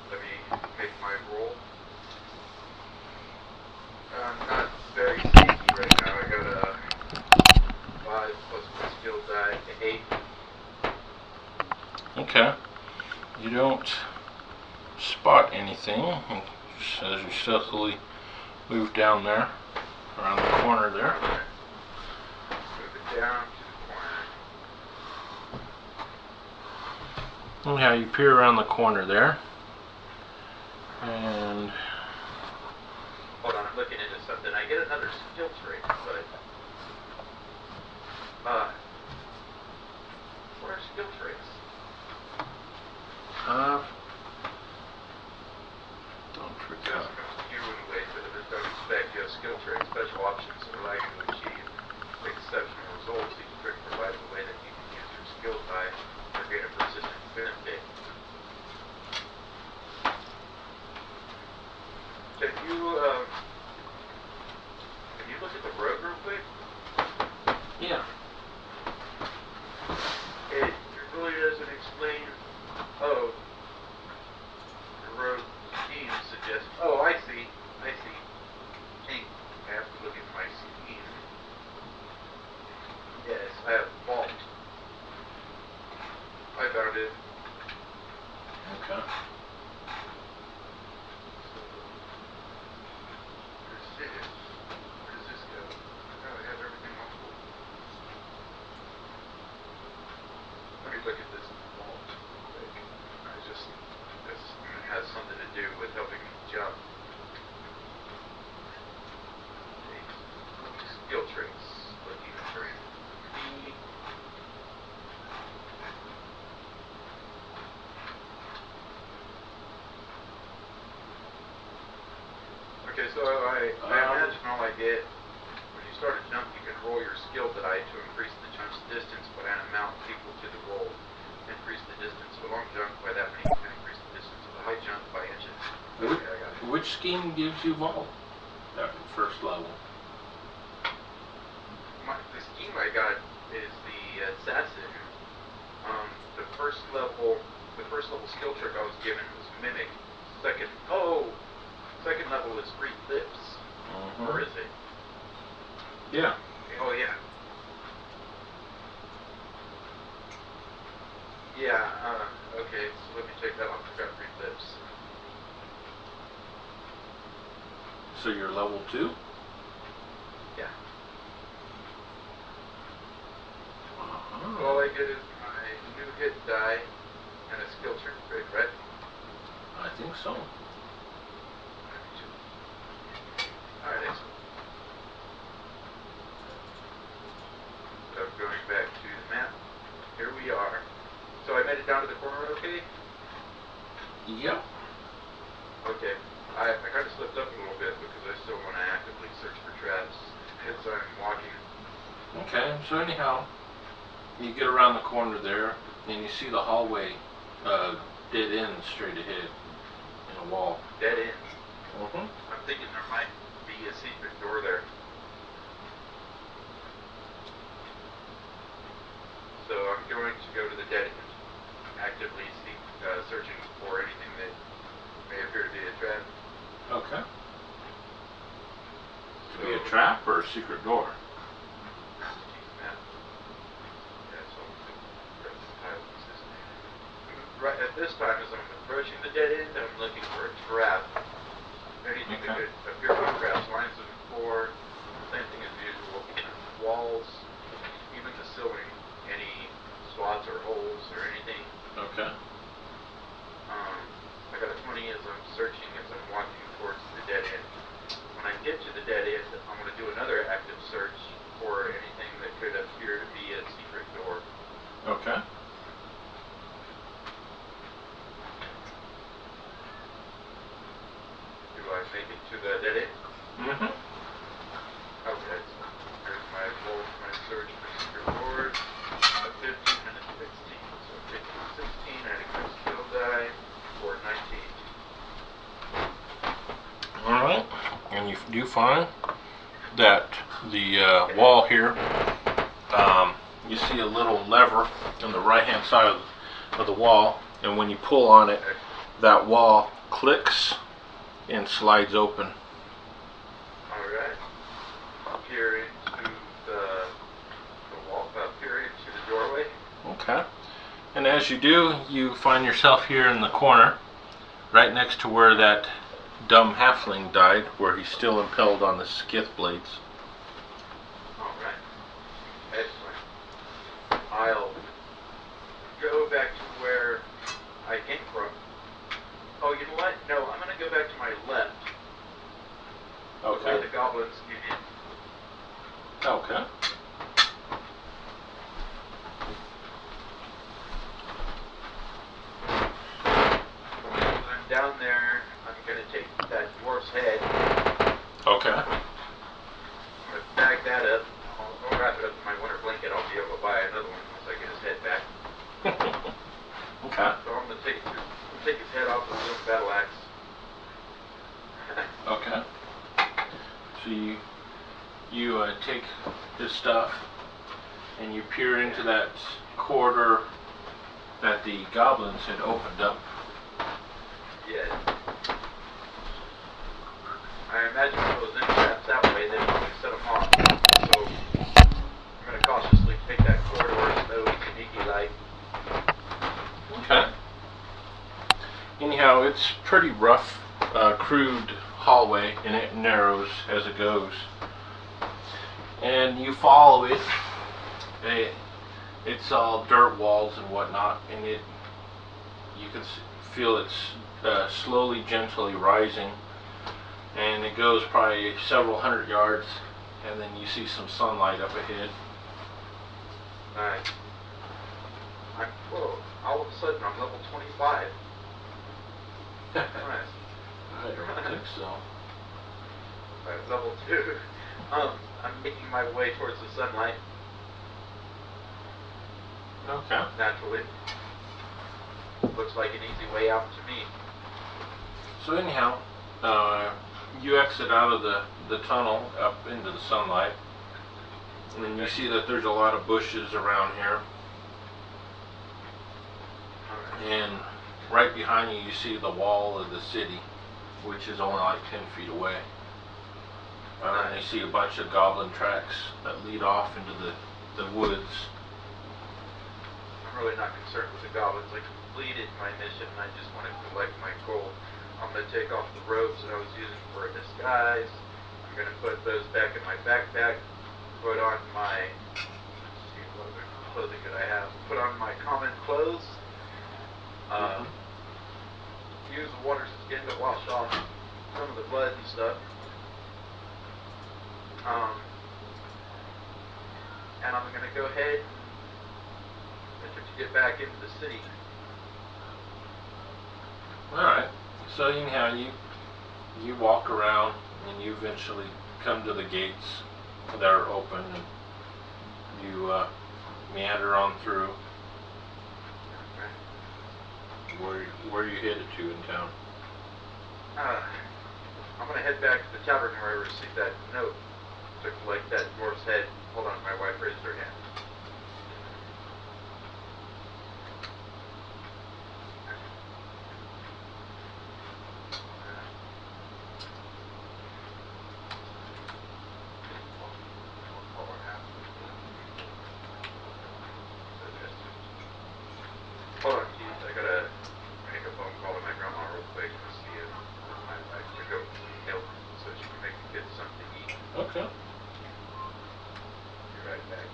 [SPEAKER 2] Let me make my roll. I'm not very sneaky right now. I got a 5 plus my skill die to 8.
[SPEAKER 3] Okay. You don't spot anything as you stealthily move down there, around the corner there.
[SPEAKER 2] Move it down to the corner.
[SPEAKER 3] Anyhow, you peer around the corner there, and
[SPEAKER 2] Hold on, I'm looking into something. I get another skill trait, but what are skill traits?
[SPEAKER 3] don't
[SPEAKER 2] Just
[SPEAKER 3] forget.
[SPEAKER 2] from you anyway, but I just don't expect you a skill trait, special I imagine all I get, when you start a jump, you can roll your skill die to increase the jump's distance by an amount equal to the roll. Increase the distance of a long jump by that many, and increase the distance of a high jump by inches. Okay, I got it.
[SPEAKER 3] Which scheme gives you vault? That first level.
[SPEAKER 2] The scheme I got is the assassin. The first level skill trick I was given was mimic. Second level is read lips. Or is it?
[SPEAKER 3] Yeah.
[SPEAKER 2] Oh yeah. Yeah. Okay. So let me check that off. I got read lips.
[SPEAKER 3] So you're level 2?
[SPEAKER 2] Yeah.
[SPEAKER 3] Uh-huh.
[SPEAKER 2] All I get is my new hit die and a skill trick, right?
[SPEAKER 3] I think so.
[SPEAKER 2] Alright, excellent. So going back to the map, here we are. So I made it down to the corner, okay?
[SPEAKER 3] Yep.
[SPEAKER 2] Okay. I kind of slipped up a little bit because I still want to actively search for traps as I'm walking.
[SPEAKER 3] Okay, so anyhow, you get around the corner there, and you see the hallway dead end straight ahead in a wall.
[SPEAKER 2] Dead end.
[SPEAKER 3] Mm-hmm.
[SPEAKER 2] I'm thinking there might be a secret door there. So I'm going to go to the dead end, actively searching for anything that may appear to be a trap.
[SPEAKER 3] Okay. To be a
[SPEAKER 2] So-
[SPEAKER 3] trap or a secret door?
[SPEAKER 2] Right at this time, as I'm approaching the dead end, I'm looking for a trap. Anything that
[SPEAKER 3] Okay.
[SPEAKER 2] could appear to be traps, lines of the floor, same thing as usual. Walls, even the ceiling, any slots or holes or anything.
[SPEAKER 3] Okay.
[SPEAKER 2] I got a 20 as I'm searching as I'm walking towards the dead end. When I get to the dead end, I'm going to do another active search for anything that could appear to be a secret door.
[SPEAKER 3] Okay.
[SPEAKER 2] Do I make it to the dead end?
[SPEAKER 3] Mm-hmm.
[SPEAKER 2] Okay, so here's my roll for my search for secret doors. A 15 and a 16. So 15 and 16, adding my skill die for 19.
[SPEAKER 3] Alright, and you do find that the wall here, you see a little lever on the right hand side of the wall, and when you pull on it, that wall clicks and slides open.
[SPEAKER 2] Alright. Peer into the wall, peer into the doorway.
[SPEAKER 3] Okay. And as you do, you find yourself here in the corner, right next to where that dumb halfling died, where he's still impaled on the skith blades.
[SPEAKER 2] Alright. Excellent. I'll go back to where I came from. Oh, you know what? No, I'm going to go back to my left. Where
[SPEAKER 3] Okay.
[SPEAKER 2] the goblins came in.
[SPEAKER 3] Okay.
[SPEAKER 2] When I'm down there, I'm going to take that dwarf's head.
[SPEAKER 3] Okay.
[SPEAKER 2] I'm going to bag that up. I'll wrap it up in my winter blanket. I'll be able to buy another one once I get his head back.
[SPEAKER 3] Okay.
[SPEAKER 2] So I'm going to take his head off with a little battle axe.
[SPEAKER 3] Okay. So you take his stuff and you peer into that corridor that the goblins had opened up.
[SPEAKER 2] Yes. I imagine if it was in traps that way, they would set them off. So I'm going to cautiously take that corridor slow, sneaky like.
[SPEAKER 3] Okay. Anyhow, it's pretty rough, crude hallway, and it narrows as it goes. And you follow it. It's all dirt walls and whatnot, and you can feel it's slowly, gently rising, and it goes probably several hundred yards, and then you see some sunlight up ahead.
[SPEAKER 2] Nice. Whoa, all of a sudden I'm level 25. Nice.
[SPEAKER 3] I don't think so.
[SPEAKER 2] Level 2. I'm making my way towards the sunlight,
[SPEAKER 3] Okay.
[SPEAKER 2] naturally. Looks like an easy way out to me.
[SPEAKER 3] So anyhow, you exit out of the tunnel up into the sunlight, and you see that there's a lot of bushes around here.
[SPEAKER 2] Alright.
[SPEAKER 3] And right behind you, you see the wall of the city, which is only like 10 feet away. And you see a bunch of goblin tracks that lead off into the woods.
[SPEAKER 2] I'm really not concerned with the goblins. I completed my mission and I just want to collect my gold. I'm going to take off the robes that I was using for a disguise. I'm going to put those back in my backpack. Put on my... Let's see, what other clothing did I have? Put on my common clothes. Use the water skin to wash off some of the blood and stuff. And I'm going to go ahead and attempt to get back into the city.
[SPEAKER 3] Alright, so anyhow, you walk around and you eventually come to the gates that are open, and you meander on through. Where are you headed to in town?
[SPEAKER 2] I'm going to head back to the tavern where I received that note to collect that dwarf's head. Hold on, my wife raised her hand. Hold on, geez, I gotta make a phone call to my grandma real quick to see if I can go get some milk so she can make the kids something to eat.
[SPEAKER 3] Okay.
[SPEAKER 2] Be right back.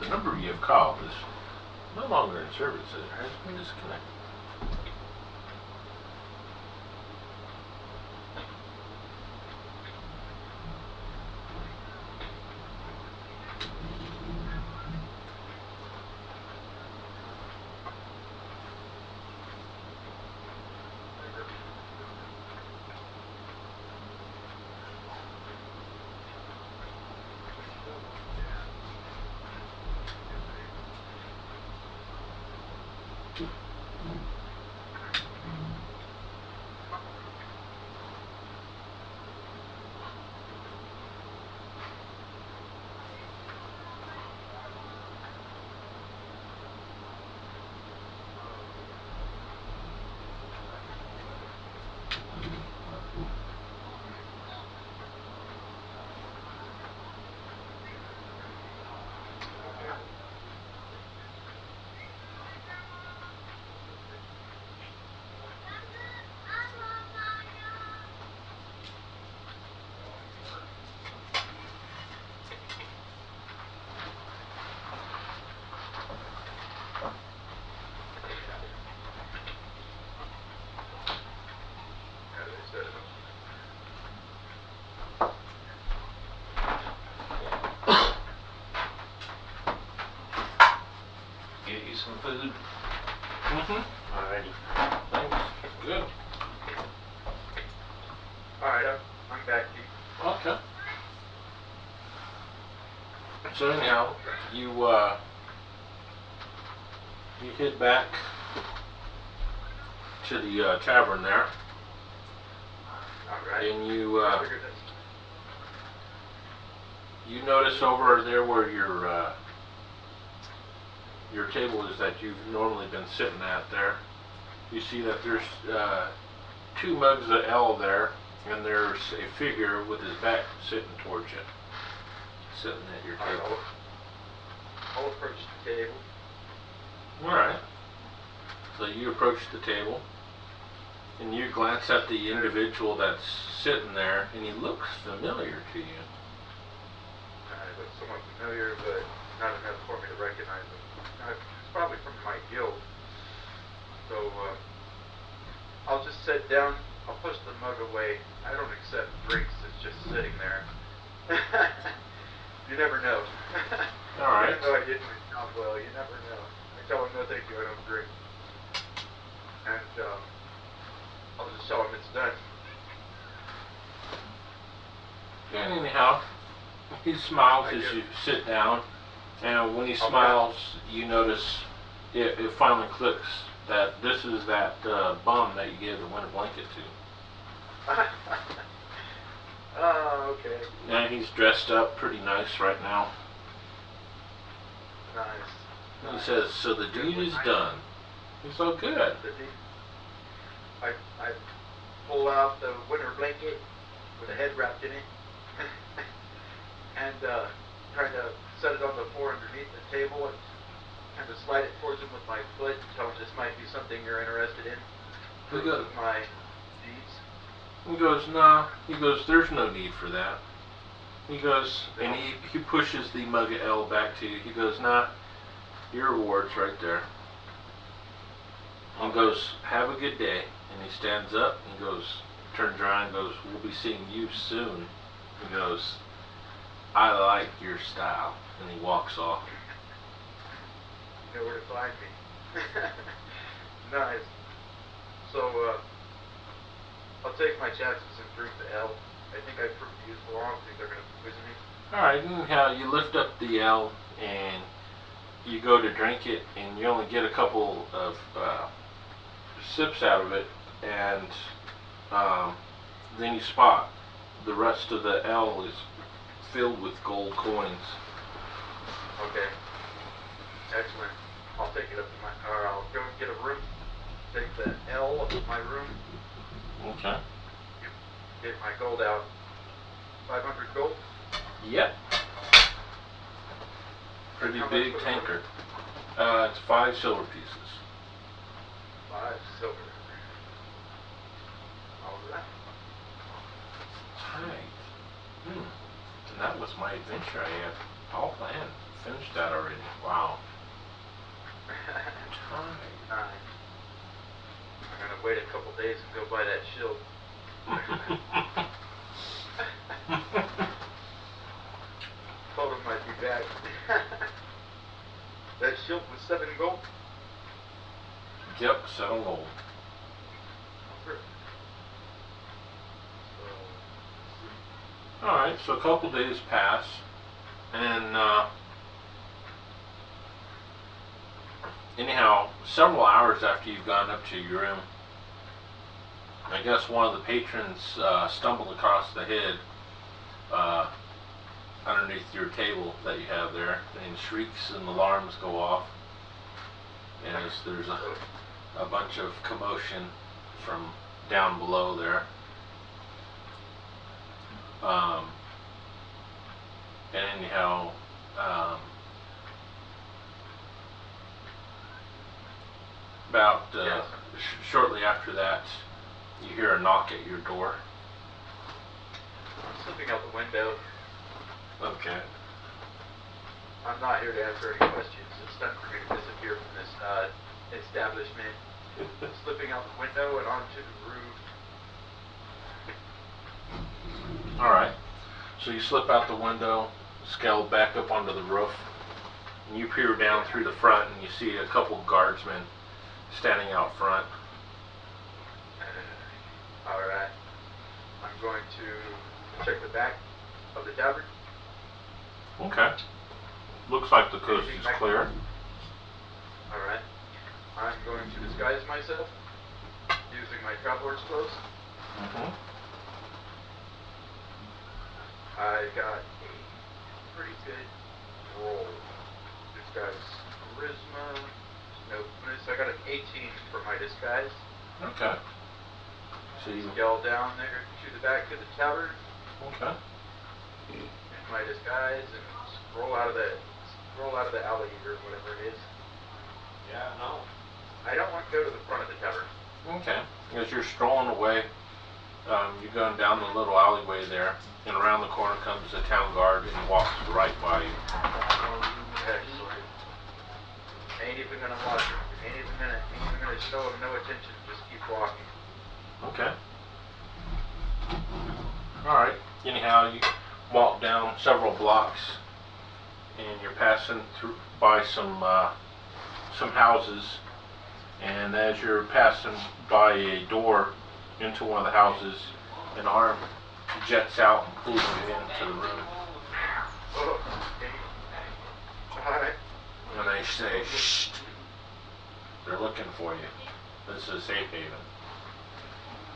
[SPEAKER 3] The number you have called is no longer in service. It has been disconnected.
[SPEAKER 1] Get you some food.
[SPEAKER 3] Alrighty. Thanks. Good.
[SPEAKER 2] Alright, I'm back, Chief.
[SPEAKER 3] Okay. So anyhow, you head back to the tavern there,
[SPEAKER 2] Alright.
[SPEAKER 3] and you
[SPEAKER 2] I figured this.
[SPEAKER 3] you notice over there where your table is that you've normally been sitting at there. You see that there's 2 mugs of ale there, and there's a figure with his back sitting towards you, sitting at your
[SPEAKER 2] Alright,
[SPEAKER 3] table.
[SPEAKER 2] I'll approach the table.
[SPEAKER 3] Alright. So you approach the table, and you glance at the individual that's sitting there, and he looks familiar to you.
[SPEAKER 2] It looks somewhat familiar, but not enough for me to recognize him. It's probably from my guild. So, I'll just sit down. I'll push the mug away. I don't accept drinks. It's just sitting there. You never know.
[SPEAKER 3] All right.
[SPEAKER 2] Even though I did my job well, you never know. I tell him, no thank you, I don't drink. And I'll just tell him it's done.
[SPEAKER 3] And anyhow, he smiles as you sit down, and when he smiles, you notice it finally clicks that this is that bum that you gave the winter blanket to.
[SPEAKER 2] Oh, okay.
[SPEAKER 3] And he's dressed up pretty nice right now.
[SPEAKER 2] Nice.
[SPEAKER 3] He says, so the deed is done. He's so good.
[SPEAKER 2] I pull out the winter blanket with a head wrapped in it and try to set it on the floor underneath the table and kind of slide it towards him with my foot and tell him this might be something you're interested in.
[SPEAKER 3] He goes,
[SPEAKER 2] my deeds.
[SPEAKER 3] he goes, nah. He goes, there's no need for that. He goes, and he pushes the mug of ale back to you. He goes, nah, your reward's right there. He goes, have a good day. And he stands up and goes, turns around and goes, we'll be seeing you soon. He goes, I like your style. And he walks off.
[SPEAKER 2] You know where to find me. Nice. So, I'll take my chances and drink the ale. I think I proved useful. I don't think they're going to poison me.
[SPEAKER 3] Alright, anyhow, you lift up the ale and you go to drink it, and you only get a couple of sips out of it, and then you spot the rest of the ale is filled with gold coins.
[SPEAKER 2] Okay. Excellent. I'll take it up to my car. I'll go and get a room. Take the L up to my room.
[SPEAKER 3] Okay.
[SPEAKER 2] Get my gold out. 500 gold.
[SPEAKER 3] Yep. Pretty big tanker. It's 5 silver pieces.
[SPEAKER 2] 5 silver. Alright.
[SPEAKER 3] Right. And that was my adventure. I had all planned. Finished that already. Wow.
[SPEAKER 2] Nice. I'm gonna wait a couple days and go buy that shield. Told him I'd be back. That shield was 7 gold?
[SPEAKER 3] Yep, 7 gold. Alright, so a couple days pass, and anyhow, several hours after you've gone up to your room, I guess one of the patrons stumbled across the head underneath your table that you have there, and shrieks and alarms go off as there's a bunch of commotion from down below there. And anyhow, about shortly after that, you hear a knock at your door.
[SPEAKER 2] I'm slipping out the window.
[SPEAKER 3] Okay.
[SPEAKER 2] I'm not here to answer any questions. It's time for me to disappear from this establishment. Slipping out the window and onto the roof.
[SPEAKER 3] Alright. So you slip out the window, scale back up onto the roof, and you peer down through the front, and you see a couple guardsmen standing out front.
[SPEAKER 2] Alright. I'm going to check the back of the tavern.
[SPEAKER 3] Okay. Looks like the coast is clear.
[SPEAKER 2] Alright. I'm going to disguise myself using my traveler's clothes. I got a pretty good roll. Disguise charisma. No bonus. I got an 18 for my disguise.
[SPEAKER 3] Okay. So you
[SPEAKER 2] Scale down there to the back of the tavern.
[SPEAKER 3] Okay.
[SPEAKER 2] In my disguise and roll out of the alley or whatever it is.
[SPEAKER 3] Yeah, no.
[SPEAKER 2] I don't want to go to the front of the tavern.
[SPEAKER 3] Okay. As you're strolling away, you're going down the little alleyway there, and around the corner comes the town guard and walks right by you.
[SPEAKER 2] Excellent. Ain't even gonna watch him. Ain't even gonna show him no attention. Just keep walking.
[SPEAKER 3] walk down several blocks, and you're passing through by some houses. And as you're passing by a door into one of the houses, an arm jets out and pulls you into the room.
[SPEAKER 2] Oh, okay. Alright.
[SPEAKER 3] And they say, "Shh, they're looking for you. This is a safe haven."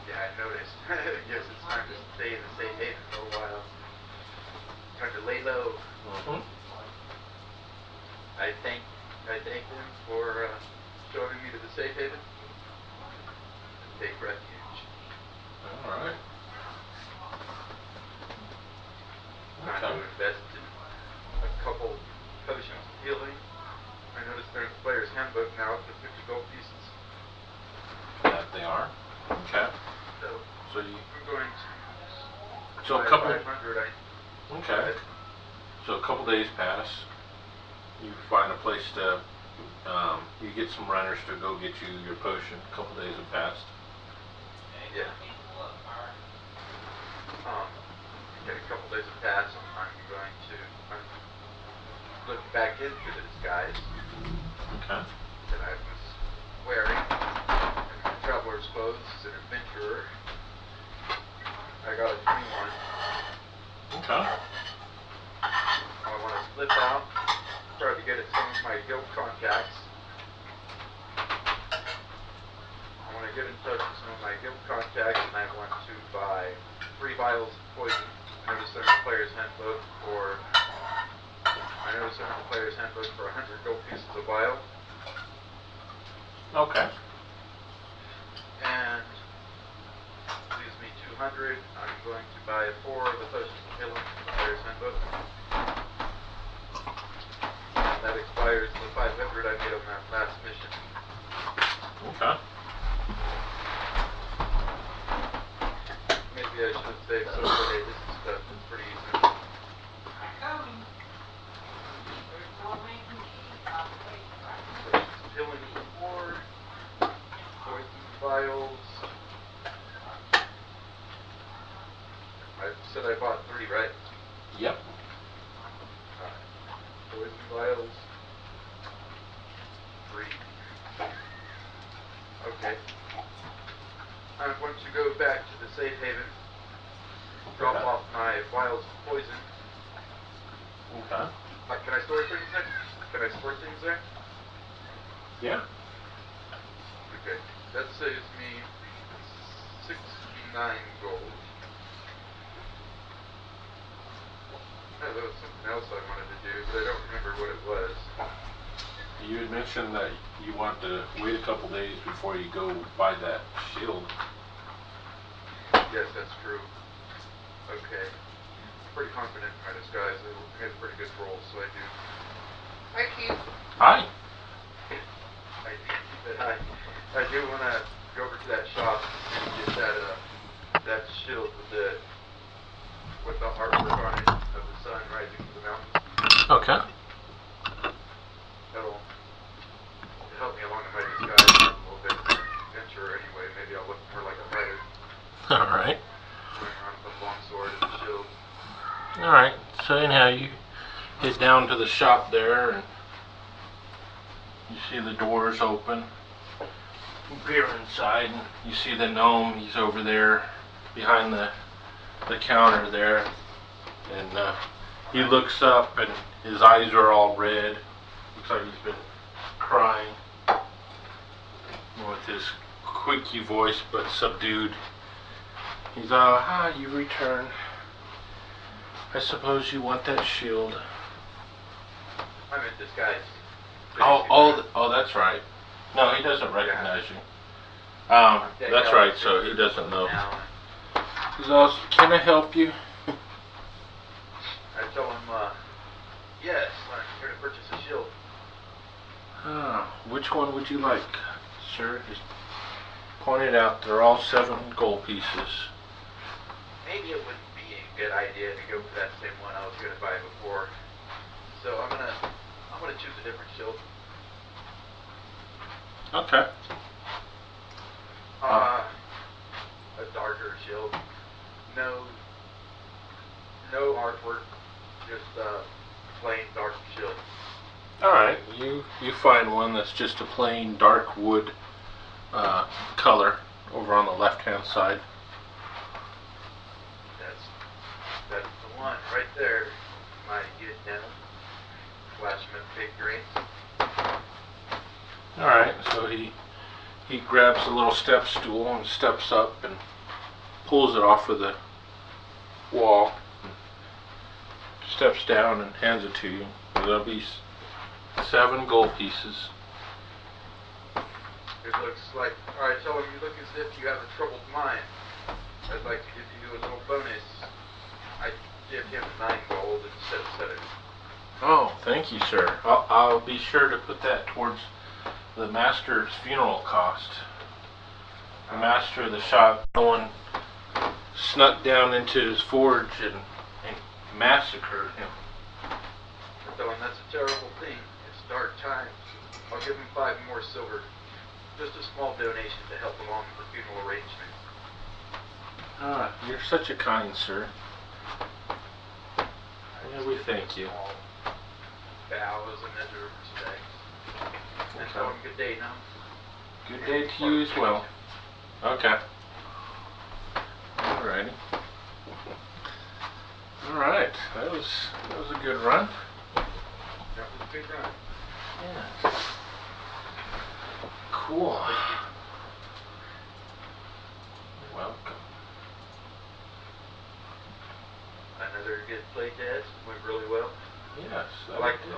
[SPEAKER 2] Yeah, I noticed. Guess it's time to stay in the safe haven for a while. Time to lay low.
[SPEAKER 3] Mm-hmm.
[SPEAKER 2] I thank them for showing me to the safe haven and take refuge.
[SPEAKER 3] All right.
[SPEAKER 2] Time to invest in a couple potions of healing. I noticed they're in the player's handbook now up to 50 gold pieces.
[SPEAKER 3] That they are. Okay. So you.
[SPEAKER 2] I'm going to
[SPEAKER 3] So a
[SPEAKER 2] buy
[SPEAKER 3] couple.
[SPEAKER 2] 500.
[SPEAKER 3] Okay. So a couple days pass. You find a place to. You get some runners to go get you your potion. A couple days have passed.
[SPEAKER 2] Yeah. Get a couple days have passed. I'm looking back into the disguise
[SPEAKER 3] Okay.
[SPEAKER 2] that I was wearing in my traveler's clothes as an adventurer. I got a 21.
[SPEAKER 3] Okay.
[SPEAKER 2] I want to slip out, try to get at some of my guild contacts. I want to get in touch with some of my guild contacts, and I want to buy 3 vials of poison. I noticed they're in the player's handbook for 100 gold pieces a vial.
[SPEAKER 3] Okay.
[SPEAKER 2] And leaves me 200. I'm going to buy 4 of the potions of healing from the player's handbook. And that expires the 500 I made on that last mission.
[SPEAKER 3] Okay.
[SPEAKER 2] Maybe I should have saved some for this stuff. It's pretty easy. Healing 4, poison vials. I said I bought 3, right?
[SPEAKER 3] Yep.
[SPEAKER 2] Poison vials. 3. Okay. I'm going to go back to the safe haven. Drop off my vials of poison.
[SPEAKER 3] Okay.
[SPEAKER 2] Can I store things there? Can I store things there?
[SPEAKER 3] Yeah.
[SPEAKER 2] Okay. That saves me 69 gold. Oh, there was something else I wanted to do, but I don't remember what it was.
[SPEAKER 3] You had mentioned that you want to wait a couple days before you go buy that shield.
[SPEAKER 2] Yes, that's true. Okay. I'm pretty confident in my disguise. I made a pretty good roll, so I do. Hi, Keith.
[SPEAKER 3] Hi.
[SPEAKER 2] I do want to go over to that shop and get that shield with the artwork on it of the sun rising from the mountains.
[SPEAKER 3] Okay.
[SPEAKER 2] That'll help me along in my disguise a little bit. Adventurer anyway. Maybe I'll look more like a fighter.
[SPEAKER 3] All right.
[SPEAKER 2] Going around with a long sword and a shield.
[SPEAKER 3] All right. So anyhow, you head down to the shop there, and you see the doors open. You peer inside, and you see the gnome. He's over there behind the counter there, and he looks up, and his eyes are all red. Looks like he's been crying. With his squeaky voice, but subdued. He's you returned. I suppose you want that shield.
[SPEAKER 2] I'm in disguise.
[SPEAKER 3] Oh, that's right. No, he doesn't recognize you. That's right, so he doesn't know. He's also, can I help you?
[SPEAKER 2] I tell him, yes, I'm here to purchase a shield.
[SPEAKER 3] Which one would you like, sir? Just point it out. They're all 7 gold pieces.
[SPEAKER 2] Maybe it wouldn't be a good idea to go for that same one I was going to buy before. So I'm gonna choose a different shield.
[SPEAKER 3] Okay.
[SPEAKER 2] A darker shield. No No artwork, just plain dark shield.
[SPEAKER 3] Alright, you find one that's just a plain dark wood color over on the left hand side.
[SPEAKER 2] That's the one right there. Might get down. Flash him a big green.
[SPEAKER 3] Alright, so he grabs a little step stool and steps up and pulls it off of the wall. Steps down and hands it to you. There'll be 7 gold pieces.
[SPEAKER 2] It looks like, alright, tell him you look as if you have a troubled mind. I'd like to give you a little bonus. I give him 9 gold instead of 7.
[SPEAKER 3] Oh, thank you, sir. I'll be sure to put that towards the master's funeral cost. The master of the shop, no one snuck down into his forge and massacred him.
[SPEAKER 2] I tell him that's a terrible thing. It's dark times. I'll give him 5 more silver. Just a small donation to help along with the funeral arrangements.
[SPEAKER 3] Ah, you're such a kind sir. Yeah, we thank you.
[SPEAKER 2] Bow as a measure of respect. And tell him good day now.
[SPEAKER 3] Good day to you as well. Okay. Alrighty. Alright, that was a good run.
[SPEAKER 2] That was a good run.
[SPEAKER 3] Yeah. Cool. You're welcome.
[SPEAKER 2] Another good play test. Went really well.
[SPEAKER 3] Yes,
[SPEAKER 2] I like
[SPEAKER 3] did.